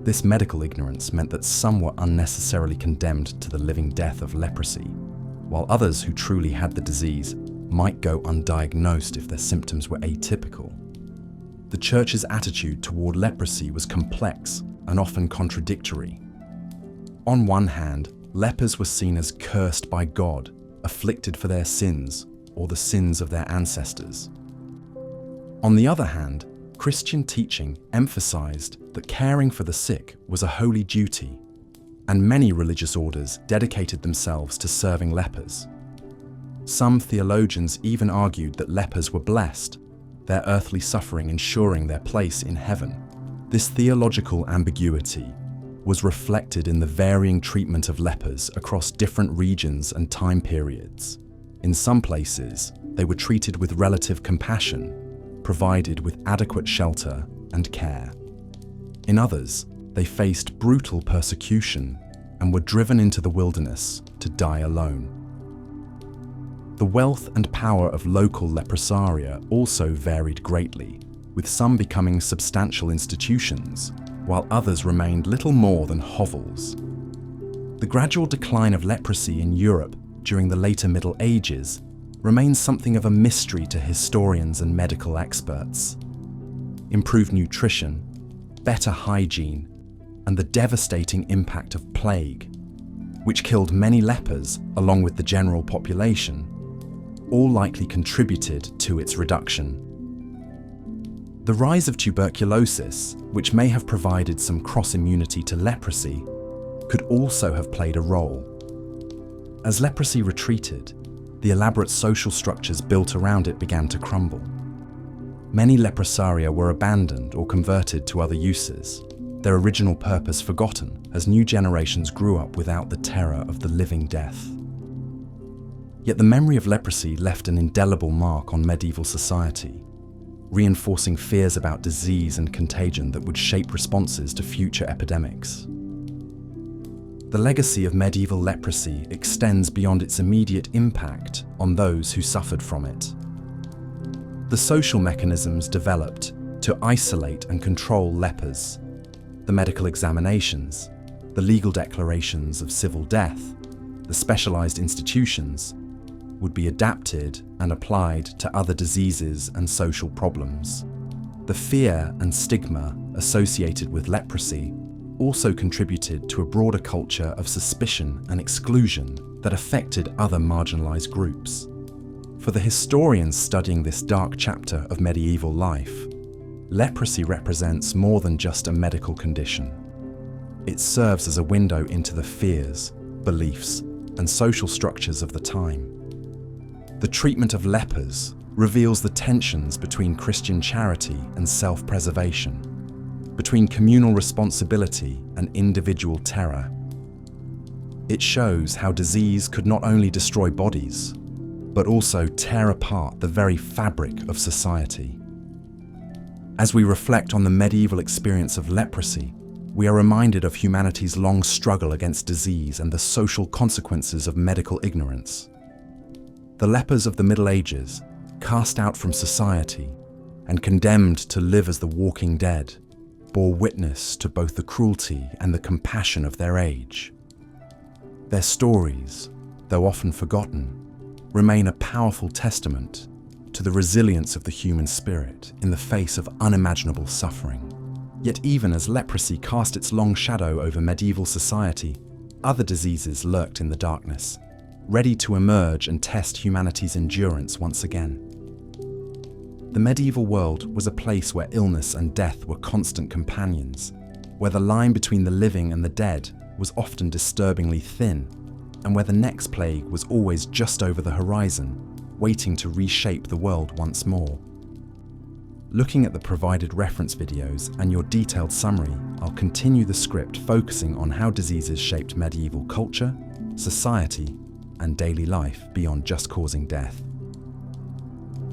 This medical ignorance meant that some were unnecessarily condemned to the living death of leprosy, while others who truly had the disease might go undiagnosed if their symptoms were atypical. The Church's attitude toward leprosy was complex and often contradictory. On one hand, lepers were seen as cursed by God, afflicted for their sins or the sins of their ancestors. On the other hand, Christian teaching emphasized that caring for the sick was a holy duty, and many religious orders dedicated themselves to serving lepers. Some theologians even argued that lepers were blessed, their earthly suffering ensuring their place in heaven. This theological ambiguity was reflected in the varying treatment of lepers across different regions and time periods. In some places, they were treated with relative compassion, provided with adequate shelter and care. In others, they faced brutal persecution and were driven into the wilderness to die alone. The wealth and power of local leprosaria also varied greatly, with some becoming substantial institutions, while others remained little more than hovels. The gradual decline of leprosy in Europe during the later Middle Ages remains something of a mystery to historians and medical experts. Improved nutrition, better hygiene, and the devastating impact of plague, which killed many lepers along with the general population, all likely contributed to its reduction. The rise of tuberculosis, which may have provided some cross-immunity to leprosy, could also have played a role. As leprosy retreated, the elaborate social structures built around it began to crumble. Many leprosaria were abandoned or converted to other uses, their original purpose forgotten as new generations grew up without the terror of the living death. Yet the memory of leprosy left an indelible mark on medieval society, reinforcing fears about disease and contagion that would shape responses to future epidemics. The legacy of medieval leprosy extends beyond its immediate impact on those who suffered from it. The social mechanisms developed to isolate and control lepers, the medical examinations, the legal declarations of civil death, the specialized institutions, would be adapted and applied to other diseases and social problems. The fear and stigma associated with leprosy also contributed to a broader culture of suspicion and exclusion that affected other marginalized groups. For the historians studying this dark chapter of medieval life, leprosy represents more than just a medical condition. It serves as a window into the fears, beliefs, and social structures of the time. The treatment of lepers reveals the tensions between Christian charity and self-preservation, between communal responsibility and individual terror. It shows how disease could not only destroy bodies, but also tear apart the very fabric of society. As we reflect on the medieval experience of leprosy, we are reminded of humanity's long struggle against disease and the social consequences of medical ignorance. The lepers of the Middle Ages, cast out from society and condemned to live as the walking dead, bore witness to both the cruelty and the compassion of their age. Their stories, though often forgotten, remain a powerful testament to the resilience of the human spirit in the face of unimaginable suffering. Yet even as leprosy cast its long shadow over medieval society, other diseases lurked in the darkness, ready to emerge and test humanity's endurance once again. The medieval world was a place where illness and death were constant companions, where the line between the living and the dead was often disturbingly thin, and where the next plague was always just over the horizon, waiting to reshape the world once more. Looking at the provided reference videos and your detailed summary, I'll continue the script focusing on how diseases shaped medieval culture, society, and daily life beyond just causing death.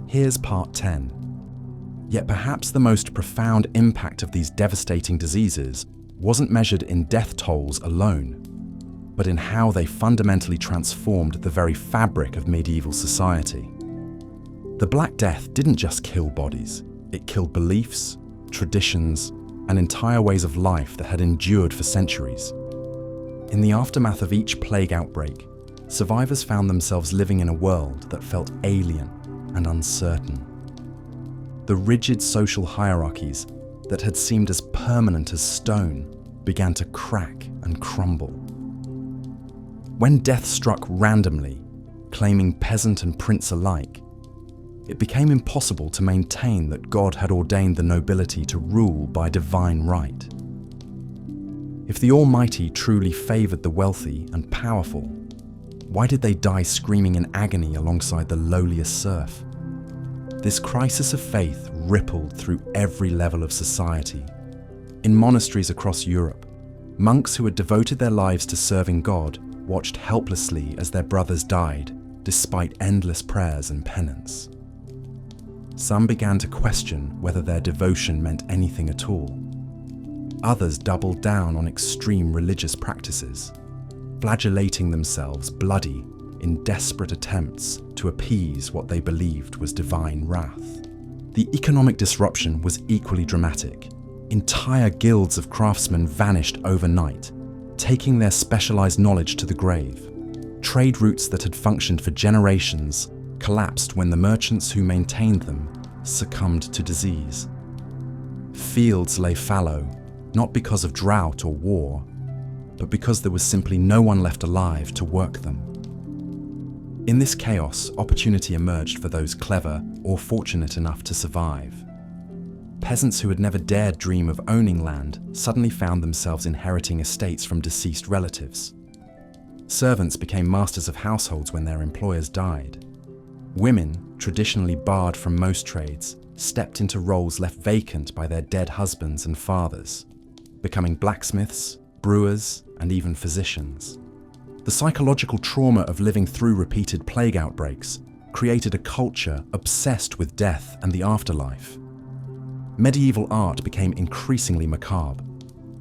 Here's part 10. Yet perhaps the most profound impact of these devastating diseases wasn't measured in death tolls alone, but in how they fundamentally transformed the very fabric of medieval society. The Black Death didn't just kill bodies, it killed beliefs, traditions, and entire ways of life that had endured for centuries. In the aftermath of each plague outbreak, survivors found themselves living in a world that felt alien and uncertain. The rigid social hierarchies that had seemed as permanent as stone began to crack and crumble. When death struck randomly, claiming peasant and prince alike, it became impossible to maintain that God had ordained the nobility to rule by divine right. If the Almighty truly favored the wealthy and powerful, why did they die screaming in agony alongside the lowliest serf? This crisis of faith rippled through every level of society. In monasteries across Europe, monks who had devoted their lives to serving God watched helplessly as their brothers died, despite endless prayers and penance. Some began to question whether their devotion meant anything at all. Others doubled down on extreme religious practices, flagellating themselves bloody in desperate attempts to appease what they believed was divine wrath. The economic disruption was equally dramatic. Entire guilds of craftsmen vanished overnight, taking their specialized knowledge to the grave. Trade routes that had functioned for generations collapsed when the merchants who maintained them succumbed to disease. Fields lay fallow, not because of drought or war, but because there was simply no one left alive to work them. In this chaos, opportunity emerged for those clever or fortunate enough to survive. Peasants who had never dared dream of owning land suddenly found themselves inheriting estates from deceased relatives. Servants became masters of households when their employers died. Women, traditionally barred from most trades, stepped into roles left vacant by their dead husbands and fathers, becoming blacksmiths, brewers, and even physicians. The psychological trauma of living through repeated plague outbreaks created a culture obsessed with death and the afterlife. Medieval art became increasingly macabre,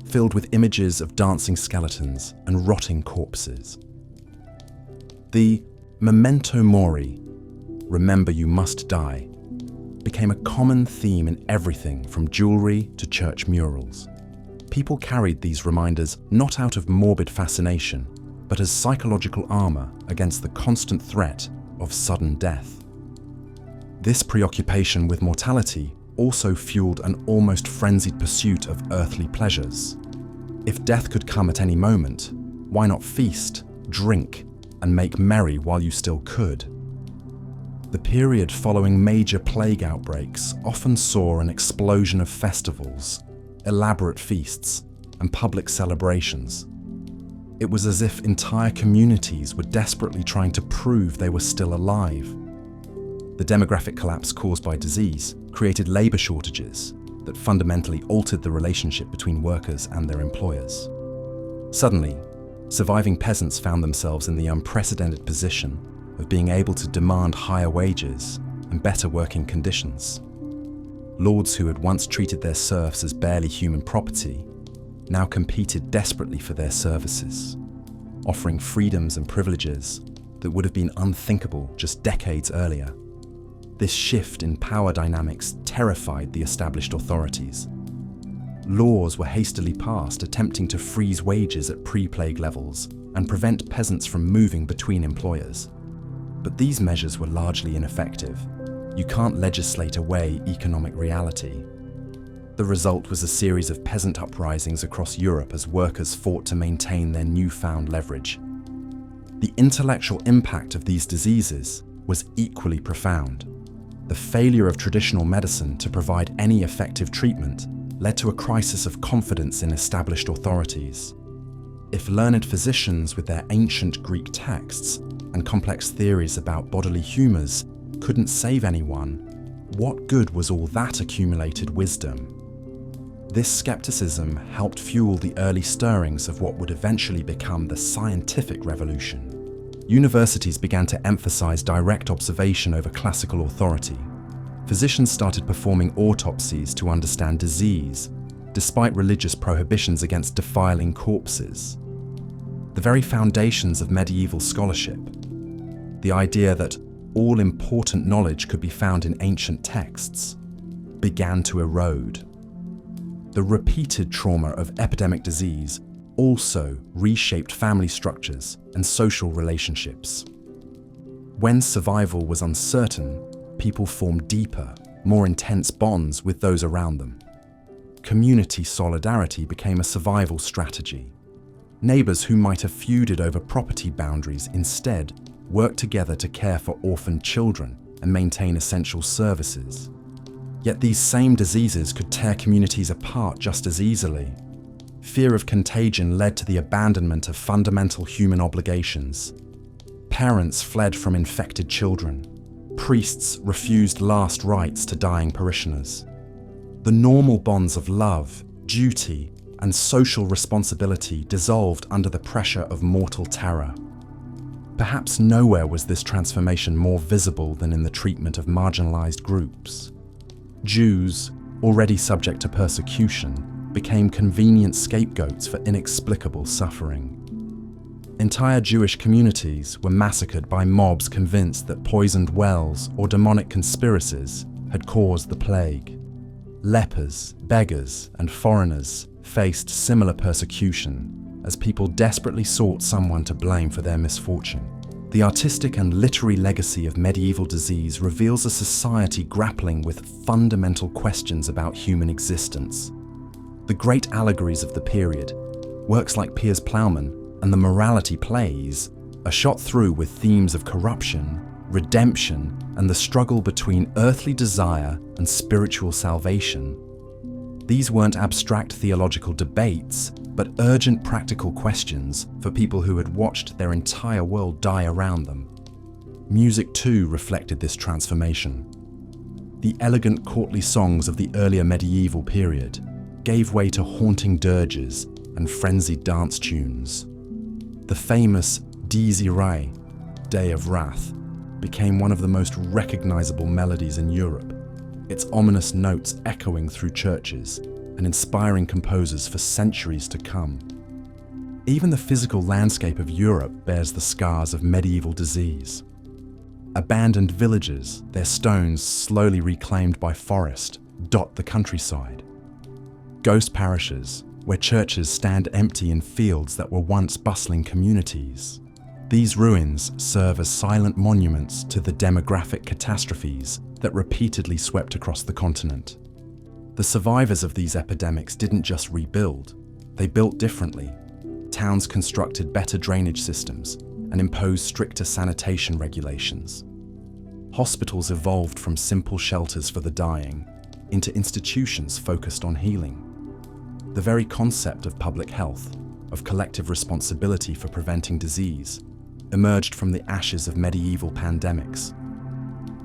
filled with images of dancing skeletons and rotting corpses. The memento mori, remember you must die, became a common theme in everything from jewelry to church murals. People carried these reminders not out of morbid fascination, but as psychological armor against the constant threat of sudden death. This preoccupation with mortality also fueled an almost frenzied pursuit of earthly pleasures. If death could come at any moment, why not feast, drink, and make merry while you still could? The period following major plague outbreaks often saw an explosion of festivals, elaborate feasts, and public celebrations. It was as if entire communities were desperately trying to prove they were still alive. The demographic collapse caused by disease created labor shortages that fundamentally altered the relationship between workers and their employers. Suddenly, surviving peasants found themselves in the unprecedented position of being able to demand higher wages and better working conditions. Lords who had once treated their serfs as barely human property now competed desperately for their services, offering freedoms and privileges that would have been unthinkable just decades earlier. This shift in power dynamics terrified the established authorities. Laws were hastily passed attempting to freeze wages at pre-plague levels and prevent peasants from moving between employers. But these measures were largely ineffective. You can't legislate away economic reality. The result was a series of peasant uprisings across Europe as workers fought to maintain their newfound leverage. The intellectual impact of these diseases was equally profound. The failure of traditional medicine to provide any effective treatment led to a crisis of confidence in established authorities. If learned physicians with their ancient Greek texts and complex theories about bodily humours couldn't save anyone, what good was all that accumulated wisdom? This skepticism helped fuel the early stirrings of what would eventually become the scientific revolution. Universities began to emphasize direct observation over classical authority. Physicians started performing autopsies to understand disease, despite religious prohibitions against defiling corpses. The very foundations of medieval scholarship, the idea that all important knowledge could be found in ancient texts, began to erode. The repeated trauma of epidemic disease also reshaped family structures and social relationships. When survival was uncertain, people formed deeper, more intense bonds with those around them. Community solidarity became a survival strategy. Neighbors who might have feuded over property boundaries instead worked together to care for orphaned children and maintain essential services. Yet these same diseases could tear communities apart just as easily. Fear of contagion led to the abandonment of fundamental human obligations. Parents fled from infected children. Priests refused last rites to dying parishioners. The normal bonds of love, duty, and social responsibility dissolved under the pressure of mortal terror. Perhaps nowhere was this transformation more visible than in the treatment of marginalized groups. Jews, already subject to persecution, became convenient scapegoats for inexplicable suffering. Entire Jewish communities were massacred by mobs convinced that poisoned wells or demonic conspiracies had caused the plague. Lepers, beggars, and foreigners faced similar persecution as people desperately sought someone to blame for their misfortune. The artistic and literary legacy of medieval disease reveals a society grappling with fundamental questions about human existence. The great allegories of the period, works like Piers Plowman and the morality plays, are shot through with themes of corruption, redemption, and the struggle between earthly desire and spiritual salvation. These weren't abstract theological debates, but urgent practical questions for people who had watched their entire world die around them. Music too reflected this transformation. The elegant courtly songs of the earlier medieval period gave way to haunting dirges and frenzied dance tunes. The famous Dies Irae, Day of Wrath, became one of the most recognizable melodies in Europe, its ominous notes echoing through churches and inspiring composers for centuries to come. Even the physical landscape of Europe bears the scars of medieval disease. Abandoned villages, their stones slowly reclaimed by forest, dot the countryside. Ghost parishes, where churches stand empty in fields that were once bustling communities. These ruins serve as silent monuments to the demographic catastrophes that repeatedly swept across the continent. The survivors of these epidemics didn't just rebuild, they built differently. Towns constructed better drainage systems and imposed stricter sanitation regulations. Hospitals evolved from simple shelters for the dying into institutions focused on healing. The very concept of public health, of collective responsibility for preventing disease, emerged from the ashes of medieval pandemics.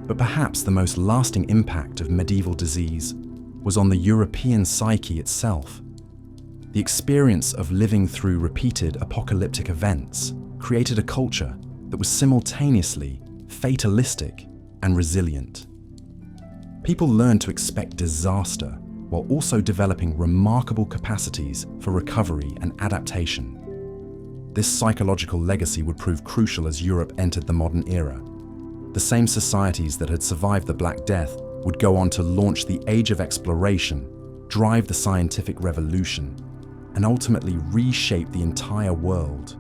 But perhaps the most lasting impact of medieval disease was on the European psyche itself. The experience of living through repeated apocalyptic events created a culture that was simultaneously fatalistic and resilient. People learned to expect disaster while also developing remarkable capacities for recovery and adaptation. This psychological legacy would prove crucial as Europe entered the modern era. The same societies that had survived the Black Death would go on to launch the Age of Exploration, drive the scientific revolution, and ultimately reshape the entire world.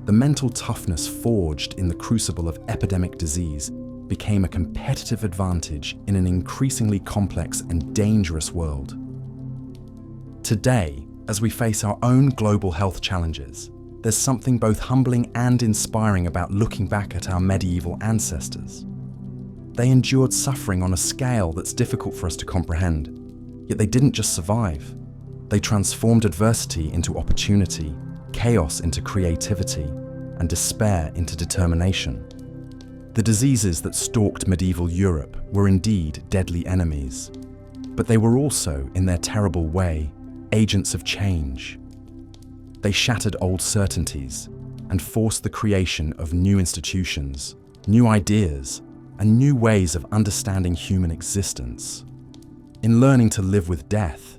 The mental toughness forged in the crucible of epidemic disease became a competitive advantage in an increasingly complex and dangerous world. Today, as we face our own global health challenges, there's something both humbling and inspiring about looking back at our medieval ancestors. They endured suffering on a scale that's difficult for us to comprehend, yet they didn't just survive. They transformed adversity into opportunity, chaos into creativity, and despair into determination. The diseases that stalked medieval Europe were indeed deadly enemies, but they were also, in their terrible way, agents of change. They shattered old certainties and forced the creation of new institutions, new ideas, and new ways of understanding human existence. In learning to live with death,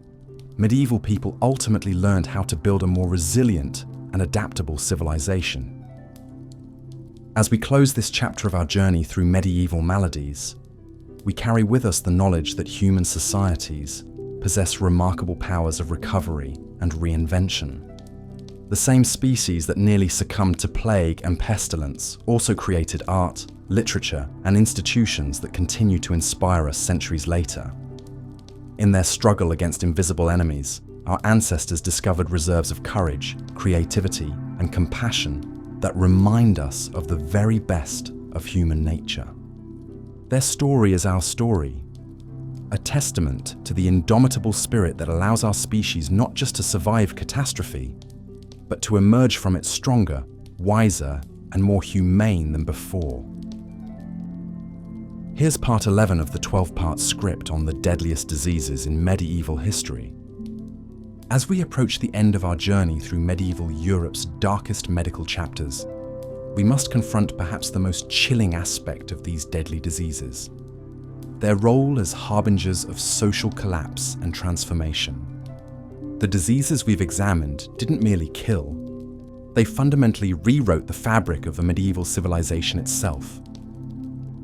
medieval people ultimately learned how to build a more resilient and adaptable civilization. As we close this chapter of our journey through medieval maladies, we carry with us the knowledge that human societies possess remarkable powers of recovery and reinvention. The same species that nearly succumbed to plague and pestilence also created art, literature, and institutions that continue to inspire us centuries later. In their struggle against invisible enemies, our ancestors discovered reserves of courage, creativity, and compassion that remind us of the very best of human nature. Their story is our story, a testament to the indomitable spirit that allows our species not just to survive catastrophe, but to emerge from it stronger, wiser, and more humane than before. Here's part 11 of the 12-part script on the deadliest diseases in medieval history. As we approach the end of our journey through medieval Europe's darkest medical chapters, we must confront perhaps the most chilling aspect of these deadly diseases: their role as harbingers of social collapse and transformation. The diseases we've examined didn't merely kill, they fundamentally rewrote the fabric of a medieval civilization itself.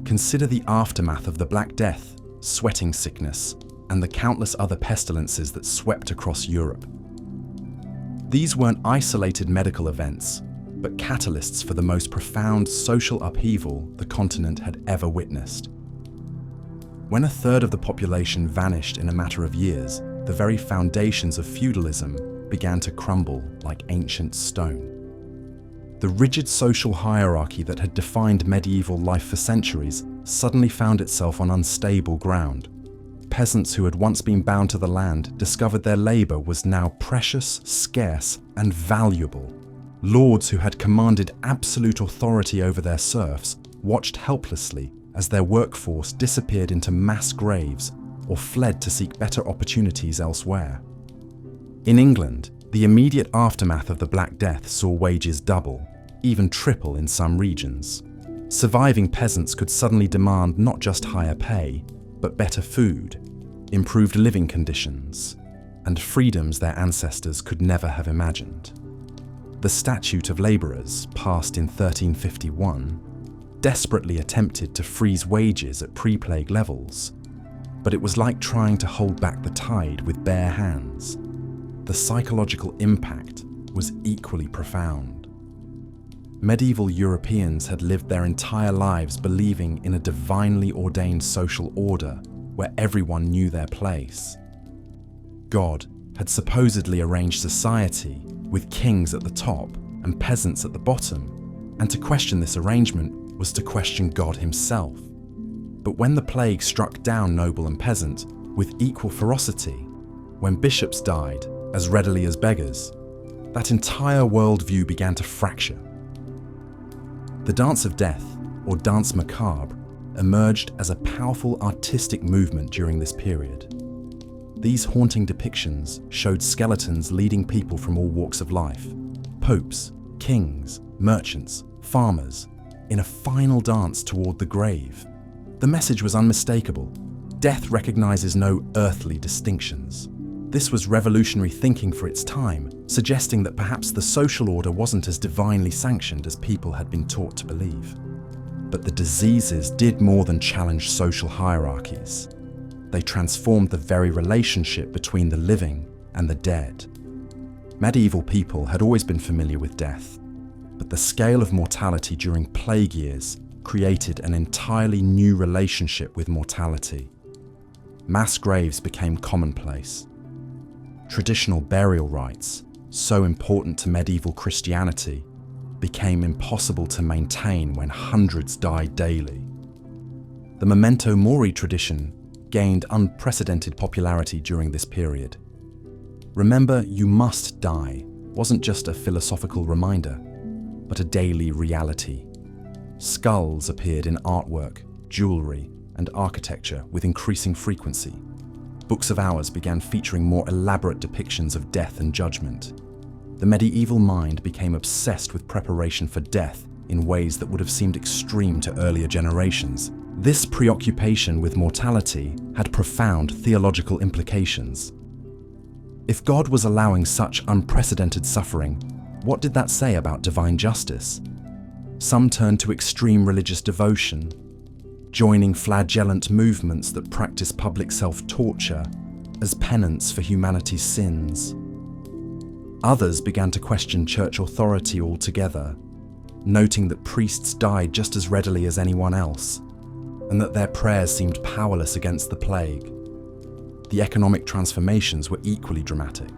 Consider the aftermath of the Black Death, sweating sickness, and the countless other pestilences that swept across Europe. These weren't isolated medical events, but catalysts for the most profound social upheaval the continent had ever witnessed. When a third of the population vanished in a matter of years, the very foundations of feudalism began to crumble like ancient stone. The rigid social hierarchy that had defined medieval life for centuries suddenly found itself on unstable ground. Peasants who had once been bound to the land discovered their labor was now precious, scarce, and valuable. Lords who had commanded absolute authority over their serfs watched helplessly as their workforce disappeared into mass graves or fled to seek better opportunities elsewhere. In England, the immediate aftermath of the Black Death saw wages double, even triple in some regions. Surviving peasants could suddenly demand not just higher pay, but better food, improved living conditions, and freedoms their ancestors could never have imagined. The Statute of Labourers, passed in 1351, desperately attempted to freeze wages at pre-plague levels, but it was like trying to hold back the tide with bare hands. The psychological impact was equally profound. Medieval Europeans had lived their entire lives believing in a divinely ordained social order where everyone knew their place. God had supposedly arranged society with kings at the top and peasants at the bottom, and to question this arrangement was to question God himself. But when the plague struck down noble and peasant with equal ferocity, when bishops died as readily as beggars, that entire worldview began to fracture. The Dance of Death, or Danse Macabre, emerged as a powerful artistic movement during this period. These haunting depictions showed skeletons leading people from all walks of life, popes, kings, merchants, farmers, in a final dance toward the grave. The message was unmistakable. Death recognizes no earthly distinctions. This was revolutionary thinking for its time, suggesting that perhaps the social order wasn't as divinely sanctioned as people had been taught to believe. But the diseases did more than challenge social hierarchies. They transformed the very relationship between the living and the dead. Medieval people had always been familiar with death, but the scale of mortality during plague years created an entirely new relationship with mortality. Mass graves became commonplace. Traditional burial rites, so important to medieval Christianity, became impossible to maintain when hundreds died daily. The memento mori tradition gained unprecedented popularity during this period. Remember, you must die wasn't just a philosophical reminder, but a daily reality. Skulls appeared in artwork, jewelry, and architecture with increasing frequency. Books of hours began featuring more elaborate depictions of death and judgment. The medieval mind became obsessed with preparation for death in ways that would have seemed extreme to earlier generations. This preoccupation with mortality had profound theological implications. If God was allowing such unprecedented suffering, what did that say about divine justice? Some turned to extreme religious devotion, joining flagellant movements that practice public self-torture as penance for humanity's sins. Others began to question church authority altogether, noting that priests died just as readily as anyone else, and that their prayers seemed powerless against the plague. The economic transformations were equally dramatic.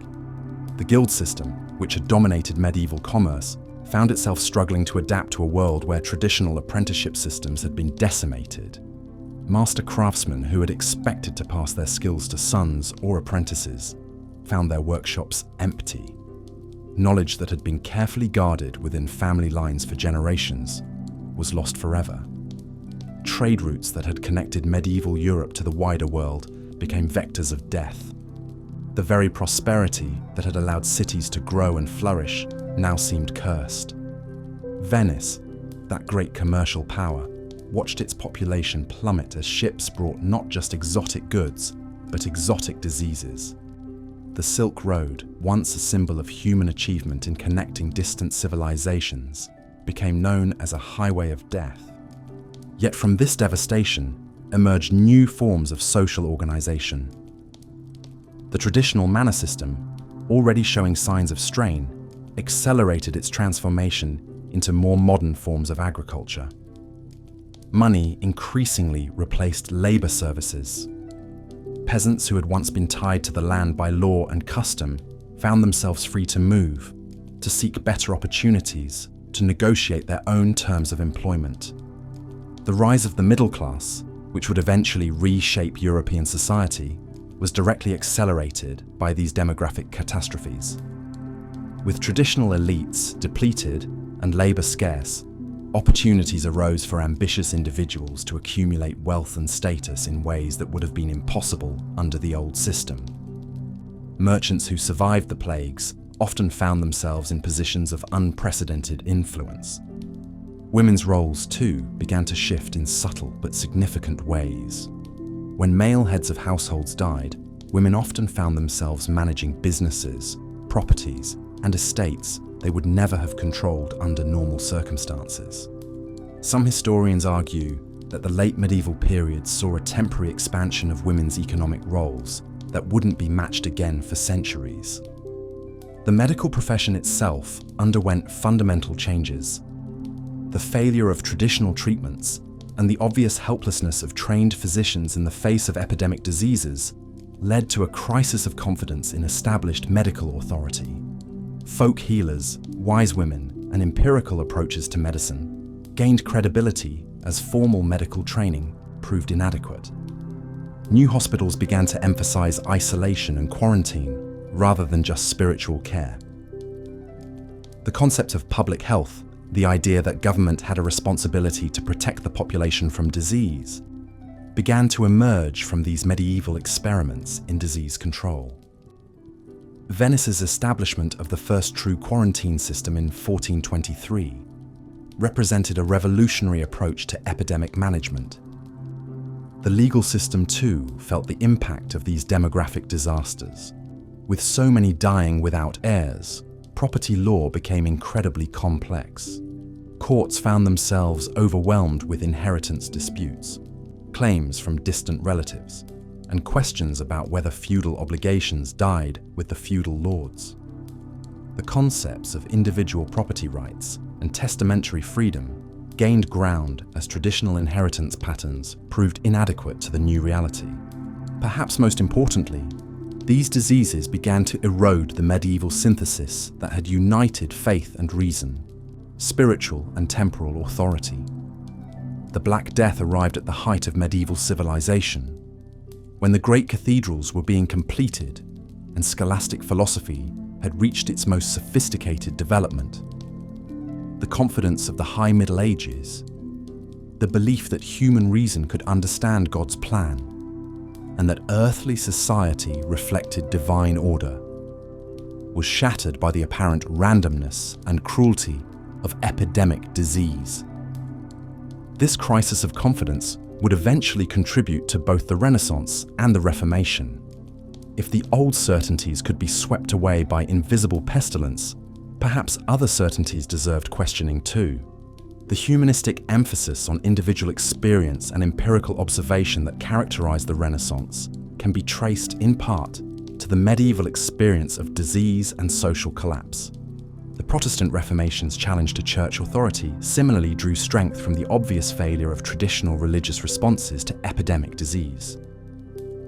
The guild system, which had dominated medieval commerce, found itself struggling to adapt to a world where traditional apprenticeship systems had been decimated. Master craftsmen who had expected to pass their skills to sons or apprentices found their workshops empty. Knowledge that had been carefully guarded within family lines for generations was lost forever. Trade routes that had connected medieval Europe to the wider world became vectors of death. The very prosperity that had allowed cities to grow and flourish now seemed cursed. Venice, that great commercial power, watched its population plummet as ships brought not just exotic goods, but exotic diseases. The Silk Road, once a symbol of human achievement in connecting distant civilizations, became known as a highway of death. Yet from this devastation emerged new forms of social organization. The traditional manor system, already showing signs of strain, accelerated its transformation into more modern forms of agriculture. Money increasingly replaced labor services. Peasants who had once been tied to the land by law and custom found themselves free to move, to seek better opportunities, to negotiate their own terms of employment. The rise of the middle class, which would eventually reshape European society, was directly accelerated by these demographic catastrophes. With traditional elites depleted and labor scarce, opportunities arose for ambitious individuals to accumulate wealth and status in ways that would have been impossible under the old system. Merchants who survived the plagues often found themselves in positions of unprecedented influence. Women's roles, too, began to shift in subtle but significant ways. When male heads of households died, women often found themselves managing businesses, properties, and estates they would never have controlled under normal circumstances. Some historians argue that the late medieval period saw a temporary expansion of women's economic roles that wouldn't be matched again for centuries. The medical profession itself underwent fundamental changes. The failure of traditional treatments and the obvious helplessness of trained physicians in the face of epidemic diseases led to a crisis of confidence in established medical authority. Folk healers, wise women, and empirical approaches to medicine gained credibility as formal medical training proved inadequate. New hospitals began to emphasize isolation and quarantine rather than just spiritual care. The concept of public health, the idea that government had a responsibility to protect the population from disease, began to emerge from these medieval experiments in disease control. Venice's establishment of the first true quarantine system in 1423 represented a revolutionary approach to epidemic management. The legal system, too, felt the impact of these demographic disasters. With so many dying without heirs, property law became incredibly complex. Courts found themselves overwhelmed with inheritance disputes, claims from distant relatives, and questions about whether feudal obligations died with the feudal lords. The concepts of individual property rights and testamentary freedom gained ground as traditional inheritance patterns proved inadequate to the new reality. Perhaps most importantly, These diseases began to erode the medieval synthesis that had united faith and reason, spiritual and temporal authority. The Black Death arrived at the height of medieval civilization, when the great cathedrals were being completed and scholastic philosophy had reached its most sophisticated development. The confidence of the High Middle Ages, the belief that human reason could understand God's plan, and that earthly society reflected divine order, was shattered by the apparent randomness and cruelty of epidemic disease. This crisis of confidence would eventually contribute to both the Renaissance and the Reformation. If the old certainties could be swept away by invisible pestilence, perhaps other certainties deserved questioning too. The humanistic emphasis on individual experience and empirical observation that characterized the Renaissance can be traced in part to the medieval experience of disease and social collapse. The Protestant Reformation's challenge to church authority similarly drew strength from the obvious failure of traditional religious responses to epidemic disease.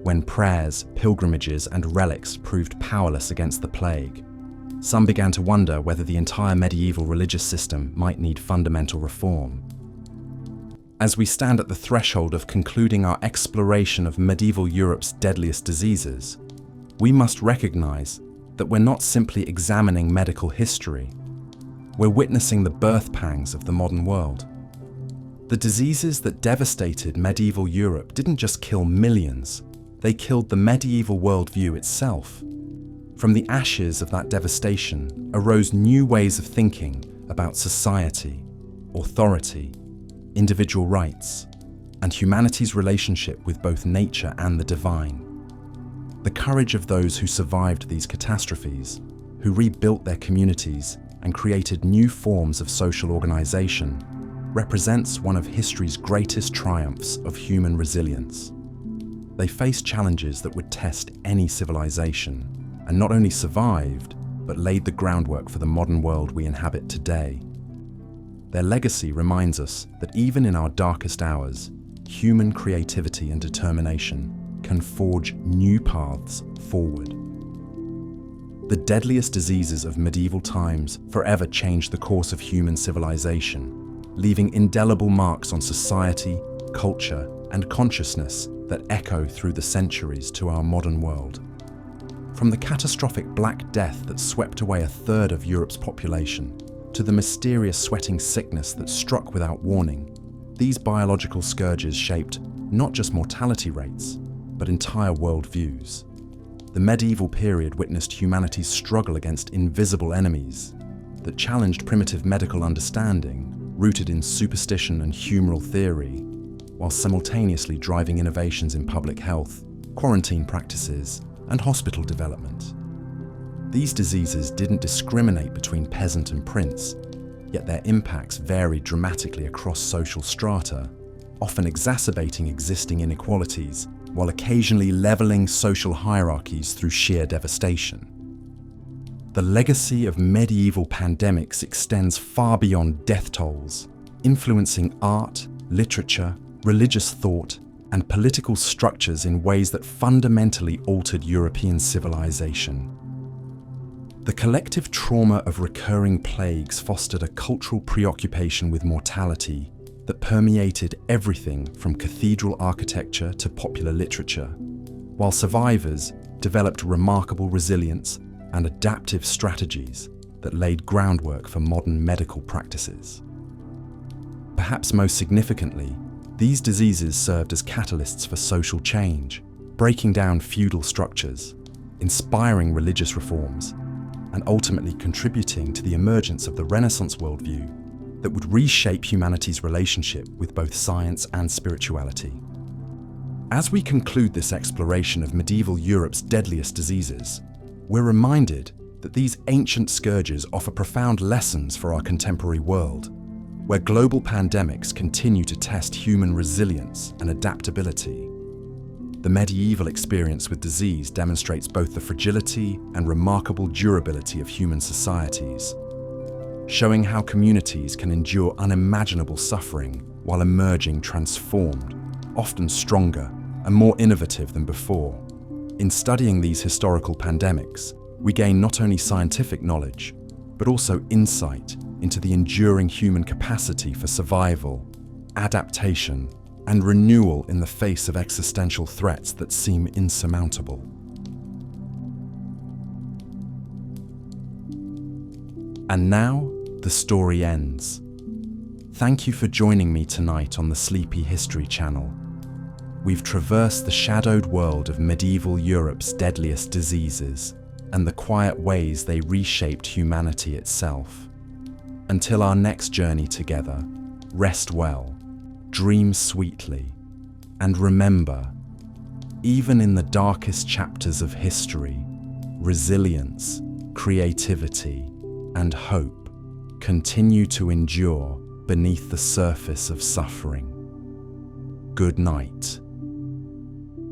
When prayers, pilgrimages, and relics proved powerless against the plague, some began to wonder whether the entire medieval religious system might need fundamental reform. As we stand at the threshold of concluding our exploration of medieval Europe's deadliest diseases, we must recognize that we're not simply examining medical history, we're witnessing the birth pangs of the modern world. The diseases that devastated medieval Europe didn't just kill millions, they killed the medieval worldview itself. From the ashes of that devastation arose new ways of thinking about society, authority, individual rights, and humanity's relationship with both nature and the divine. The courage of those who survived these catastrophes, who rebuilt their communities and created new forms of social organization, represents one of history's greatest triumphs of human resilience. They faced challenges that would test any civilization, and not only survived, but laid the groundwork for the modern world we inhabit today. Their legacy reminds us that even in our darkest hours, human creativity and determination can forge new paths forward. The deadliest diseases of medieval times forever changed the course of human civilization, leaving indelible marks on society, culture, and consciousness that echo through the centuries to our modern world. From the catastrophic Black Death that swept away a third of Europe's population, to the mysterious sweating sickness that struck without warning, these biological scourges shaped not just mortality rates, but entire worldviews. The medieval period witnessed humanity's struggle against invisible enemies that challenged primitive medical understanding, rooted in superstition and humoral theory, while simultaneously driving innovations in public health, quarantine practices, and hospital development. These diseases didn't discriminate between peasant and prince, yet their impacts varied dramatically across social strata, often exacerbating existing inequalities while occasionally leveling social hierarchies through sheer devastation. The legacy of medieval pandemics extends far beyond death tolls, influencing art, literature, religious thought, and political structures in ways that fundamentally altered European civilization. The collective trauma of recurring plagues fostered a cultural preoccupation with mortality that permeated everything from cathedral architecture to popular literature, while survivors developed remarkable resilience and adaptive strategies that laid groundwork for modern medical practices. Perhaps most significantly, these diseases served as catalysts for social change, breaking down feudal structures, inspiring religious reforms, and ultimately contributing to the emergence of the Renaissance worldview that would reshape humanity's relationship with both science and spirituality. As we conclude this exploration of medieval Europe's deadliest diseases, we're reminded that these ancient scourges offer profound lessons for our contemporary world, where global pandemics continue to test human resilience and adaptability. The medieval experience with disease demonstrates both the fragility and remarkable durability of human societies, showing how communities can endure unimaginable suffering while emerging transformed, often stronger and more innovative than before. In studying these historical pandemics, we gain not only scientific knowledge, but also insight into the enduring human capacity for survival, adaptation, and renewal in the face of existential threats that seem insurmountable. And now, the story ends. Thank you for joining me tonight on the Sleepy History Channel. We've traversed the shadowed world of medieval Europe's deadliest diseases and the quiet ways they reshaped humanity itself. Until our next journey together, rest well, dream sweetly, and remember, even in the darkest chapters of history, resilience, creativity, and hope continue to endure beneath the surface of suffering. Good night.